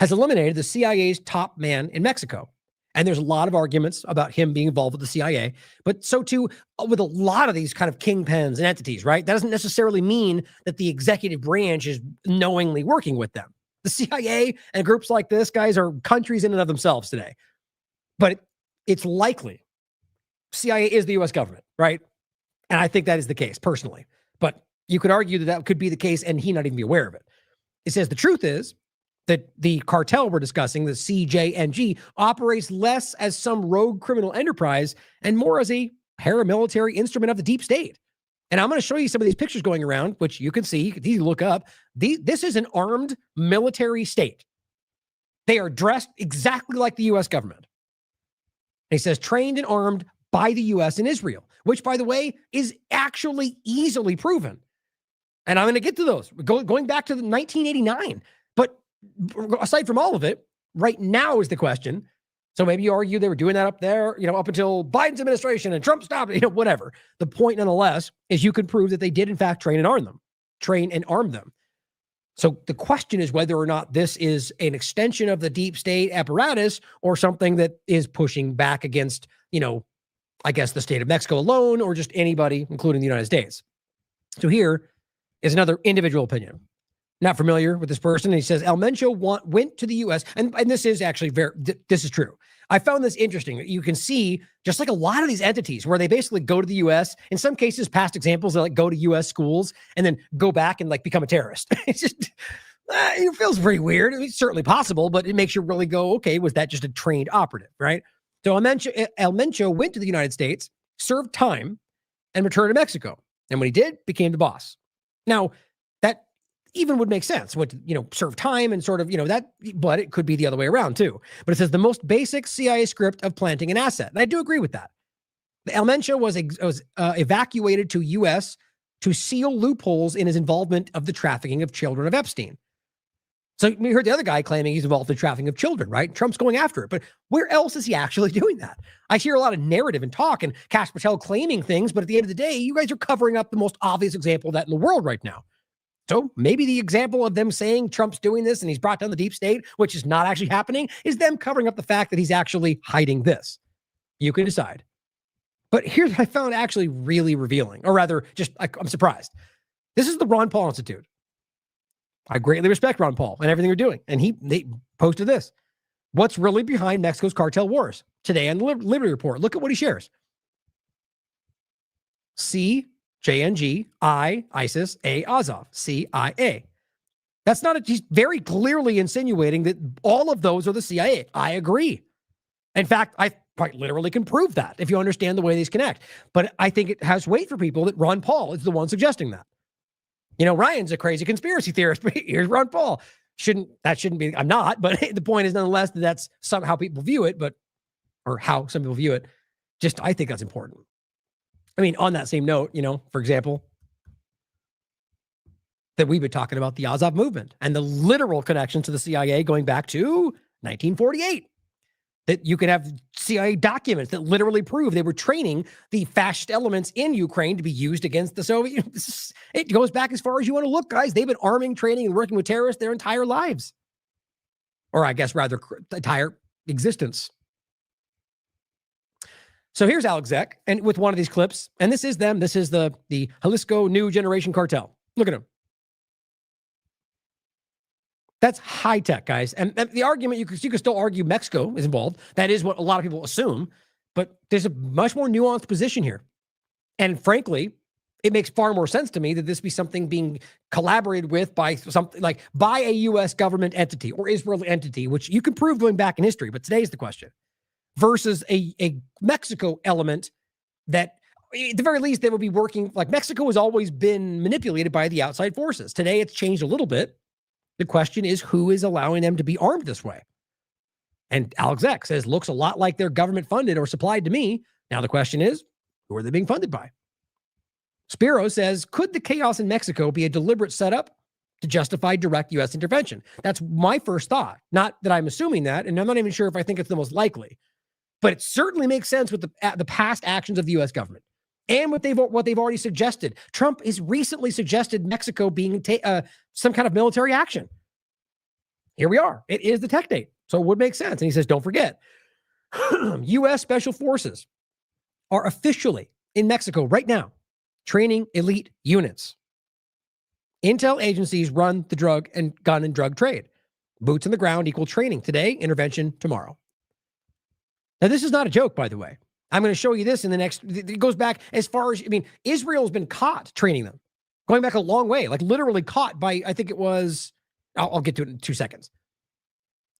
has eliminated the CIA's top man in Mexico. And there's a lot of arguments about him being involved with the CIA, but so too with a lot of these kind of kingpins and entities, right? That doesn't necessarily mean that the executive branch is knowingly working with them. The CIA and groups like this, guys, are countries in and of themselves today. But it's likely CIA is the U.S. government, right? And I think that is the case personally. But You could argue that that could be the case and he not even be aware of it. It says the truth is that the cartel we're discussing, the CJNG, operates less as some rogue criminal enterprise and more as a paramilitary instrument of the deep state. And I'm going to show you some of these pictures going around, which you can see, you can look up. This is an armed military state. They are dressed exactly like the U.S. government. He says trained and armed by the U.S. and Israel, which, by the way, is actually easily proven. And I'm going to get to those, going back to the 1989. But aside from all of it, right now is the question. So maybe you argue they were doing that up there, up until Biden's administration and Trump stopped it, whatever. The point, nonetheless, is you can prove that they did, in fact, train and arm them. So the question is whether or not this is an extension of the deep state apparatus or something that is pushing back against, I guess the state of Mexico alone or just anybody, including the United States. So here is another individual opinion. Not familiar with this person. And he says, El Mencho went to the U.S. And this is actually this is true. I found this interesting. You can see just like a lot of these entities where they basically go to the U.S. In some cases, past examples, they like go to U.S. schools and then go back and like become a terrorist. It's just, it feels pretty weird. It's certainly possible, but it makes you really go, okay, was that just a trained operative, right? So El Mencho went to the United States, served time, and returned to Mexico. And when he did, became the boss. Now, that even would make sense. Would, serve time and sort of, that, but it could be the other way around too. But it says the most basic CIA script of planting an asset. And I do agree with that. El Mencho was evacuated to U.S. to seal loopholes in his involvement of the trafficking of children of Epstein. So we heard the other guy claiming he's involved in trafficking of children, right? Trump's going after it. But where else is he actually doing that? I hear a lot of narrative and talk and Kash Patel claiming things, but at the end of the day, you guys are covering up the most obvious example of that in the world right now. So maybe the example of them saying Trump's doing this and he's brought down the deep state, which is not actually happening, is them covering up the fact that he's actually hiding this. You can decide. But here's what I found actually really revealing, or rather, I'm surprised. This is the Ron Paul Institute. I greatly respect Ron Paul and everything they're doing. And they posted this. What's really behind Mexico's cartel wars? Today on the Liberty Report. Look at what he shares. C, JNG, I, ISIS, A, Azov, CIA. That's not he's very clearly insinuating that all of those are the CIA. I agree. In fact, I quite literally can prove that if you understand the way these connect. But I think it has weight for people that Ron Paul is the one suggesting that. Ryan's a crazy conspiracy theorist, but here's Ron Paul. Shouldn't be, I'm not, but the point is nonetheless that that's somehow people view it, or how some people view it. I think that's important. I mean, on that same note, for example, that we've been talking about the Azov movement and the literal connection to the CIA going back to 1948. That you could have CIA documents that literally prove they were training the fascist elements in Ukraine to be used against the Soviet. It goes back as far as you want to look, guys. They've been arming, training, and working with terrorists their entire lives. Or I guess rather, entire existence. So here's Alex Zek, and with one of these clips, and this is them. This is the Jalisco New Generation Cartel. Look at him. That's high tech, guys. And the argument, you could still argue Mexico is involved. That is what a lot of people assume. But there's a much more nuanced position here. And frankly, it makes far more sense to me that this be something being collaborated with by something like by a U.S. government entity or Israeli entity, which you can prove going back in history. But today's the question. Versus a Mexico element that, at the very least, they would be working, like Mexico has always been manipulated by the outside forces. Today, it's changed a little bit. The question is, who is allowing them to be armed this way? And Alex Zek says, looks a lot like they're government funded or supplied to me. Now the question is, who are they being funded by? Spiro says, could the chaos in Mexico be a deliberate setup to justify direct U.S. intervention? That's my first thought. Not that I'm assuming that, and I'm not even sure if I think it's the most likely. But it certainly makes sense with the past actions of the U.S. government. And what they've already suggested. Trump has recently suggested Mexico being some kind of military action. Here we are. It is the tech date. So it would make sense. And he says, don't forget, U.S. Special Forces are officially in Mexico right now, training elite units. Intel agencies run the gun and drug trade. Boots on the ground equal training today, intervention tomorrow. Now, this is not a joke, by the way. I'm going to show you this in the next, it goes back as far as, Israel's been caught training them. going back a long way, like literally caught by, I think it was, I'll get to it in 2 seconds,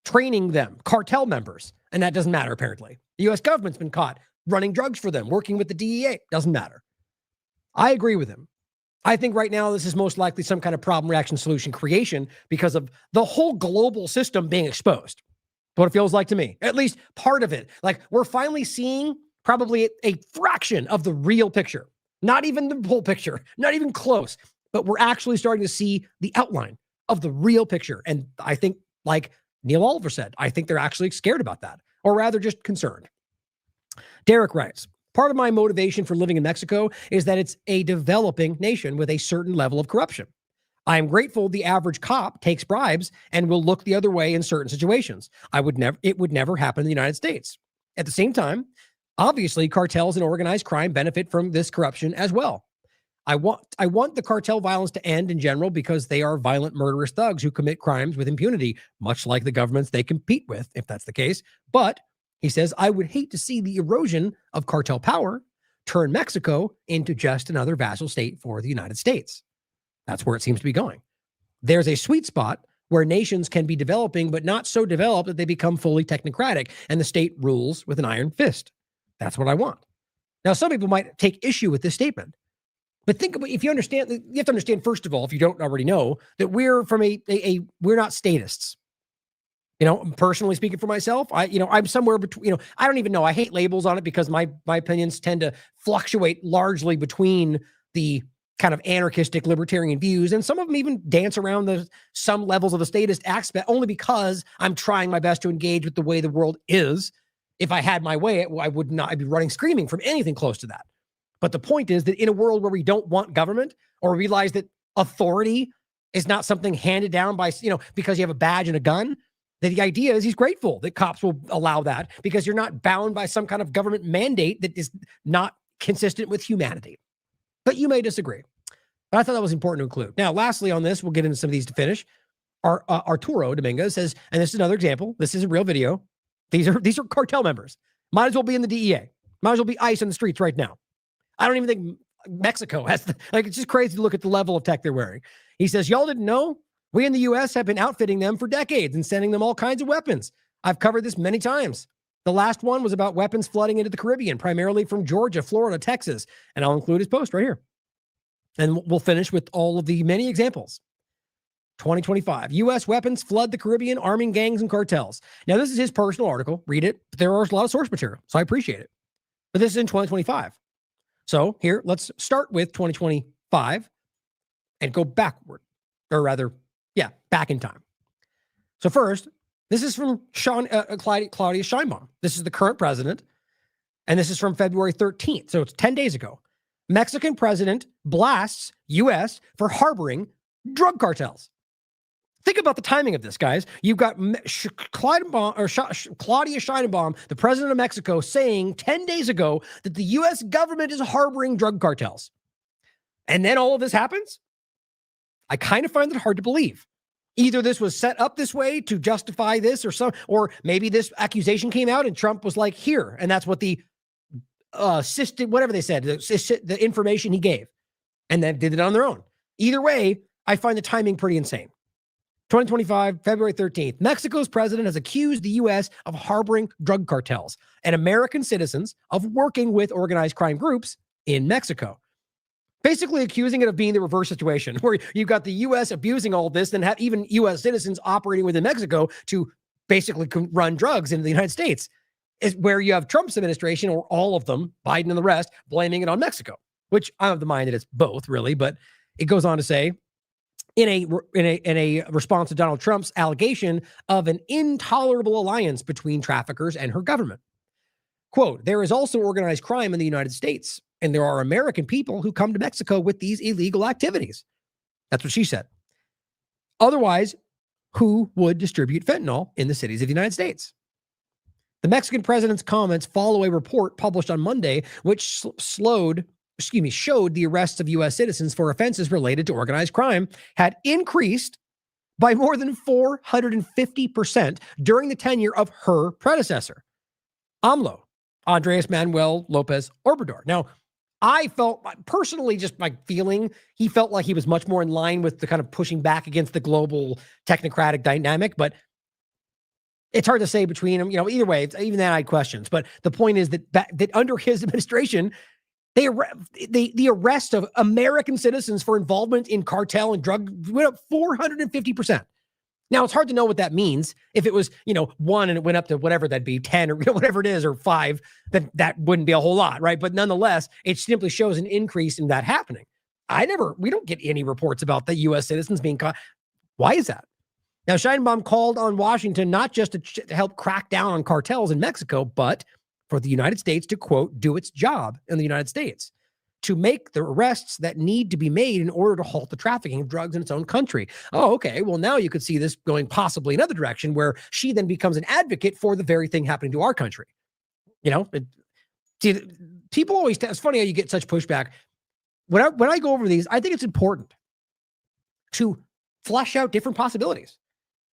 training them, cartel members. And that doesn't matter, apparently. The U.S. government's been caught running drugs for them, working with the DEA. Doesn't matter. I agree with him. I think right now this is most likely some kind of problem, reaction, solution creation because of the whole global system being exposed. What it feels like to me, at least part of it. Like we're finally seeing probably a fraction of the real picture, not even the whole picture, not even close, but we're actually starting to see the outline of the real picture. And I think, like Neil Oliver said, I think they're actually scared about that, or rather just concerned. Derek writes, part of my motivation for living in Mexico is that it's a developing nation with a certain level of corruption. I am grateful the average cop takes bribes and will look the other way in certain situations. It would never happen in the United States. At the same time, obviously, cartels and organized crime benefit from this corruption as well. I want the cartel violence to end in general because they are violent, murderous thugs who commit crimes with impunity, much like the governments they compete with, if that's the case. But, he says, I would hate to see the erosion of cartel power turn Mexico into just another vassal state for the United States. That's where it seems to be going. There's a sweet spot where nations can be developing, but not so developed that they become fully technocratic and the state rules with an iron fist. That's what I want. Now, some people might take issue with this statement, but think about, if you understand, you have to understand, first of all, if you don't already know, that we're from we're not statists. You know, personally speaking for myself, I'm somewhere between, I don't even know. I hate labels on it because my opinions tend to fluctuate largely between the kind of anarchistic libertarian views, and some of them even dance around some levels of the statist aspect only because I'm trying my best to engage with the way the world is. If I had my way, I'd be running screaming from anything close to that. But the point is that in a world where we don't want government or realize that authority is not something handed down by, because you have a badge and a gun, that the idea is he's grateful that cops will allow that because you're not bound by some kind of government mandate that is not consistent with humanity. But you may disagree. But I thought that was important to include. Now, lastly on this, we'll get into some of these to finish. Arturo Dominguez says, and this is another example. This isn't real video. These are cartel members. Might as well be in the DEA. Might as well be ICE on the streets right now. I don't even think Mexico has, it's just crazy to look at the level of tech they're wearing. He says, y'all didn't know? We in the U.S. have been outfitting them for decades and sending them all kinds of weapons. I've covered this many times. The last one was about weapons flooding into the Caribbean, primarily from Georgia, Florida, Texas. And I'll include his post right here. And we'll finish with all of the many examples. 2025, U.S. weapons flood the Caribbean, arming gangs and cartels. Now, this is his personal article. Read it. But there are a lot of source material, so I appreciate it. But this is in 2025. So here, let's start with 2025 and go backward. Or rather, back in time. So first, this is from Claudia Sheinbaum. This is the current president. And this is from February 13th. So it's 10 days ago. Mexican president blasts U.S. for harboring drug cartels. Think about the timing of this, guys. You've got Claudia Sheinbaum, the president of Mexico, saying 10 days ago that the U.S. government is harboring drug cartels. And then all of this happens? I kind of find it hard to believe. Either this was set up this way to justify this or maybe this accusation came out and Trump was like, here. And that's what the whatever they said, the information he gave, and then did it on their own. Either way, I find the timing pretty insane. 2025, February 13th, Mexico's president has accused the U.S. of harboring drug cartels and American citizens of working with organized crime groups in Mexico. Basically accusing it of being the reverse situation, where you've got the U.S. abusing all this, and have even U.S. citizens operating within Mexico to basically run drugs into the United States, is where you have Trump's administration, or all of them, Biden and the rest, blaming it on Mexico, which I'm of the mind that it's both, really. But it goes on to say, in a response to Donald Trump's allegation of an intolerable alliance between traffickers and her government. Quote, there is also organized crime in the United States, and there are American people who come to Mexico with these illegal activities. That's what she said. Otherwise, who would distribute fentanyl in the cities of the United States? The Mexican president's comments follow a report published on Monday, which showed the arrests of U.S. citizens for offenses related to organized crime had increased by more than 450% during the tenure of her predecessor, AMLO, Andres Manuel Lopez Obrador. Now, I felt personally, just my feeling, he felt like he was much more in line with the kind of pushing back against the global technocratic dynamic, but it's hard to say between them. Either way, even then I had questions. But the point is that under his administration, the arrest of American citizens for involvement in cartel and drug went up 450%. Now, it's hard to know what that means. If it was, 1 and it went up to whatever that'd be, 10 or whatever it is, or 5, then that wouldn't be a whole lot, right? But nonetheless, it simply shows an increase in that happening. We don't get any reports about the U.S. citizens being caught. Why is that? Now, Scheinbaum called on Washington not just to help crack down on cartels in Mexico, but for the United States to, quote, do its job in the United States, to make the arrests that need to be made in order to halt the trafficking of drugs in its own country. Oh, okay. Well, now you could see this going possibly another direction where she then becomes an advocate for the very thing happening to our country. People always, it's funny how you get such pushback. When I go over these, I think it's important to flesh out different possibilities.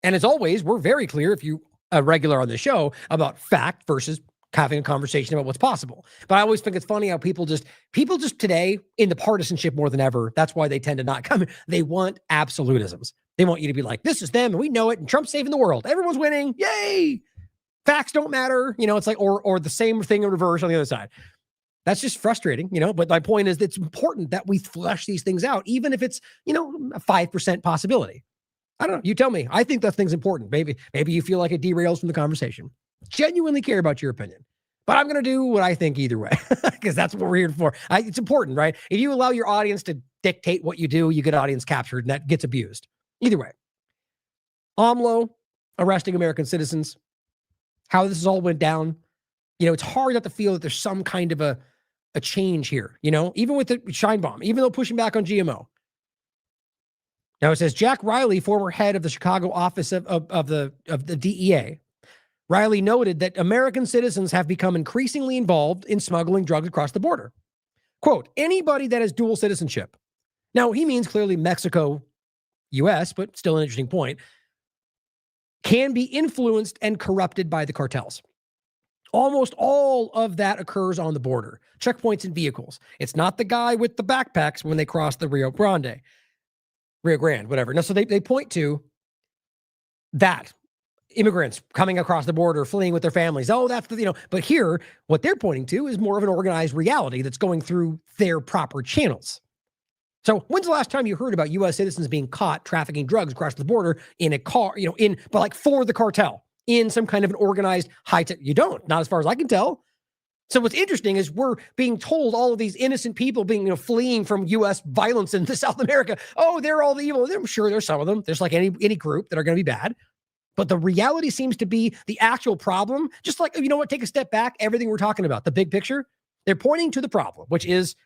And as always, we're very clear, if you are regular on the show, about fact versus having a conversation about what's possible. But I always think it's funny how people just today, in the partisanship more than ever, that's why they tend to not come. They want absolutisms. They want you to be like, this is them and we know it and Trump's saving the world. Everyone's winning. Yay. Facts don't matter. It's like, or the same thing in reverse on the other side. That's just frustrating, but my point is it's important that we flesh these things out, even if it's, a 5% possibility. I don't know. You tell me. I think that thing's important. Maybe you feel like it derails from the conversation. Genuinely care about your opinion. But I'm going to do what I think either way, because that's what we're here for. It's important, right? If you allow your audience to dictate what you do, you get audience captured, and that gets abused. Either way. AMLO arresting American citizens, how this all went down. It's hard not to feel that there's some kind of a change here, even with the Scheinbaum, even though pushing back on GMO. Now it says Jack Riley, former head of the Chicago office of the DEA. Riley noted that American citizens have become increasingly involved in smuggling drugs across the border. Quote, anybody that has dual citizenship. Now he means clearly Mexico, US, but still an interesting point, can be influenced and corrupted by the cartels. Almost all of that occurs on the border. Checkpoints and vehicles. It's not the guy with the backpacks when they cross the Rio Grande, whatever. Now, so they point to that. Immigrants coming across the border, fleeing with their families. Oh, that's but here, what they're pointing to is more of an organized reality that's going through their proper channels. So when's the last time you heard about U.S. citizens being caught trafficking drugs across the border in a car, but like for the cartel, in some kind of an organized high-tech? You don't, not as far as I can tell. So what's interesting is we're being told all of these innocent people being, fleeing from U.S. violence in South America. Oh, they're all the evil. I'm sure there's some of them. There's like any group that are going to be bad. But the reality seems to be the actual problem. Just like, take a step back, everything we're talking about, the big picture, they're pointing to the problem, which is,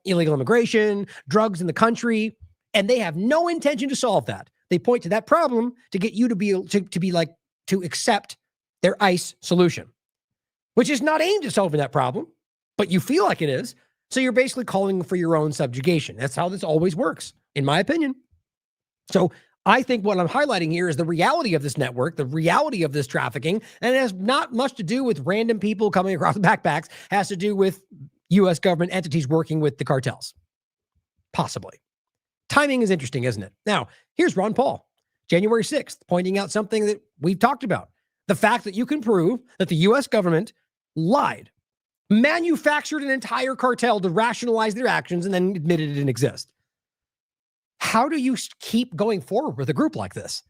illegal immigration, drugs in the country, and they have no intention to solve that. They point to that problem to get you to accept their ICE solution, which is not aimed at solving that problem, but you feel like it is. So you're basically calling for your own subjugation. That's how this always works, in my opinion. So I think what I'm highlighting here is the reality of this network, the reality of this trafficking, and it has not much to do with random people coming across the backpacks. It has to do with U.S. government entities working with the cartels. Possibly. Timing is interesting, isn't it? Now, here's Ron Paul, January 6th, pointing out something that we've talked about. The fact that you can prove that the U.S. government lied, manufactured an entire cartel to rationalize their actions, and then admitted it didn't exist. How do you keep going forward with a group like this?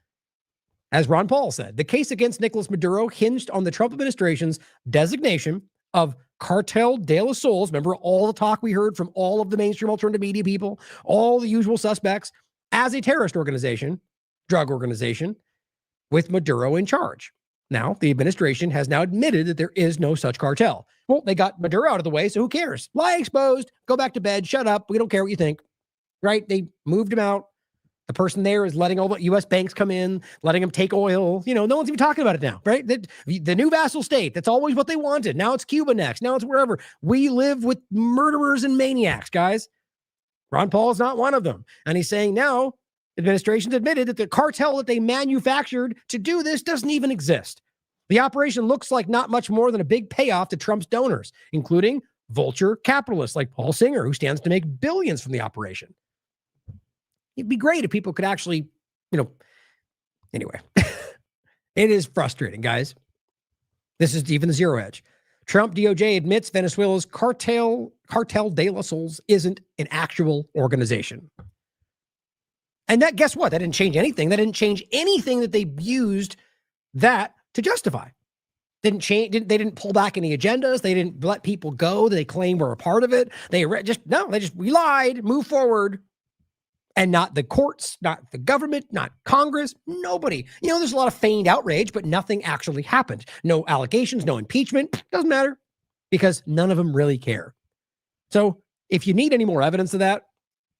As Ron Paul said, the case against Nicolas Maduro hinged on the Trump administration's designation of Cartel de los Sols. Remember all the talk we heard from all of the mainstream alternative media people, all the usual suspects, as a terrorist organization, drug organization, with Maduro in charge. Now, the administration has now admitted that there is no such cartel. Well, they got Maduro out of the way, so who cares? Lie exposed, go back to bed, shut up, we don't care what you think. Right? They moved him out. The person there is letting all the U.S. banks come in, letting them take oil. No one's even talking about it now, right? The new vassal state, that's always what they wanted. Now it's Cuba next. Now it's wherever. We live with murderers and maniacs, guys. Ron Paul is not one of them. And he's saying now, administration's admitted that the cartel that they manufactured to do this doesn't even exist. The operation looks like not much more than a big payoff to Trump's donors, including vulture capitalists like Paul Singer, who stands to make billions from the operation. It'd be great if people could actually, anyway, it is frustrating, guys. This is even the zero edge. Trump DOJ admits Venezuela's Cartel de los Sols isn't an actual organization. And that, guess what? That didn't change anything. That didn't change anything that they used that to justify. They didn't pull back any agendas. They didn't let people go. They claim we're a part of it. We lied, move forward. And not the courts, not the government, not Congress, nobody. There's a lot of feigned outrage, but nothing actually happened. No allegations, no impeachment. Doesn't matter because none of them really care. So if you need any more evidence of that,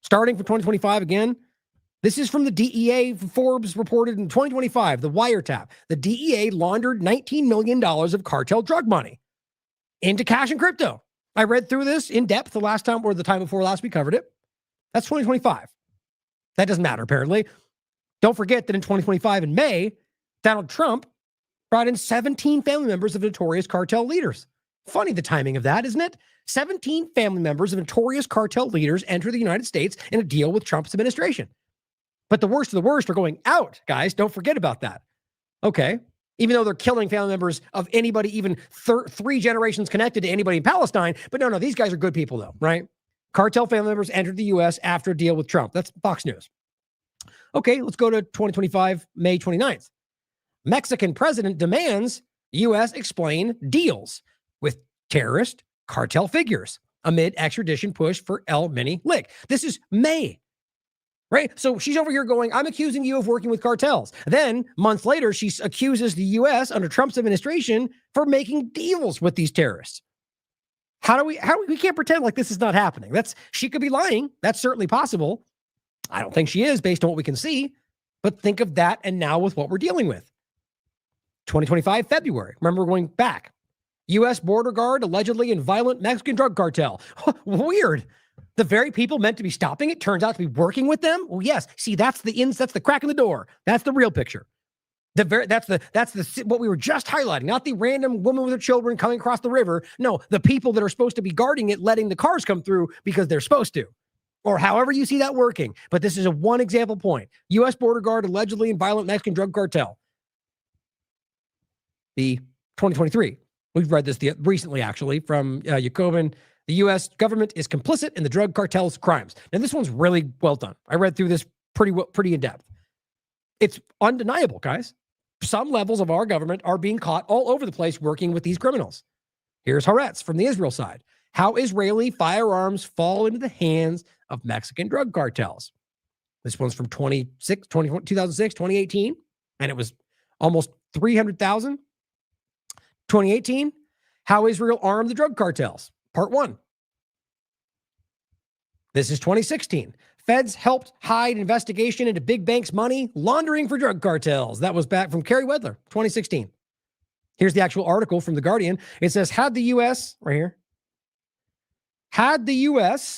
starting from 2025 again, this is from the DEA. Forbes reported in 2025, the wiretap. The DEA laundered $19 million of cartel drug money into cash and crypto. I read through this in depth the last time or the time before last we covered it. That's 2025. That doesn't matter, apparently. Don't forget that in 2025, in May, Donald Trump brought in 17 family members of notorious cartel leaders. Funny the timing of that, isn't it? 17 family members of notorious cartel leaders enter the United States in a deal with Trump's administration. But the worst of the worst are going out, guys. Don't forget about that. Okay. Even though they're killing family members of anybody, even 3 generations connected to anybody in Palestine. But no, these guys are good people, though, right? Cartel family members entered the U.S. after a deal with Trump. That's Fox News. Okay, let's go to 2025, May 29th. Mexican president demands U.S. explain deals with terrorist cartel figures amid extradition push for El Mini Lick. This is May, right? So she's over here going, I'm accusing you of working with cartels. Then months later, she accuses the U.S. under Trump's administration for making deals with these terrorists. We can't pretend like this is not happening. She could be lying. That's certainly possible. I don't think she is based on what we can see, but think of that and now with what we're dealing with. 2025, February. Remember, we're going back. U.S. border guard allegedly in violent Mexican drug cartel. Weird. The very people meant to be stopping it turns out to be working with them. Well, yes. See, that's the crack in the door. That's the real picture. That's what we were just highlighting, not the random woman with her children coming across the river. No, the people that are supposed to be guarding it, letting the cars come through because they're supposed to, or however you see that working. But this is a one example point. U.S. border guard allegedly in violent Mexican drug cartel. The 2023. We've read this recently, actually, from Jacobin. The U.S. government is complicit in the drug cartel's crimes. Now, this one's really well done. I read through this pretty in depth. It's undeniable, guys. Some levels of our government are being caught all over the place working with these criminals. Here's Haaretz from the Israel side. How Israeli firearms fall into the hands of Mexican drug cartels. This one's from 2006, 2018, and it was almost 300,000. 2018, how Israel armed the drug cartels, part 1. This is 2016. Feds helped hide investigation into big banks' money laundering for drug cartels. That was back from Kerry Wedler, 2016. Here's the actual article from The Guardian. It says, had the U.S.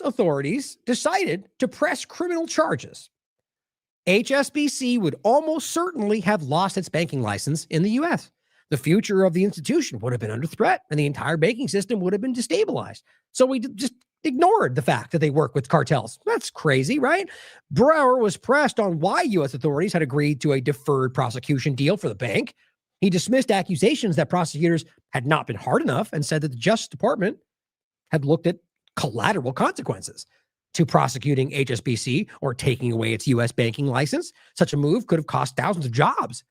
authorities decided to press criminal charges, HSBC would almost certainly have lost its banking license in the U.S. The future of the institution would have been under threat, and the entire banking system would have been destabilized. So we just ignored the fact that they work with cartels. That's crazy, right? Brower was pressed on why U.S. authorities had agreed to a deferred prosecution deal for the bank. He dismissed accusations that prosecutors had not been hard enough and said that the Justice Department had looked at collateral consequences to prosecuting HSBC or taking away its U.S. banking license. Such a move could have cost thousands of jobs.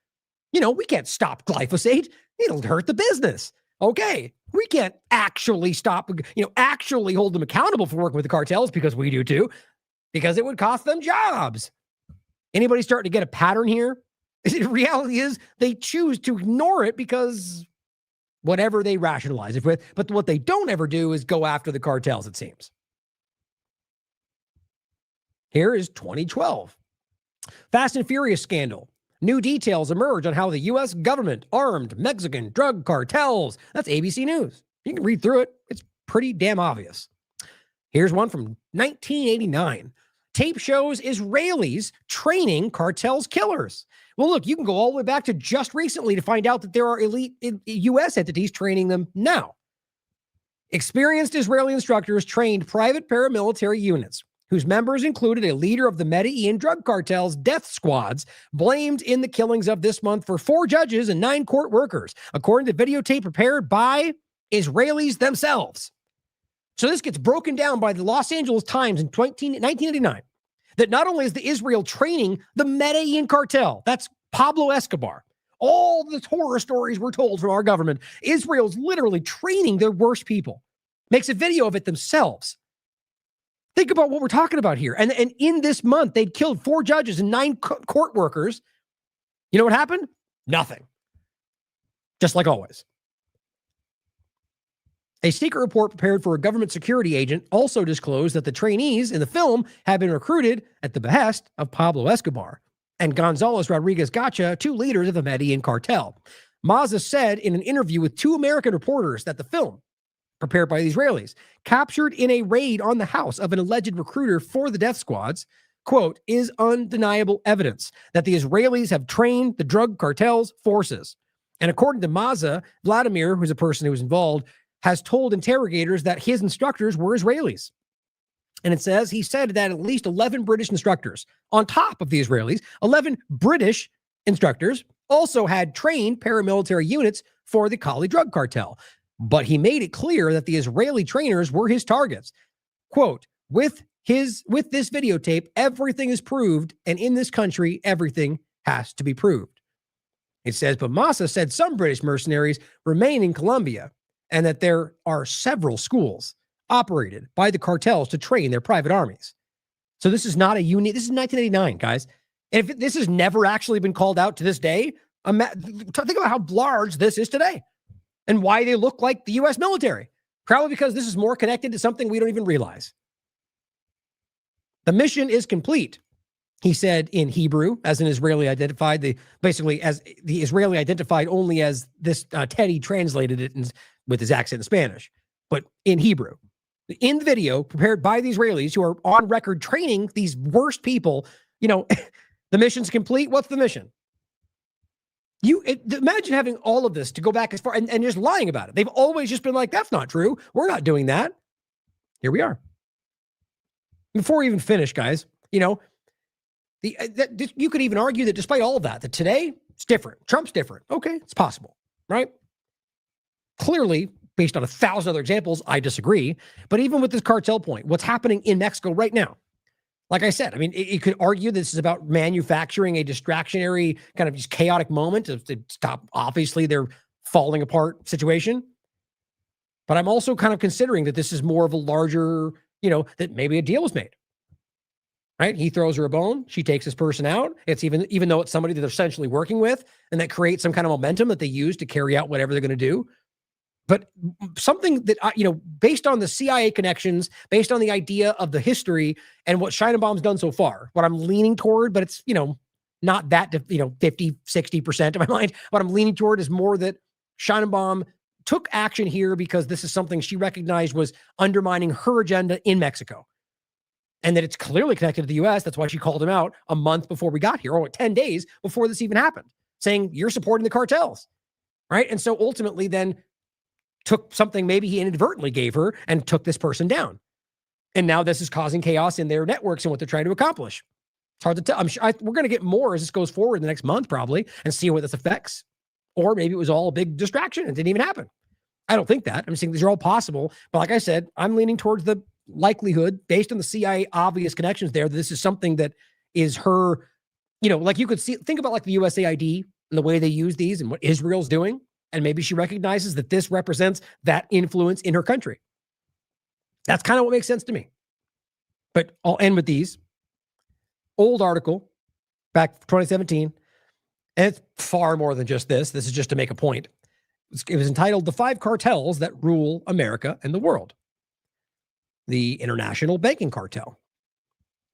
We can't stop glyphosate. It'll hurt the business. Okay, we can't actually stop, actually hold them accountable for working with the cartels because we do too, because it would cost them jobs. Anybody starting to get a pattern here? The reality is they choose to ignore it because whatever they rationalize it with, but what they don't ever do is go after the cartels, it seems. Here is 2012. Fast and Furious scandal. New details emerge on how the U.S. government armed Mexican drug cartels. That's ABC News. You can read through it. It's pretty damn obvious. Here's one from 1989. Tape shows Israelis training cartels killers. Well, look, you can go all the way back to just recently to find out that there are elite U.S. entities training them now. Experienced Israeli instructors trained private paramilitary units whose members included a leader of the Medellin drug cartel's death squads, blamed in the killings of this month for 4 judges and 9 court workers, according to videotape prepared by Israelis themselves. So this gets broken down by the Los Angeles Times in 1989, that not only is the Israel training the Medellin cartel, that's Pablo Escobar, all the horror stories we're told from our government, Israel's literally training their worst people, makes a video of it themselves. Think about what we're talking about here. And in this month, they'd killed 4 judges and 9 court workers. You know what happened? Nothing. Just like always. A secret report prepared for a government security agent also disclosed that the trainees in the film had been recruited at the behest of Pablo Escobar and Gonzalez Rodriguez Gacha, 2 leaders of the Medellin cartel. Maza said in an interview with 2 American reporters that the film, prepared by the Israelis, captured in a raid on the house of an alleged recruiter for the death squads, quote, is undeniable evidence that the Israelis have trained the drug cartel's forces. And according to Maza, Vladimir, who's a person who was involved, has told interrogators that his instructors were Israelis. And it says he said that at least 11 British instructors, on top of the Israelis, 11 British instructors also had trained paramilitary units for the Kali drug cartel. But he made it clear that the Israeli trainers were his targets. Quote, with this videotape, everything is proved, and in this country, everything has to be proved. It says, but Massa said some British mercenaries remain in Colombia, and that there are several schools operated by the cartels to train their private armies. So this is not a unique, this is 1989, guys. And if this has never actually been called out to this day, think about how large this is today and why they look like the U.S. military. Probably because this is more connected to something we don't even realize. The mission is complete, he said in Hebrew, as an Israeli identified, basically as the Israeli identified only as this Teddy translated it with his accent in Spanish, but in Hebrew. In the video prepared by the Israelis who are on record training these worst people, the mission's complete. What's the mission? Imagine having all of this to go back as far and just lying about it. They've always just been like, that's not true. We're not doing that. Here we are. Before we even finish, guys, you could even argue that despite all of that today it's different. Trump's different. Okay, it's possible, right? Clearly, based on 1,000 other examples, I disagree. But even with this cartel point, what's happening in Mexico right now? Like I said, I mean, you could argue this is about manufacturing a distractionary kind of just chaotic moment to stop, obviously, their falling apart situation. But I'm also kind of considering that this is more of a larger, that maybe a deal was made. Right? He throws her a bone. She takes this person out. It's even though it's somebody that they're essentially working with, and that creates some kind of momentum that they use to carry out whatever they're going to do. But something that, based on the CIA connections, based on the idea of the history and what Scheinbaum's done so far, what I'm leaning toward, but it's, not that, 50, 60% of my mind. What I'm leaning toward is more that Scheinbaum took action here because this is something she recognized was undermining her agenda in Mexico. And that it's clearly connected to the U.S. That's why she called him out a month before we got here, or 10 days before this even happened, saying you're supporting the cartels, right? And so ultimately then took something maybe he inadvertently gave her and took this person down. And now this is causing chaos in their networks and what they're trying to accomplish. It's hard to tell. I'm sure we're going to get more as this goes forward in the next month probably and see what this affects. Or maybe it was all a big distraction and didn't even happen. I don't think that. I'm saying these are all possible. But like I said, I'm leaning towards the likelihood based on the CIA obvious connections there that this is something that is her, like you could think about like the USAID and the way they use these and what Israel's doing. And maybe she recognizes that this represents that influence in her country. That's kind of what makes sense to me. But I'll end with these. Old article back 2017. And it's far more than just this. This is just to make a point. It was entitled The 5 Cartels That Rule America and the World. The International Banking Cartel.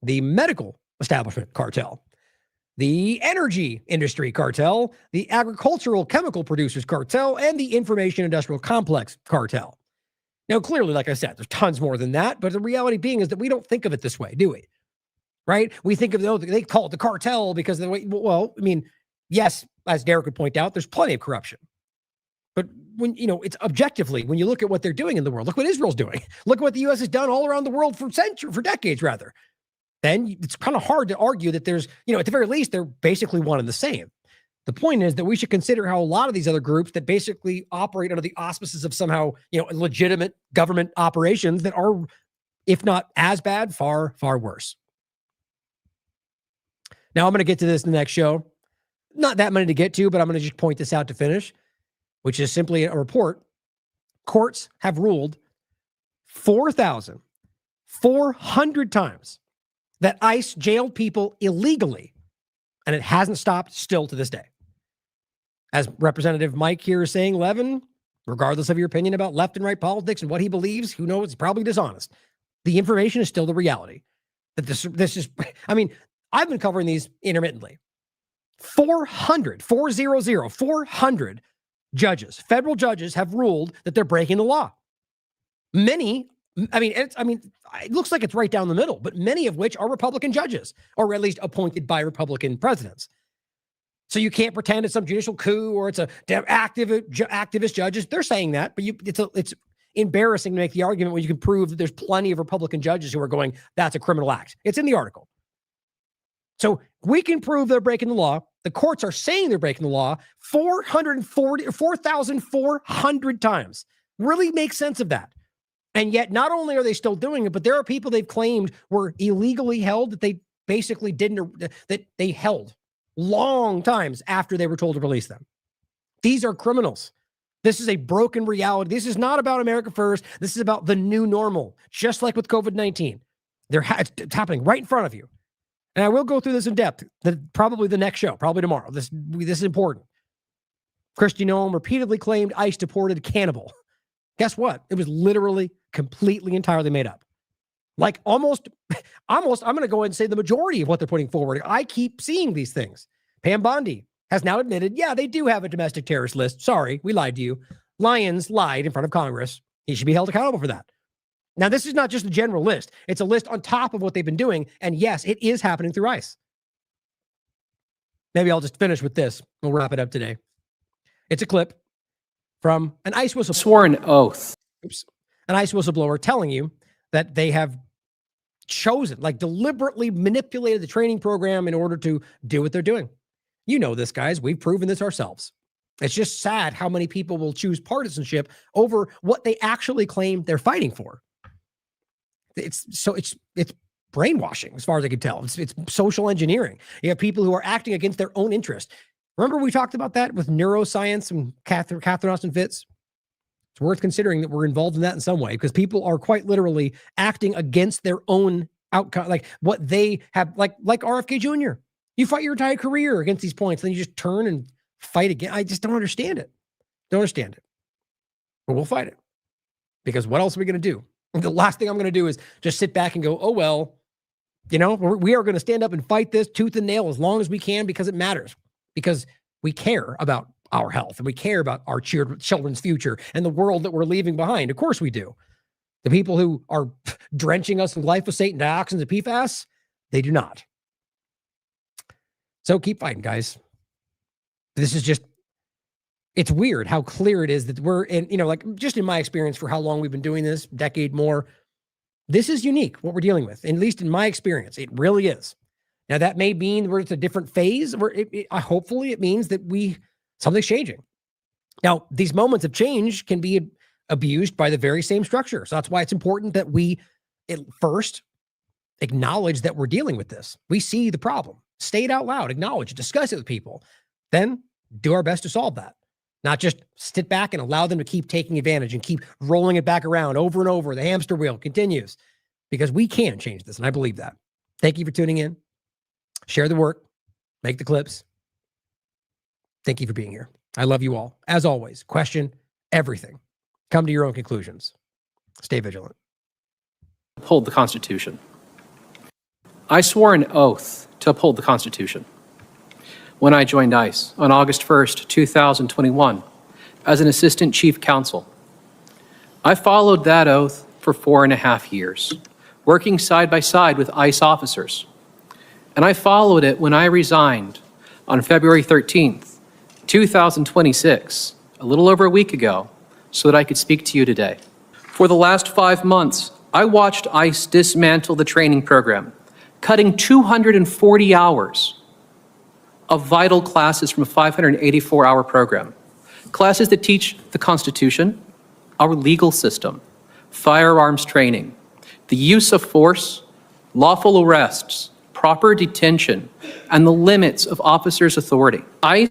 The Medical Establishment Cartel. The Energy Industry Cartel. The Agricultural Chemical Producers Cartel. And the Information Industrial Complex Cartel. Now, clearly, like I said, there's tons more than that. But the reality being is that we don't think of it this way, do we? Right? We think of, they call it the cartel because of the way, well, I mean, yes, as Derek would point out, there's plenty of corruption. But when, it's objectively, when you look at what they're doing in the world, look what Israel's doing. Look at what the U.S. has done all around the world for decades, rather. Then it's kind of hard to argue that there's, at the very least, they're basically one and the same. The point is that we should consider how a lot of these other groups that basically operate under the auspices of somehow, legitimate government operations that are, if not as bad, far, far worse. Now, I'm going to get to this in the next show. Not that many to get to, but I'm going to just point this out to finish, which is simply a report. Courts have ruled 4,400 times that ICE jailed people illegally, and it hasn't stopped still to this day. As Representative Mike here is saying, Levin, regardless of your opinion about left and right politics and what he believes, who knows, he's probably dishonest. The information is still the reality. That this is, I've been covering these intermittently. 400 judges, federal judges have ruled that they're breaking the law. Many, it looks like it's right down the middle, but many of which are Republican judges, or at least appointed by Republican presidents. So you can't pretend it's some judicial coup or it's a activist judges. They're saying that, but it's embarrassing to make the argument when you can prove that there's plenty of Republican judges who are going, that's a criminal act. It's in the article. So we can prove they're breaking the law. The courts are saying they're breaking the law 4,400 times. Really make sense of that. And yet not only are they still doing it, but there are people they've claimed were illegally held that they basically that they held long times after they were told to release them. These are criminals. This is a broken reality. This is not about America first. This is about the new normal, just like with COVID-19. It's happening right in front of you. And I will go through this in depth, probably the next show, probably tomorrow. This is important. Cristian repeatedly claimed ICE deported cannibal. Guess what? It was literally, completely, entirely made up. Like almost, I'm going to go ahead and say the majority of what they're putting forward. I keep seeing these things. Pam Bondi has now admitted, yeah, they do have a domestic terrorist list. Sorry, we lied to you. Lyons lied in front of Congress. He should be held accountable for that. Now, this is not just a general list. It's a list on top of what they've been doing. And yes, it is happening through ICE. Maybe I'll just finish with this. We'll wrap it up today. It's a clip from an ICE whistleblower. Sworn oath. An ICE whistleblower telling you that they have chosen, deliberately manipulated the training program in order to do what they're doing. You know this, guys. We've proven this ourselves. It's just sad how many people will choose partisanship over what they actually claim they're fighting for. It's brainwashing as far as I can tell. It's social engineering. You have people who are acting against their own interest. Remember we talked about that with neuroscience and Catherine Austin Fitts? It's worth considering that we're involved in that in some way because people are quite literally acting against their own outcome, like what they have, like RFK Jr. You fight your entire career against these points, then you just turn and fight again. I just don't understand it. Don't understand it. But we'll fight it because what else are we going to do? The last thing I'm going to do is just sit back and go, oh, well, we are going to stand up and fight this tooth and nail as long as we can because it matters, because we care about our health and we care about our children's future and the world that we're leaving behind. Of course we do. The people who are drenching us in glyphosate and dioxins and PFAS, they do not. So keep fighting, guys. This is just, it's weird how clear it is that we're in, just in my experience for how long we've been doing this, decade more, this is unique, what we're dealing with. At least in my experience, it really is. Now that may mean we're at a different phase where hopefully it means that something's changing. Now, these moments of change can be abused by the very same structure. So that's why it's important that we first acknowledge that we're dealing with this. We see the problem, state it out loud, acknowledge it, discuss it with people, then do our best to solve that. Not just sit back and allow them to keep taking advantage and keep rolling it back around over and over. The hamster wheel continues because we can change this. And I believe that. Thank you for tuning in. Share the work, make the clips. Thank you for being here. I love you all. As always, question everything. Come to your own conclusions. Stay vigilant. Uphold the Constitution. I swore an oath to uphold the Constitution when I joined ICE on August 1st, 2021, as an assistant chief counsel. I followed that oath for 4.5 years, working side by side with ICE officers. And I followed it when I resigned on February 13th, 2026, a little over a week ago so that I could speak to you today. For the last 5 months, I watched ICE dismantle the training program, cutting 240 hours of vital classes from a 584-hour program. Classes that teach the Constitution, our legal system, firearms training, the use of force, lawful arrests, proper detention, and the limits of officers' authority. ICE